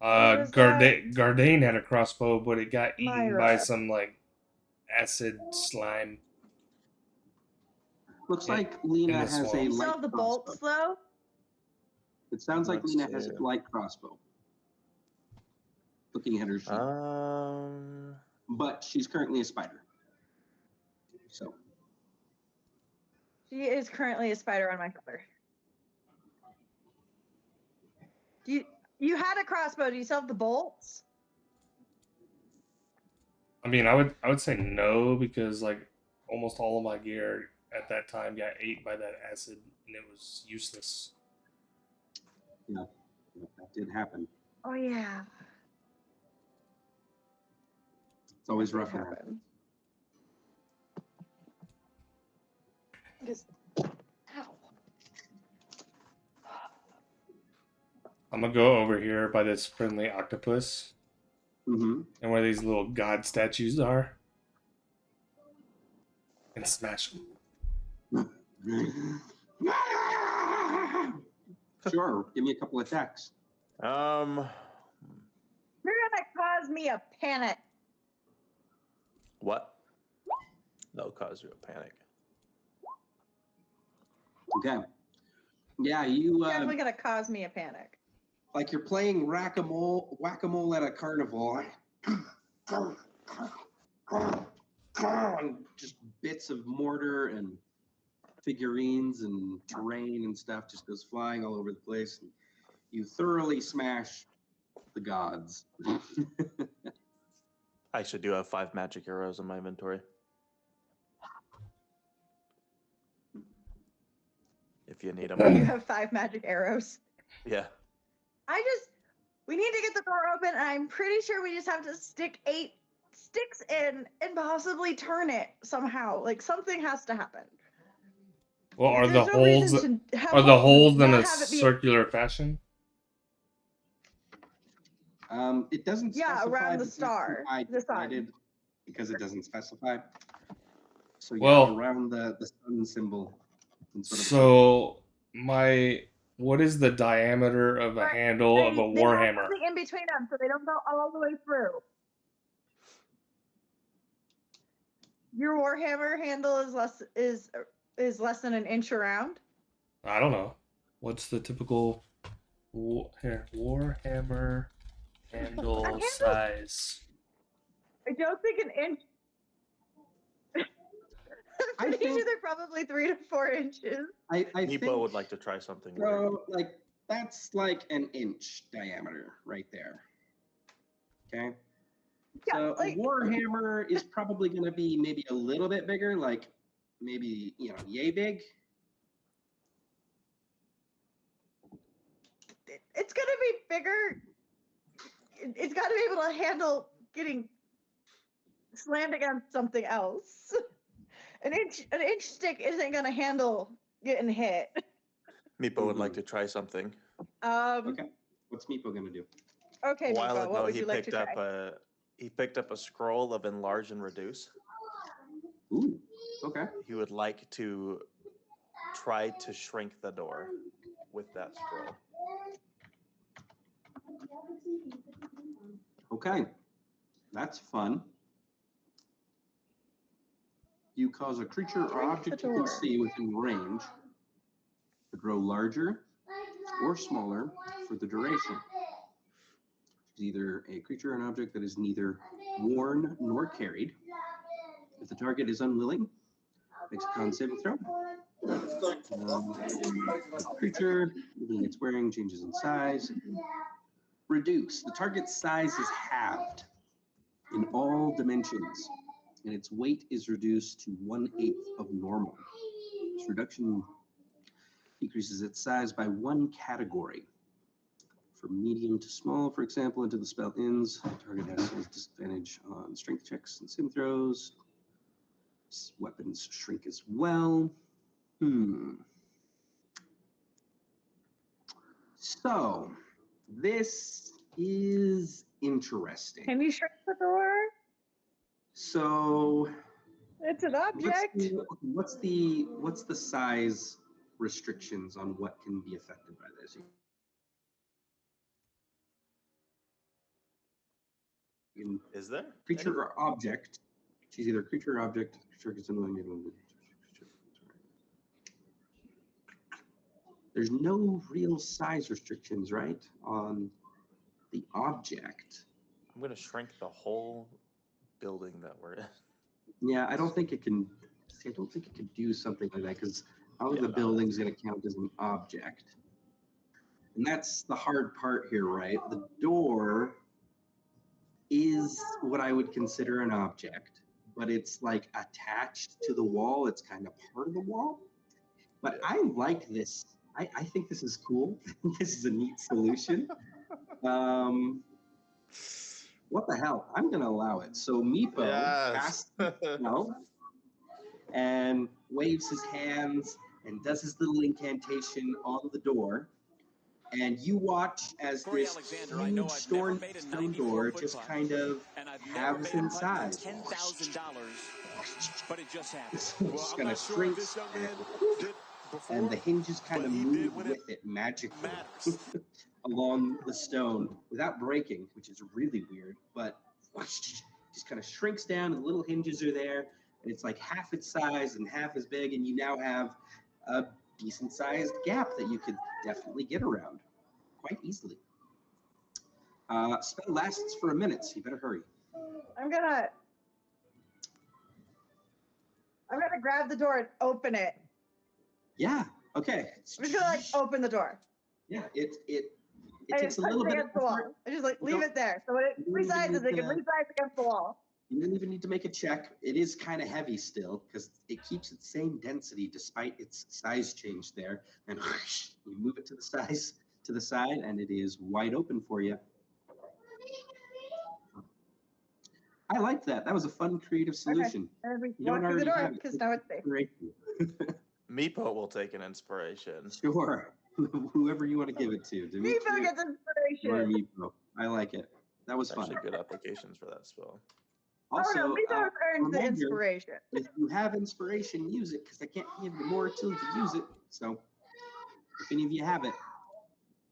was Gardane had a crossbow, but it got eaten by Myra? some like acid slime. Looks In- like Lena in the has a swamp. You light still have the crossbow. bolts though. It sounds like Let's Lena has see. a light crossbow. Looking at her sheet. But she's currently a spider. So She is currently a spider on my cover. You had a crossbow? Do you still have the bolts? I mean, I would say no because like almost all of my gear at that time got ate by that acid and it was useless. yeah, that did happen. Oh yeah. It's always That did rough around. happen. Just, ow. I'm gonna go over here by this friendly octopus Mm-hmm. and where these little god statues are and smash them. Sure, give me a couple attacks. You're gonna cause me a panic. What? That'll cause you a panic. Okay. Yeah, you Definitely gonna cause me a panic. like you're playing whack-a-mole at a carnival. And just bits of mortar and figurines and terrain and stuff just goes flying all over the place. And you thoroughly smash the gods. I actually do have 5 magic arrows in my inventory. If you need You them. have 5 magic arrows. Yeah. We need to get the door open, and I'm pretty sure we just have to stick 8 sticks in and possibly turn it somehow. Like something has to happen. Well, are the There's no reason holes to have are the holes in not a have it be circular fashion? It doesn't Yeah, specify, around the but that's star, what I the sun. decided because it doesn't specify. So yeah, Well- around the sun symbol. in sort of a circle. So what is the diameter of a Right, handle of a They have warhammer? something in between them, so they don't go all the way through. Your Warhammer handle is less than an inch around. I don't know. What's the typical warhammer handle handle- size? I don't think an inch. I I'm pretty think- sure they're probably 3 to 4 inches. I Meepo think would like to try something weird. so. Like that's like an inch diameter right there. Okay. Yeah, So like- a Warhammer is probably going to be maybe a little bit bigger, like maybe yay big. It's gonna be bigger. It's got to be able to handle getting slammed against something else. An inch stick isn't gonna handle getting hit. Meepo would like to try something. Okay. What's Meepo going to do? Okay, A while Meepo, ago, what would he you like picked to up try? he picked up a scroll of enlarge and reduce. Ooh. Okay. He would like to try to shrink the door with that scroll. Okay. That's fun. You cause a creature or Shrink object the you can door. see within range to grow larger or smaller for the duration. It's either a creature or an object that is neither worn nor carried. If the target is unwilling, makes a con saving throw. The creature, everything it's wearing changes in size. Reduce. The target's size is halved in all dimensions, and its weight is reduced to 1/8 of normal. This reduction decreases its size by 1 category. From medium to small, for example, until the spell ends, the target has a disadvantage on strength checks and sim throws. Weapons shrink as well. So, this is interesting. Can you shrink the door? So, It's an object. what's the size restrictions on what can be affected by this? You can Is there? creature or object. She's either creature or object. Creature gets annoying. There's no real size restrictions, right, on the object. I'm gonna shrink the whole building that we're in. Yeah, I don't think it can. See, I don't think it can do something like that because how Yeah, the no, building's going to count as an object? And that's the hard part here, right? The door is what I would consider an object, but it's like attached to the wall. It's kind of part of the wall. But I like this. I think this is cool. This is a neat solution. What the hell? I'm going to allow it. So Meepo Yes. casts no, and waves his hands and does his little incantation on the door. And you watch as Corey this Alexander, I huge know I've never stone made a door 94-foot just putt, kind of and I've never halves made a in putt for size. $10,000, but it just happened. It's Well, I'm kind not of sure if shrinks this young and, man did before, and the hinges kind but of he move did when it with it magically matters. along the stone without breaking, which is really weird. But just kind of shrinks down, and the little hinges are there, and it's like half its size and half as big, and you now have a decent sized gap that you could definitely get around quite easily. Spell lasts for a minute, so you better hurry. I'm gonna grab the door and open it. Yeah. Okay. I'm just gonna like open the door. Yeah. It And takes a push little it bit of against the wall. effort. I just like You leave don't- it there. So when it you don't even resizes, need it can to- resize against the wall. You don't even need to make a check. It is kind of heavy still because it keeps its same density despite its size change there. And you move it to the side, and it is wide open for you. I liked that. That was a fun, creative solution. And then we You don't walk through the already door have it. because now it's safe. Great. Meepo will take an inspiration. Sure. Whoever you want to give it to. Meepo gets Or inspiration. Meepo. I like it. That was There's fun. actually good applications for that spell. Also, oh no, we don't earn the reminder, inspiration. if you have inspiration, use it, because I can't give you more until you use it. So, if any of you have it,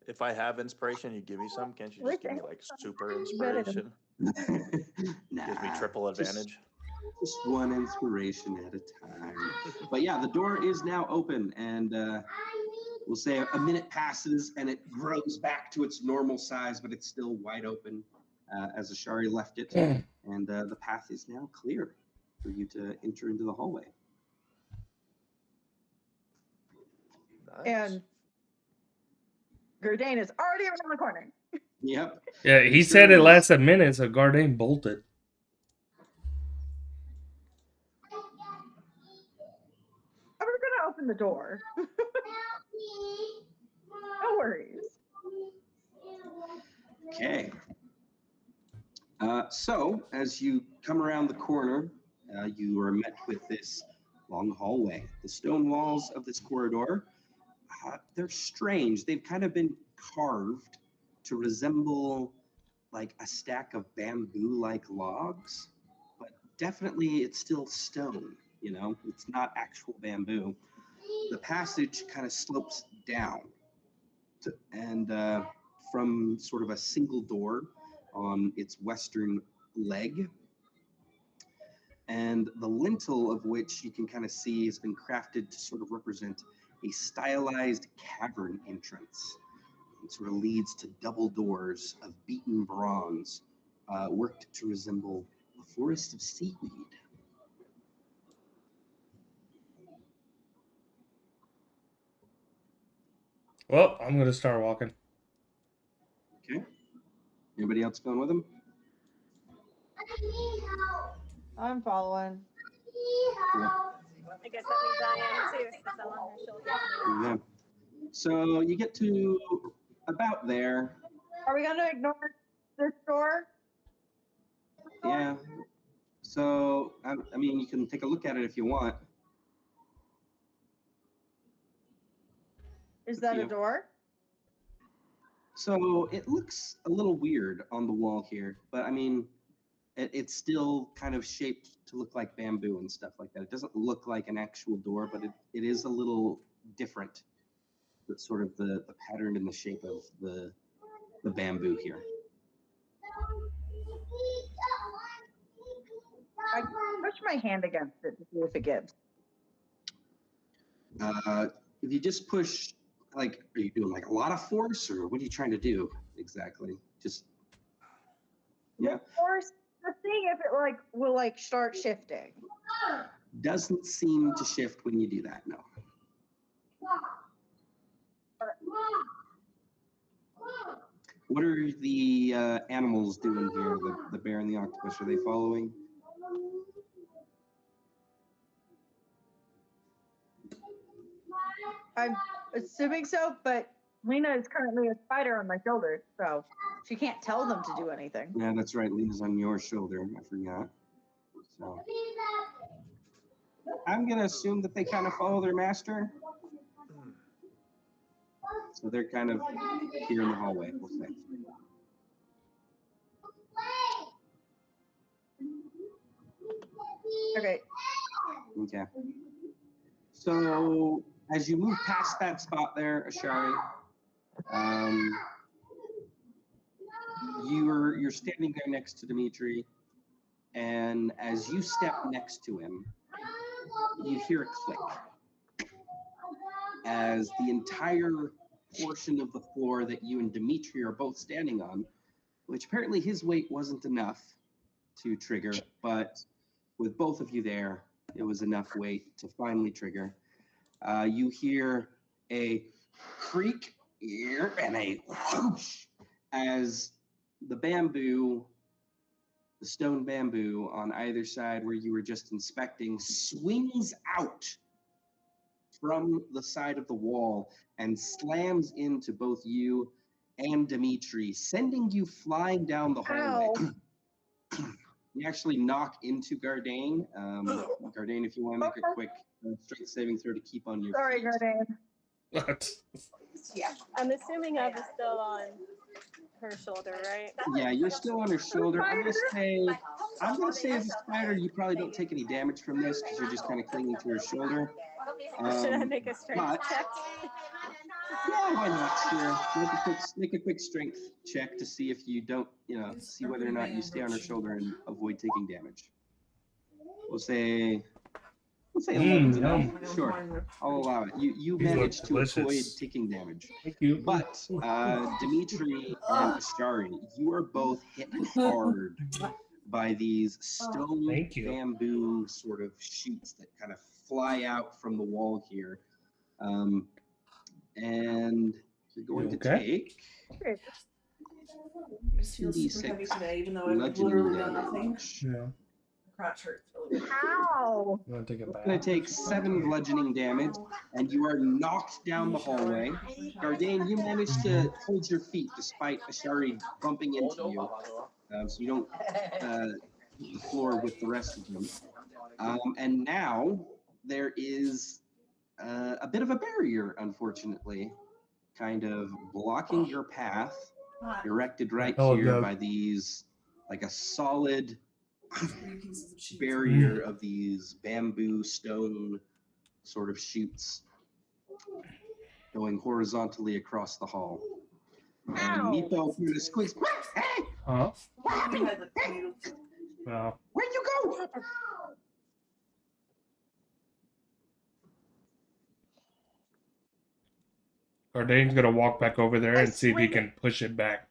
If I have inspiration, you give me some. Can't you just give me like super Better. inspiration? Gives me nah, triple just- advantage. Just one inspiration at a time. But yeah, the door is now open, and we'll say a minute passes, and it grows back to its normal size, but it's still wide open as Ashari left it. And the path is now clear for you to enter into the hallway. Nice. And Gurdane is already around the corner. Yep. Yeah, he Sure said it is. lasts a minute, so Gardain bolted. I was gonna open the door. No worries. Okay. So, as you come around the corner, you are met with this long hallway. The stone walls of this corridor, they're strange. They've kind of been carved to resemble like a stack of bamboo-like logs, but definitely it's still stone, you know? It's not actual bamboo. The passage kind of slopes down, and from sort of a single door on its western leg, and the lintel of which you can kind of see has been crafted to sort of represent a stylized cavern entrance. It sort of leads to double doors of beaten bronze, worked to resemble a forest of seaweed. Well, I'm gonna start walking. Okay. Anybody else going with him? I'm following. I guess that means I am too, since I'm on her shoulder. Yeah. So you get to about there. Are we gonna ignore this door? Yeah. So, I mean, you can take a look at it if you want. Is that a Yeah. door? So it looks a little weird on the wall here, but I mean, it's still kind of shaped to look like bamboo and stuff like that. It doesn't look like an actual door, but it is a little different. But sort of the pattern and the shape of the bamboo here. I push my hand against it to see if it gives. If you just push, like, are you doing like a lot of force, or what are you trying to do exactly? Just yeah. Of course, let's see if it like will like start shifting. Doesn't seem to shift when you do that. No. What are the animals doing here? The bear and the octopus, are they following? I'm assuming so, but Lena is currently a spider on my shoulder, so she can't tell them to do anything. Yeah, that's right. Lena's on your shoulder. I forgot. So I'm gonna assume that they kind of follow their master. So they're kind of here in the hallway, we'll say. Okay. Okay. So as you move past that spot there, Ashari, you're standing there next to Dimitri, and as you step next to him, you hear a click as the entire portion of the floor that you and Dimitri are both standing on, which apparently his weight wasn't enough to trigger, but with both of you there, it was enough weight to finally trigger. You hear a creak and a whoosh as the stone bamboo on either side where you were just inspecting, swings out from the side of the wall and slams into both you and Dimitri, sending you flying down the hallway. You actually knock into Gardain. Gardain, if you want to make a quick strength saving throw to keep on your Sorry, feet. Gardain. What? Yeah. I'm assuming I was still on her shoulder, right? Yeah, you're still on her shoulder. I'm gonna say as a spider, you probably don't take any damage from this because you're just kind of clinging to her shoulder. Should I make a strength but- check? Yeah, why not? Sure. Make a quick strength check to see if you don't, see whether or not you stay on her shoulder and avoid taking damage. We'll say 11's enough. Sure, I'll allow it. You These look managed to avoid delicious. taking damage. Thank you. But Dimitri and Ashari, you are both hit hard by these stone Thank you. bamboo sort of shoots that kind of fly out from the wall here. And you're going to Okay. take It just feels super heavy 2d6 today, even though I've bludgeoning literally done nothing. damage. Yeah. Crotch hurts really bad. Ow! I'm gonna take it You're going back. to take 7 bludgeoning damage, and you are knocked down the hallway. Gardain, you managed to hold your feet despite Ashari bumping into you, so you don't hit the floor with the rest of them. And now there is a bit of a barrier, unfortunately, kind of blocking your path, erected right Oh, here God. by these, like a solid 3 pieces of sheets. barrier of these bamboo stone sort of chutes going horizontally across the hall. And Meepo kind of squeaks. Hey, Huh? We had like tomatoes. No. where'd you go? Gardain's gonna walk back over there and see if he can push it back.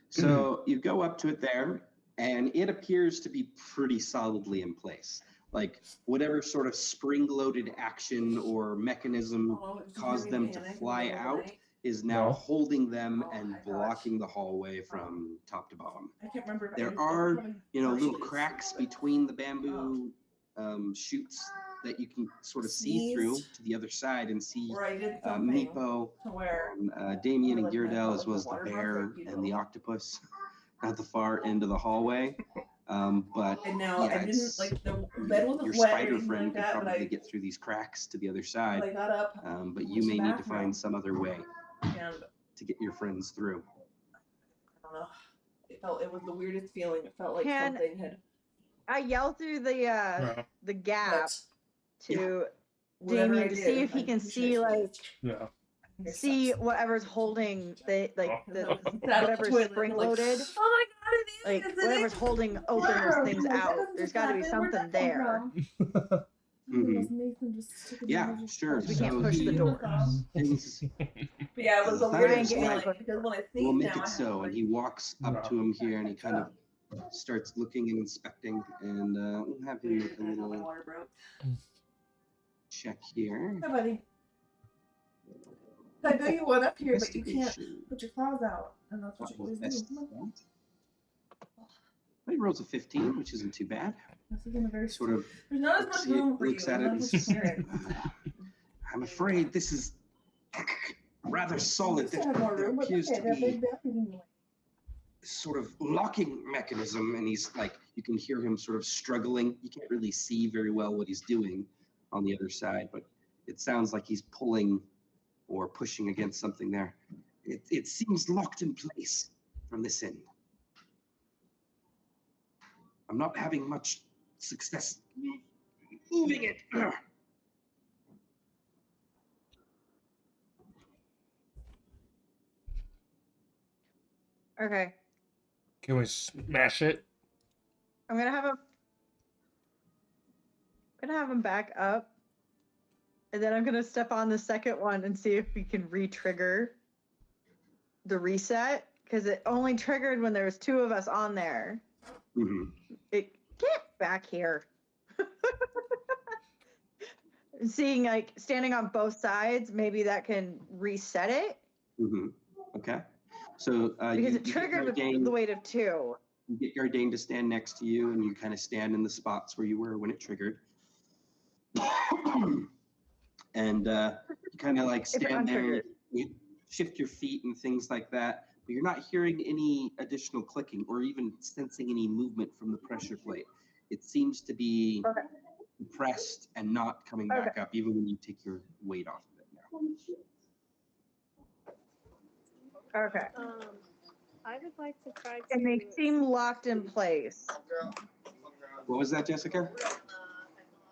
So you go up to it there, and it appears to be pretty solidly in place. Like whatever sort of spring-loaded action or mechanism caused them to fly out is now No. holding them Oh and my gosh. blocking the hallway from top to bottom. I can't remember. if There I are, probably little brushed it. cracks between the bamboo chutes that you can sort of see through Sneezed. to the other side and see Where I did something Meepo, to where Damien, and Like my Girdell, fault, as well as like the the water bear broke, you and the know. octopus at the far end of the hallway. But and now yeah, I didn't it's- like the bed wasn't your wet or spider anything friend like could that, but probably I get through these cracks to the other but side. I got up But went you to may the need to bathroom. find some other way and I to get your friends through. don't know. It was the weirdest feeling. It felt like Can- something had I yell through the No. gap but to whatever Damien I to did, see if he I'm can pretty sure see I like sneezed. Yeah. I think I see sucked. whatever's holding the like I the was sat on the whatever's toilet and spring like, loaded. Oh my god, it is! Like it whatever's is. holding open those things Like, that out. doesn't There's just got to be happen. Where'd something that come there. from? Mhm. Nathan just took it Yeah, down and just sure. pushed We it can't down. push the He doors. Things But yeah, it was the Fine, weirdest yeah. feeling because when I think will now, make I it have so. to, And like, he walks up to him here and he kind of starts looking and inspecting. And we'll have him make a I know my little water broke. check here. Hi, buddy. I know you went up here, but you can't Investigation. put your claws out, and that's what you always Best do. Come on. He rolls a 15, which isn't too bad. This is in a very Sort of There's not as much looks it- room for you. looks at and it not and as much says, clearance. I'm afraid this is rather solid. Used to have more There room, but appears okay, to they're be big bathrooms anyway. sort of locking mechanism, and he's like, you can hear him sort of struggling. You can't really see very well what he's doing on the other side, but it sounds like he's pulling or pushing against something there. It seems locked in place from this end. I'm not having much success moving it. Ugh. Okay. Can we smash it? I'm gonna have him back up, and then I'm gonna step on the second one and see if we can re-trigger the reset because it only triggered when there was 2 of us on there. Mhm. It get back here. Seeing like standing on both sides, maybe that can reset it Mhm. Okay. So because you it get triggered with Gardain- the weight of 2. you get Gardain to stand next to you, and you kind of stand in the spots where you were when it triggered. And you kind of like If you're stand there, and untriggered. you shift your feet and things like that. But you're not hearing any additional clicking or even sensing any movement from the pressure plate. It seems to be pressed and not coming back up, even when you take your weight off of it now. Okay. I would like to try to. And they seem locked in place. What was that, Jessica?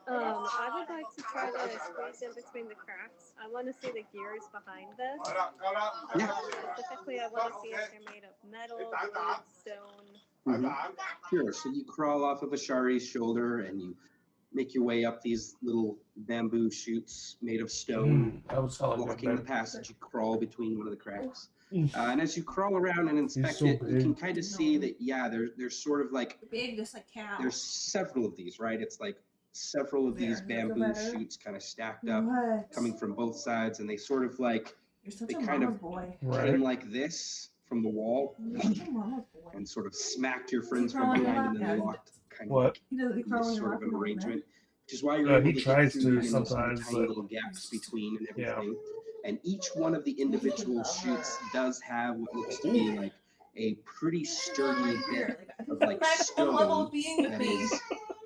I would like to try to squeeze in between the cracks. I want to see the gears behind this. Specifically, I want to see if they're made of metal, wood, stone. Sure. So you crawl off of Ashari's shoulder and you make your way up these little bamboo chutes made of stone, blocking the passage. You crawl between one of the cracks. And as you crawl around and inspect it, you can kind of see that, yeah, there's sort of like, big, just like cow. there's several of these, right? It's like several of these bamboo chutes kind of stacked up, coming from both sides, and they sort of like, they kind of came like this from the wall and sort of smacked your friends from behind and then locked kind of like this sort of an arrangement, which is why you're able to get through, you know, some of the tiny little gaps between and everything. And each one of the individual chutes does have what looks to be like a pretty sturdy bit of like stone that is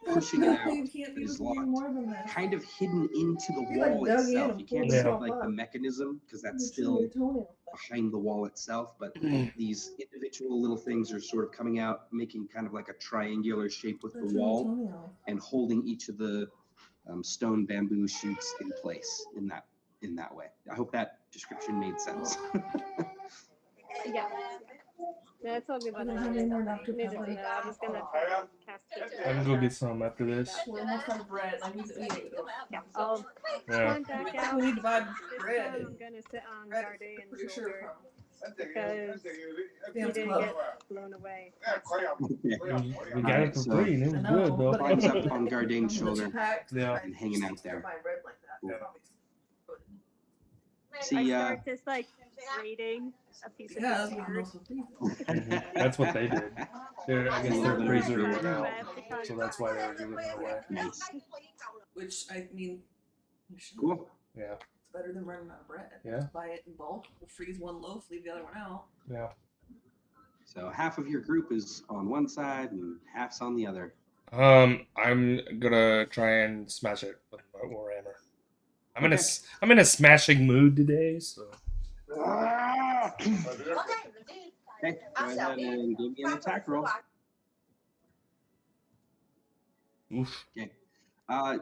pushing it out, that is locked, kind of hidden into the wall itself. You can't see like the mechanism because that's still behind the wall itself, but these individual little things are sort of coming out, making kind of like a triangular shape with the wall and holding each of the stone bamboo chutes in place in that way. I hope that description made sense. Yeah. No, it's all good. But I was gonna cast it. I can go get some after this. We're almost out of bread. Like we Yeah. I'll climb back out. We need to buy bread. I'm gonna sit on Gardain's shoulder because he Damn didn't club. get blown away. We got it for free, and it was good though. Climbs up on Gardain's shoulder Yeah. and hanging out there. Yeah. See, I start just like raiding a piece of Yeah, food. That's what they did. I guess they're freezer so that's why they were giving it away. Nice. Which I mean, Cool. Yeah. it's better than running out of bread. Yeah. Just buy it in bulk. We'll freeze one loaf, leave the other one out. Yeah. So half of your group is on one side and half's on the other. I'm gonna try and smash it with my warhammer. I'm in a smashing mood today, so. Okay, go ahead and give me an attack roll. Oof. Okay.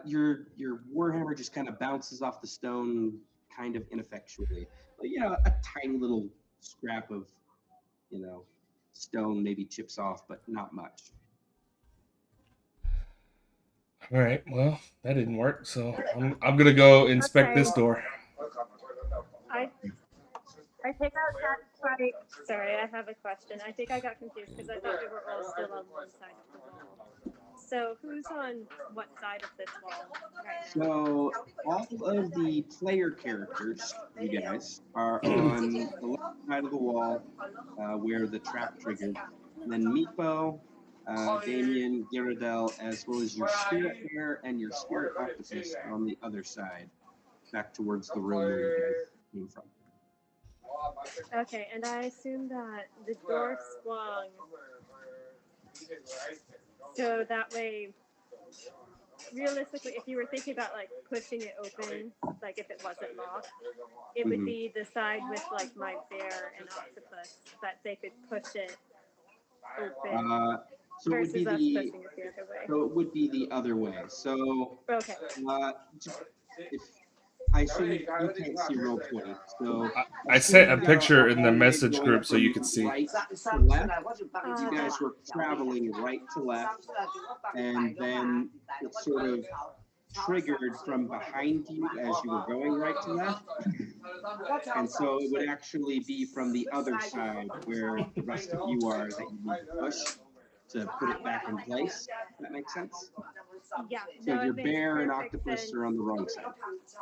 Your warhammer just kind of bounces off the stone, kind of ineffectually. But, you know, a tiny little scrap of, you know, stone maybe chips off, but not much. All right. Well, that didn't work, so I'm gonna go inspect this door. I think I was right. Sorry, I have a question. I think I got confused because I thought we were all still on one side of the wall. So who's on what side of this wall right now? So all of the player characters, you guys, are on the left side of the wall where the trap triggered. And then Meepo, Damien, Gyarados, as well as your spirit bear and your spirit octopus are on the other side, back towards the room where you guys came from. Okay, and I assume that the door swung so that way, realistically, if you were thinking about like pushing it open, like if it wasn't locked, it would be the side with like my bear and octopus that they could push it open. So it would versus be us the pushing it the other way. so it would be the other way. So Okay. if I assume you can't see roll 20. So I sent a picture in the message group so you could see. right to left. You guys were traveling right to left, and then it sort of triggered from behind you as you were going right to left. And so it would actually be from the other side where the rest of you are that you need to push to put it back in place. Does that make sense? Yeah. So No, your it makes bear and perfect octopus sense. are on the wrong side.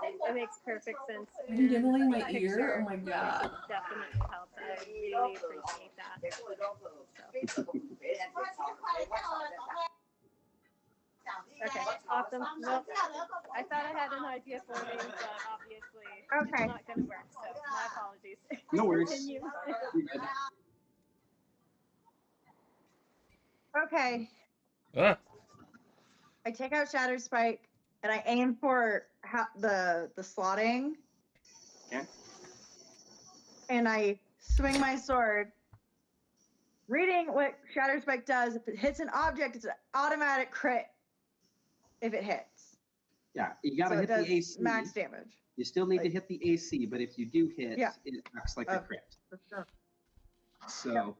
It makes perfect sense. Are you diddling my Picture ear? Oh my god. Definitely helps. I really appreciate that. So. Okay. Awesome. Well, I thought I had an idea for me, but obviously Okay. it's not going to work. So my apologies. No worries. Continue. You're good. Okay. Ah, I take out Shatter Spike and I aim for the slotting. Okay. And I swing my sword. Reading what Shatter Spike does, if it hits an object, it's an automatic crit if it hits. Yeah, you gotta So it hit does the AC. max damage. You still need to Like- hit the AC, but if you do hit, Yeah. it acts like a Okay. crit. For sure. So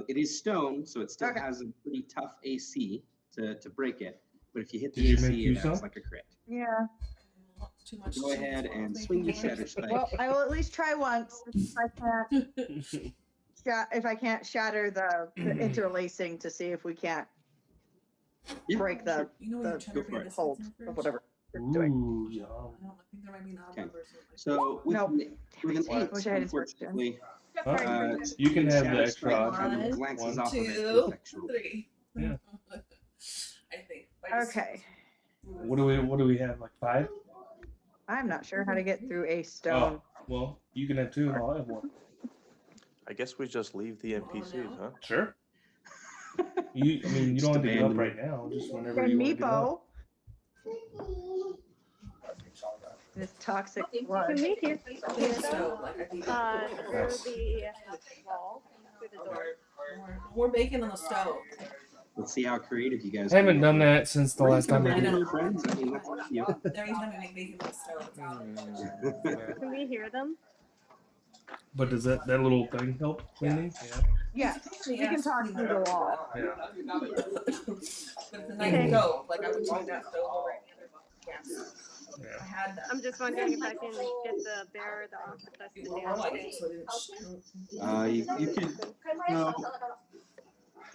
it is stone, so it still Okay. has a pretty tough AC to break it. But if you hit Did the you AC, make it use acts of? like a crit. Yeah. Too much Go ahead and swing your Shatter Spike. Well, I will at least try once if I can't shatter the interlacing to see if we can't Yeah, break the You know the your cheddar Go for bay it. biscuits hold in the fridge? of whatever it's doing. Ooh, yum. I think there might be an odd Okay. number. So with, Nope. with an Damn it. 8, Wish I had instructions. unfortunately, Huh? You can have the Shatter extra Strike odd kind of number. glances 1, off of it 2, effectually. 3. Yeah. I think. Okay. What do we have? Like 5? I'm not sure how to get through a Oh, stone. well, you can have 2 and I'll have 1. I guess we just leave the NPCs, huh? Sure. You don't Just have to give up abandon right now. Just whenever And you want to give up. Meepo. This toxic Can blood. we hear So, like, I think through the wall, through the door? we're baking on the stove. Let's see how creative you guys I haven't can done get. that since the last time I I did know. it. Friends, I mean, that's up to you. Every time we make bacon on the stove, it's out. Can we hear them? But does that little thing help cleaning? Yeah. Yes, we can talk through the wall. Yeah. But it's a nice stove. Like, I would take that stove over any other gas. I Yeah. had that. I'm just wondering if I can get the bear or the octopus to Before dance. I like it, so it didn't You could, no,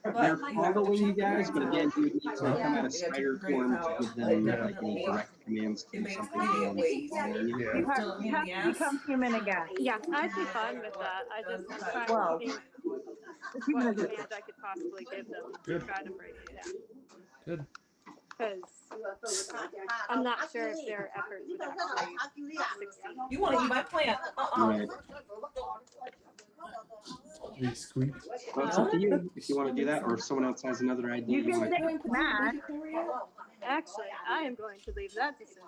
they're But you have to following you check the guys, but ground. again, you would need to come out Yeah. of spider form to give them like any direct commands to It do makes something cleaning beyond way easier. following you. Yeah. You Still a have, you have pain in to the ass. become human again. Yeah, I'd be fine with that. I'm trying Wow. to think Human what again. commands I could possibly give them to Good. try to break it down. Good. Because I'm not sure if their efforts would actually succeed. You want to eat my plant? Right. They squeak. Well, it's up to you if you want to do that, or if someone else has another idea. You can might- say Matt. Actually, I am going to leave that decision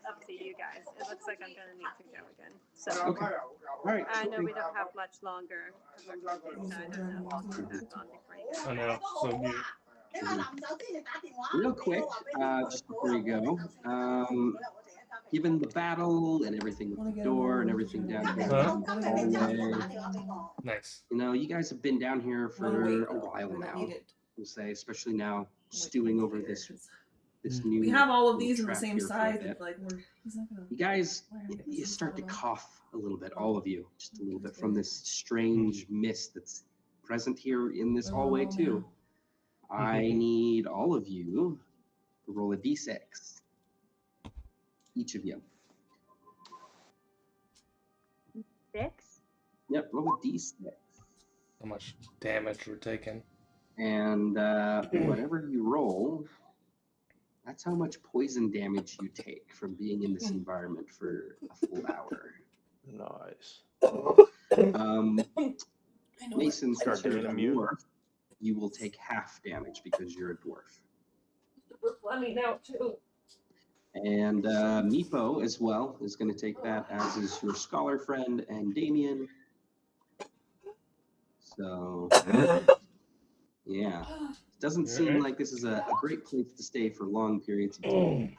up to you guys. It looks like I'm going to need to go again. So Okay. All right. I know sure we thing. don't have much longer. So I don't know if I'll be back on before you guys. I know. So good. Real quick, just before you go, given the battle and everything with the door and everything down here in the hallway, Nice. you guys have been down here for a while now. We'll say, especially now, stewing over this new. We have all of little these in the trap same here for a size. bit. It's like he's not gonna. You guys, you start to cough a little bit, all of you, just a little bit from this strange mist that's present here in this hallway too. I need all of you to roll a d6. Each of you. 6. Yep, roll a d6. How much damage we're taking. And whatever you roll, that's how much poison damage you take from being in this environment for a full hour. Nice. Mason, since Start you're doing a immune. dwarf, you will take half damage because you're a dwarf. Let me know too. And Meepo as well is going to take that, as is your scholar friend and Damien. So, yeah. It doesn't seem like this is a great place to stay for long periods of time.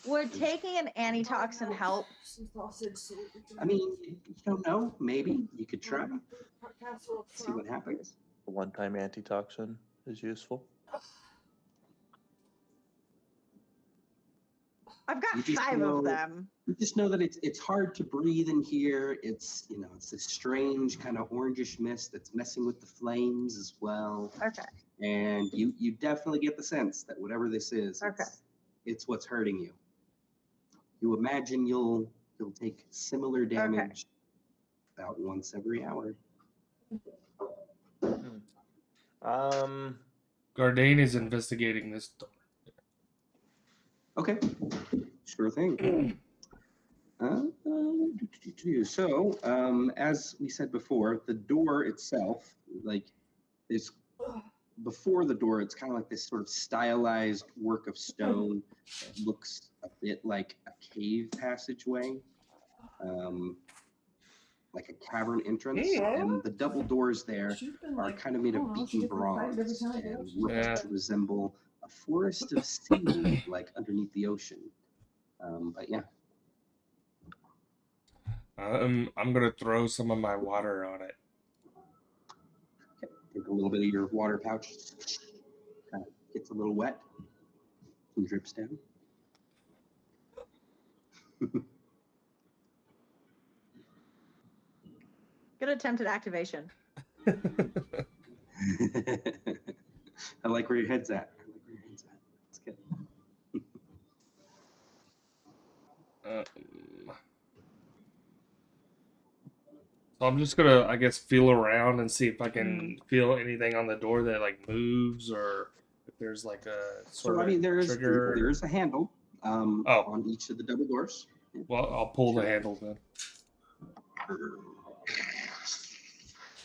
Would taking an antitoxin help? I mean, you don't know. Maybe you could try. See what happens. A one-time antitoxin is useful. I've got You just 5 know- of them. You just know that it's hard to breathe in here. It's it's this strange kind of orangish mist that's messing with the flames as well. Okay. And you definitely get the sense that whatever this is, Okay. it's what's hurting you. You imagine you'll take similar damage about once every hour. Gardane is investigating this door. Okay, sure thing. So, as we said before, the door itself, like, is before the door, it's kind of like this sort of stylized work of stone that looks a bit like a cave passageway, like a cavern entrance. And the double doors there are kind of made of beaten bronze and look to resemble a forest of seaweed, like underneath the ocean. But yeah. I'm gonna throw some of my water on it. Okay. Take a little bit of your water pouch. Kind of gets a little wet and drips down. Good attempted activation. I like where your head's at. That's good. So I'm just gonna, I guess, feel around and see if I can feel anything on the door that like moves, or if there's like a sort of trigger. There is a handle on each of the double doors. Well, I'll pull the handle then.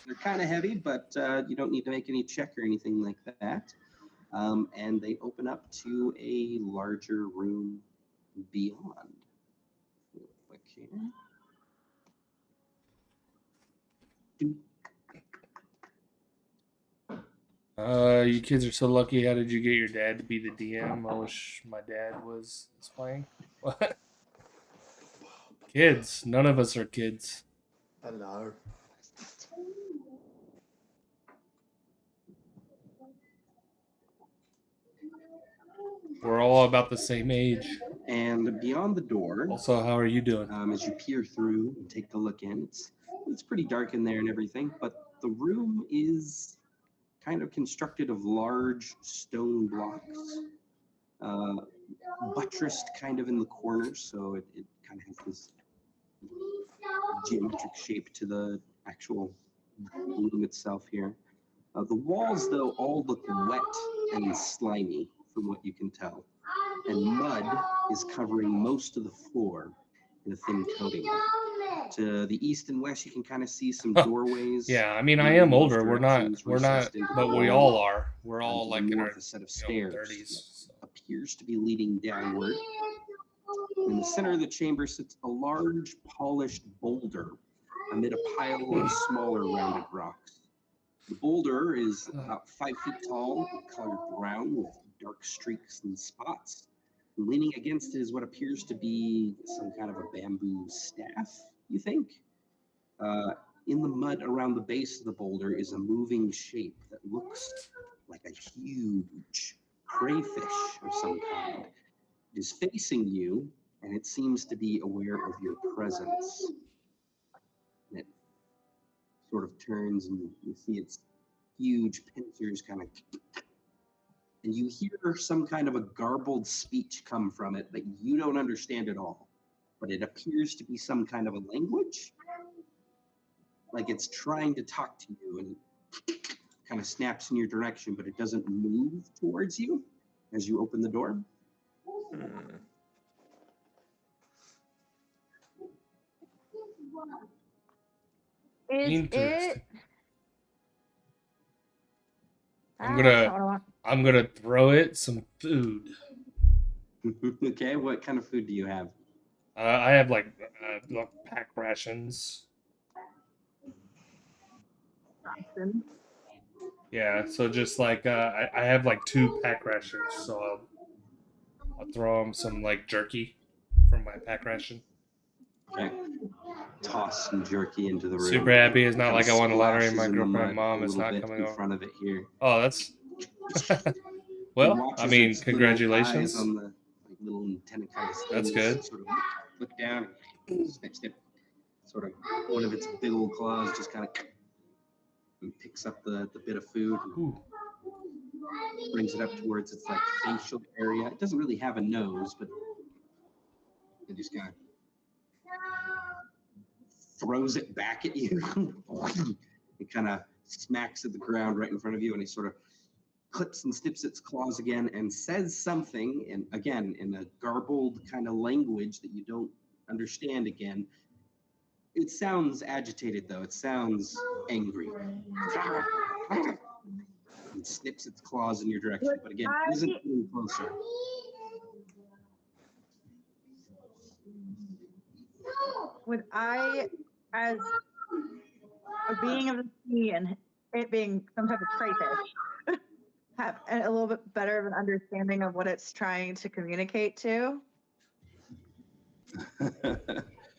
They're kind of heavy, but you don't need to make any check or anything like that. And they open up to a larger room beyond. Click here. You kids are so lucky. How did you get your dad to be the DM? I wish my dad was playing. What? Kids. None of us are kids. Hello. We're all about the same age. And beyond the door. Also, how are you doing? As you peer through and take a look in, it's pretty dark in there and everything, but the room is kind of constructed of large stone blocks, buttressed kind of in the corners, so it kind of has this geometric shape to the actual room itself here. The walls, though, all look wet and slimy from what you can tell, and mud is covering most of the floor in a thin coating. To the east and west, you can kind of see some doorways. Yeah, I mean, I am older. We're not, but we all are. We're all like in our a set of stairs 30s. Appears to be leading downward. In the center of the chamber sits a large polished boulder amid a pile of smaller rounded rocks. The boulder is about 5 feet tall, colored brown with dark streaks and spots. Leaning against it is what appears to be some kind of a bamboo staff, you think? In the mud around the base of the boulder is a moving shape that looks like a huge crayfish of some kind. It is facing you, and it seems to be aware of your presence. And it sort of turns, and you see its huge pincers kind of, and you hear some kind of a garbled speech come from it that you don't understand at all, but it appears to be some kind of a language, like it's trying to talk to you, and it kind of snaps in your direction, but it doesn't move towards you as you open the door. Is it? I'm gonna throw it some food. Okay, what kind of food do you have? I have like pack rations. Yeah, so just like I have like 2 pack rations, so I'll throw them some like jerky from my pack ration. Okay. Toss some jerky into the room. Super happy. It's not like I won the lottery. My Splashes in the girlfriend, mud mom a is little not bit coming in over. front of it here. Oh, that's Well, well. I mean, congratulations. On the, like, little antenna kind of That's good. Sort of look down, snip, snip. Sort of one of its big old claws just kind of and picks up the bit of food and brings it up towards its like facial area. It doesn't really have a nose, but it just kind of throws it back at you. It kind of smacks at the ground right in front of you, and he sort of clips and snips its claws again and says something, and again in a garbled kind of language that you don't understand again. It sounds agitated though. It sounds angry. And snips its claws in your direction, but again, isn't getting closer. Would I, as a being of the sea and it being some type of crayfish, have a little bit better of an understanding of what it's trying to communicate to?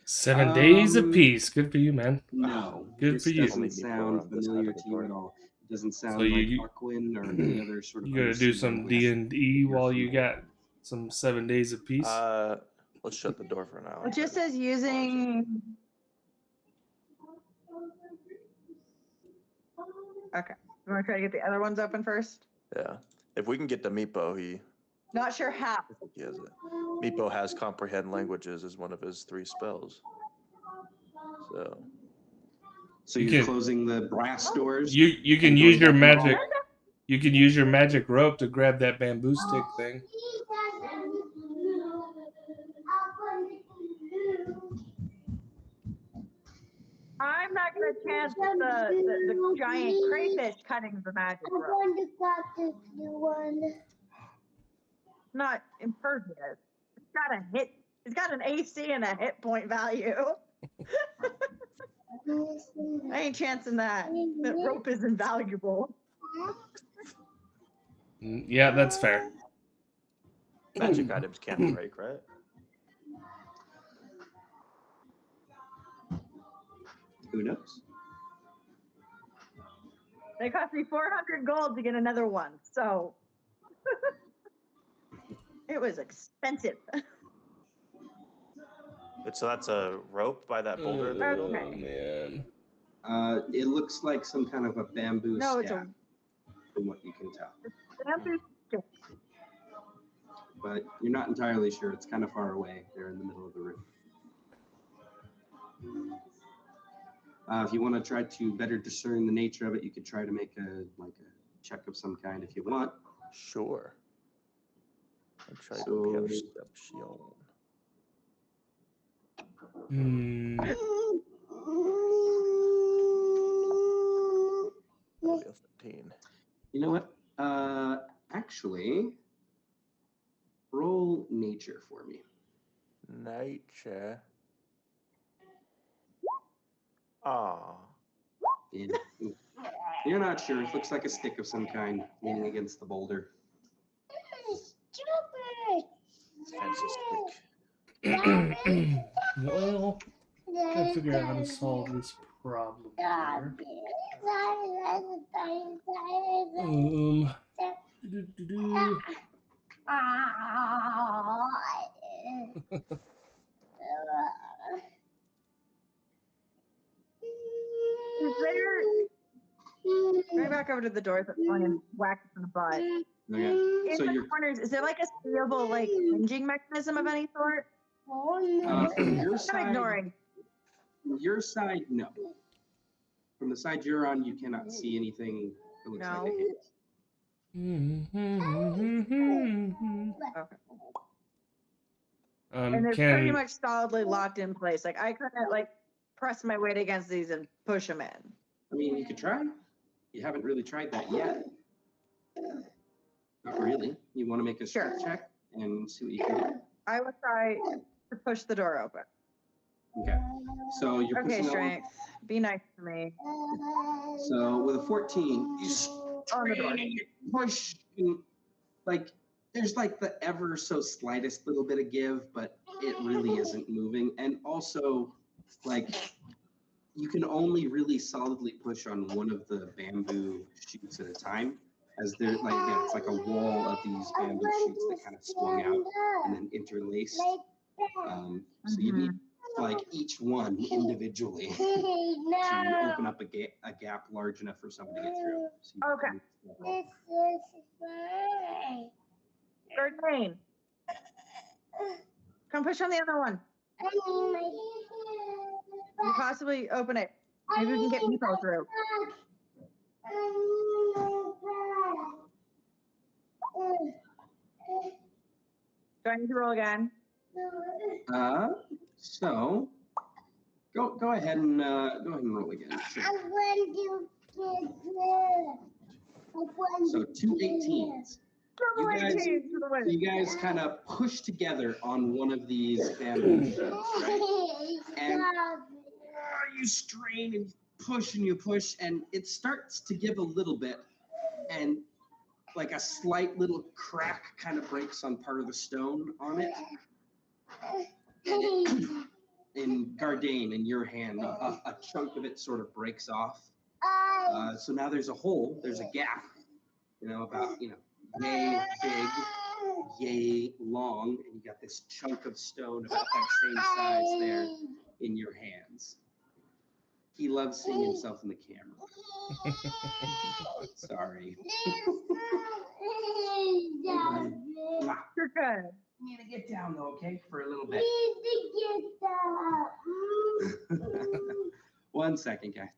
7 days apiece. Good for you, man. No, Good this for you. doesn't sound familiar to you at all. It doesn't sound So you- like Aquin or any other sort of. You gotta do some D&D while you got some 7 days apiece. Let's shut the door for now. It just says using. Okay. You want to try to get the other ones open first? Yeah. If we can get to Meepo, he Not sure how. has it. Meepo has comprehend languages as one of his 3 spells. So You you're can- closing the brass doors. You can and use your going down the magic. hall? You can use your magic rope to grab that bamboo stick thing. I'm not going to chance the giant crayfish cutting the magic rope. Not impervious. It's got a hit. It's got an AC and a hit point value. I ain't chancing that. That rope is invaluable. Yeah, that's fair. Magic items can't break, right? Who knows? They cost me 400 gold to get another one, so it was expensive. So that's a rope by that boulder. at the middle? Okay. Man. It looks like some kind of a bamboo No, it's staff, from what you can tell. Bamboo stick. But you're not entirely sure. It's kind of far away. They're in the middle of the room. If you want to try to better discern the nature of it, you could try to make a check of some kind if you want. Sure. I'll try So- to perception. Hmm. That'll be a 13. You know what? Actually, roll nature for me. Nature. Ah. Yeah. You're not sure. It looks like a stick of some kind leaning against the boulder. Fancy stick. Well, gotta figure out how to solve this problem here. Do-do-do-do. Is there? Right back over to the doors that's going and whack it in the butt. Okay. In So the you're corners, is there like a seeable like hinging mechanism of any sort? from your I'm side. ignoring. From your side, no. From the side you're on, you cannot see anything that looks like a No. hit. Okay. And they're pretty much solidly locked in place. Like I couldn't like press my weight against these and push them in. I mean, you could try. You haven't really tried that yet. Not really. You want to make a strength check and see what you can do. I will try to push the door open. Okay. So you're Okay, pushing strength. Be nice to me. So with a 14, you On the door. strain and you push, and like there's like the ever so slightest little bit of give, but it really isn't moving. And also, like you can only really solidly push on one of the bamboo shoots at a time, as they're like again, it's like a wall of these bamboo shoots that kind of swung out and then interlaced. So you need like each one individually to open up a gap large enough for someone to get through. So you Okay. can step off. Third name. Come push on the other one. You possibly open it. Maybe we can get Nico through. Do I need to roll again? So go ahead and roll again. Sure. So 2 18s. You guys kind of push together on one of these bamboo shoots, right? And you strain and you push, and it starts to give a little bit, and like a slight little crack kind of breaks on part of the stone on it. In Gardane, in your hand, a chunk of it sort of breaks off. So now there's a hole, there's a gap, about, yay big, yay long, and you got this chunk of stone about that same size there in your hands. He loves seeing himself in the camera. Sorry. You're good. You need to get down though, okay? For a little bit. 1 second, guys.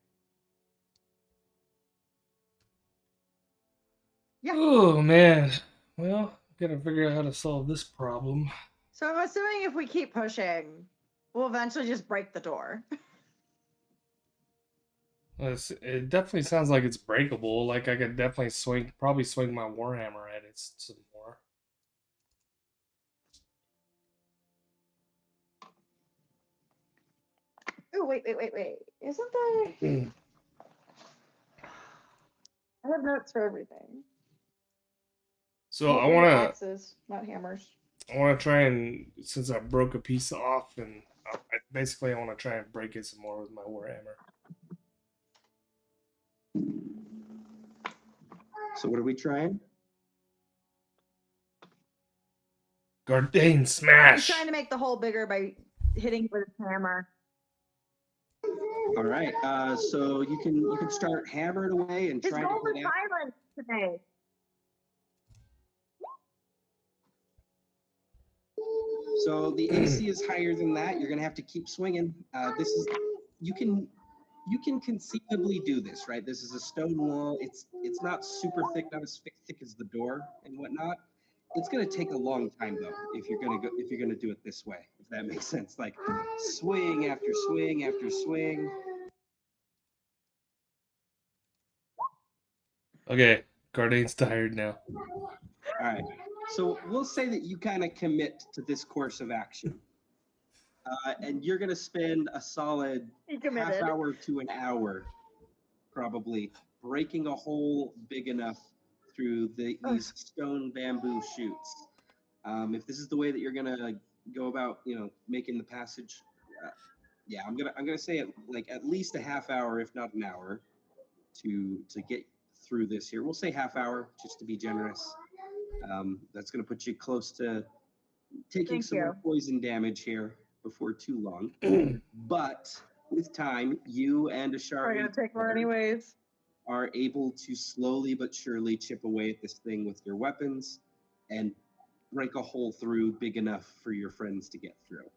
Yeah. Oh man. Well, gotta figure out how to solve this problem. So I'm assuming if we keep pushing, we'll eventually just break the door. It definitely sounds like it's breakable. Like I could definitely probably swing my warhammer at it some more. Oh, wait. Isn't there... I have notes for everything. So I Hopefully want axes, not hammers. to try and, since I broke a piece off, and basically I want to try and break it some more with my warhammer. So what are we trying? Gardane He's smash! trying to make the hole bigger by hitting with his hammer. All right. So you can start hammering away and His trying to goal is hit out. silence today. So the AC is higher than that. You're gonna have to keep swinging. This is you can conceivably do this, right? This is a stone wall. It's not super thick, not as thick as the door and whatnot. It's gonna take a long time though if you're gonna do it this way, if that makes sense. Like swing after swing after swing. Okay, Gardane's tired now. All right. So we'll say that you kind of commit to this course of action. And you're going to spend a solid half hour to an hour probably breaking a hole big enough through these stone bamboo chutes. If this is the way that you're going to go about, making the passage, yeah, I'm gonna say at least a half hour, if not an hour, to get through this here. We'll say half hour just to be generous. That's going to put you close to taking some more poison damage here before too long. But with time, you and Ashari We're gonna take more anyways. are able to slowly but surely chip away at this thing with your weapons and break a hole through big enough for your friends to get through.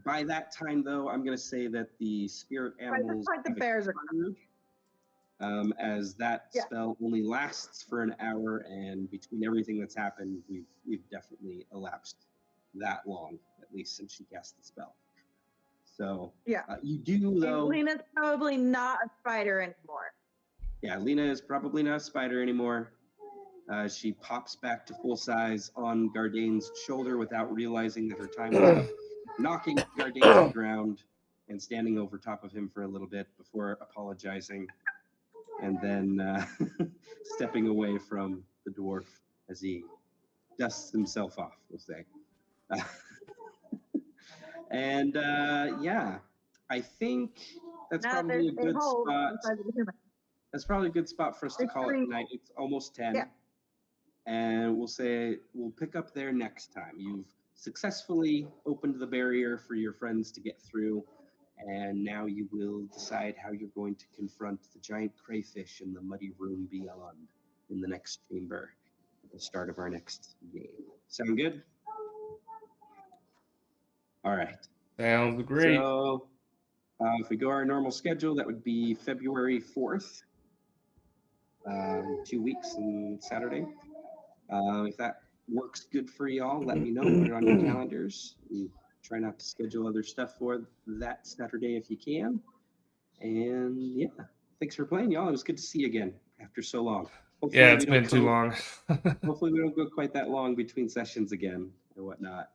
By that time, though, I'm going to say that the spirit animals the bears are as that spell only lasts for an hour, and between everything that's happened, we've definitely elapsed that long, at least since she cast the spell. So you do though. And Lena's probably not a spider anymore. Yeah, Lena is probably not a spider anymore. She pops back to full size on Gardane's shoulder without realizing that her time was up, knocking Gardane to the ground and standing over top of him for a little bit before apologizing, and then stepping away from the dwarf as he dusts himself off, we'll say. And I think that's probably a good spot. That's probably a good spot for us to call it tonight. It's almost 10. Yeah. And we'll pick up there next time. You've successfully opened the barrier for your friends to get through, and now you will decide how you're going to confront the giant crayfish in the muddy room beyond in the next chamber at the start of our next game. Sound good? All right. Sounds great. So if we go our normal schedule, that would be February 4th. 2 weeks and Saturday. If that works good for y'all, let me know. Put it on your calendars. And try not to schedule other stuff for that Saturday if you can. And yeah, thanks for playing, y'all. It was good to see you again after so long. Hopefully Yeah, it's we don't been too go- long. Hopefully we don't go quite that long between sessions again and whatnot.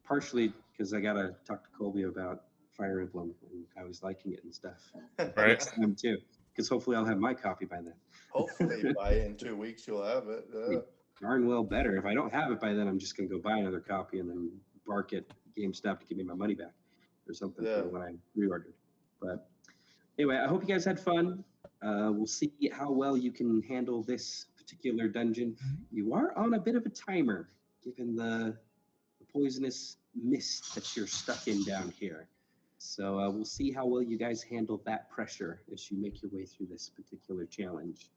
Partially because I gotta talk to Colby about Fire Emblem and how he's liking it and stuff. Right. Next time too, because hopefully I'll have my copy by then. Hopefully by in 2 weeks you'll have it. Yeah. Darn well better. If I don't have it by then, I'm just gonna go buy another copy and then bark at GameStop to give me my money back or something Yeah. for when I reordered. But anyway, I hope you guys had fun. We'll see how well you can handle this particular dungeon. You are on a bit of a timer, given the poisonous mist that you're stuck in down here. So we'll see how well you guys handle that pressure as you make your way through this particular challenge.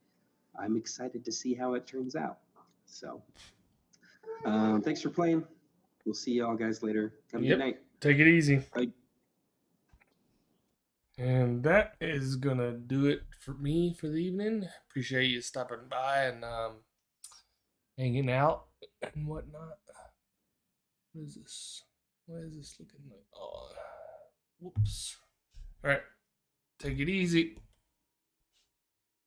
I'm excited to see how it turns out. So thanks for playing. We'll see you all guys later. Have a Yep. good night. Take it easy. Bye. And that is gonna do it for me for the evening. Appreciate you stopping by and hanging out and whatnot. What is this? What is this looking like? Oh, whoops. All right. Take it easy.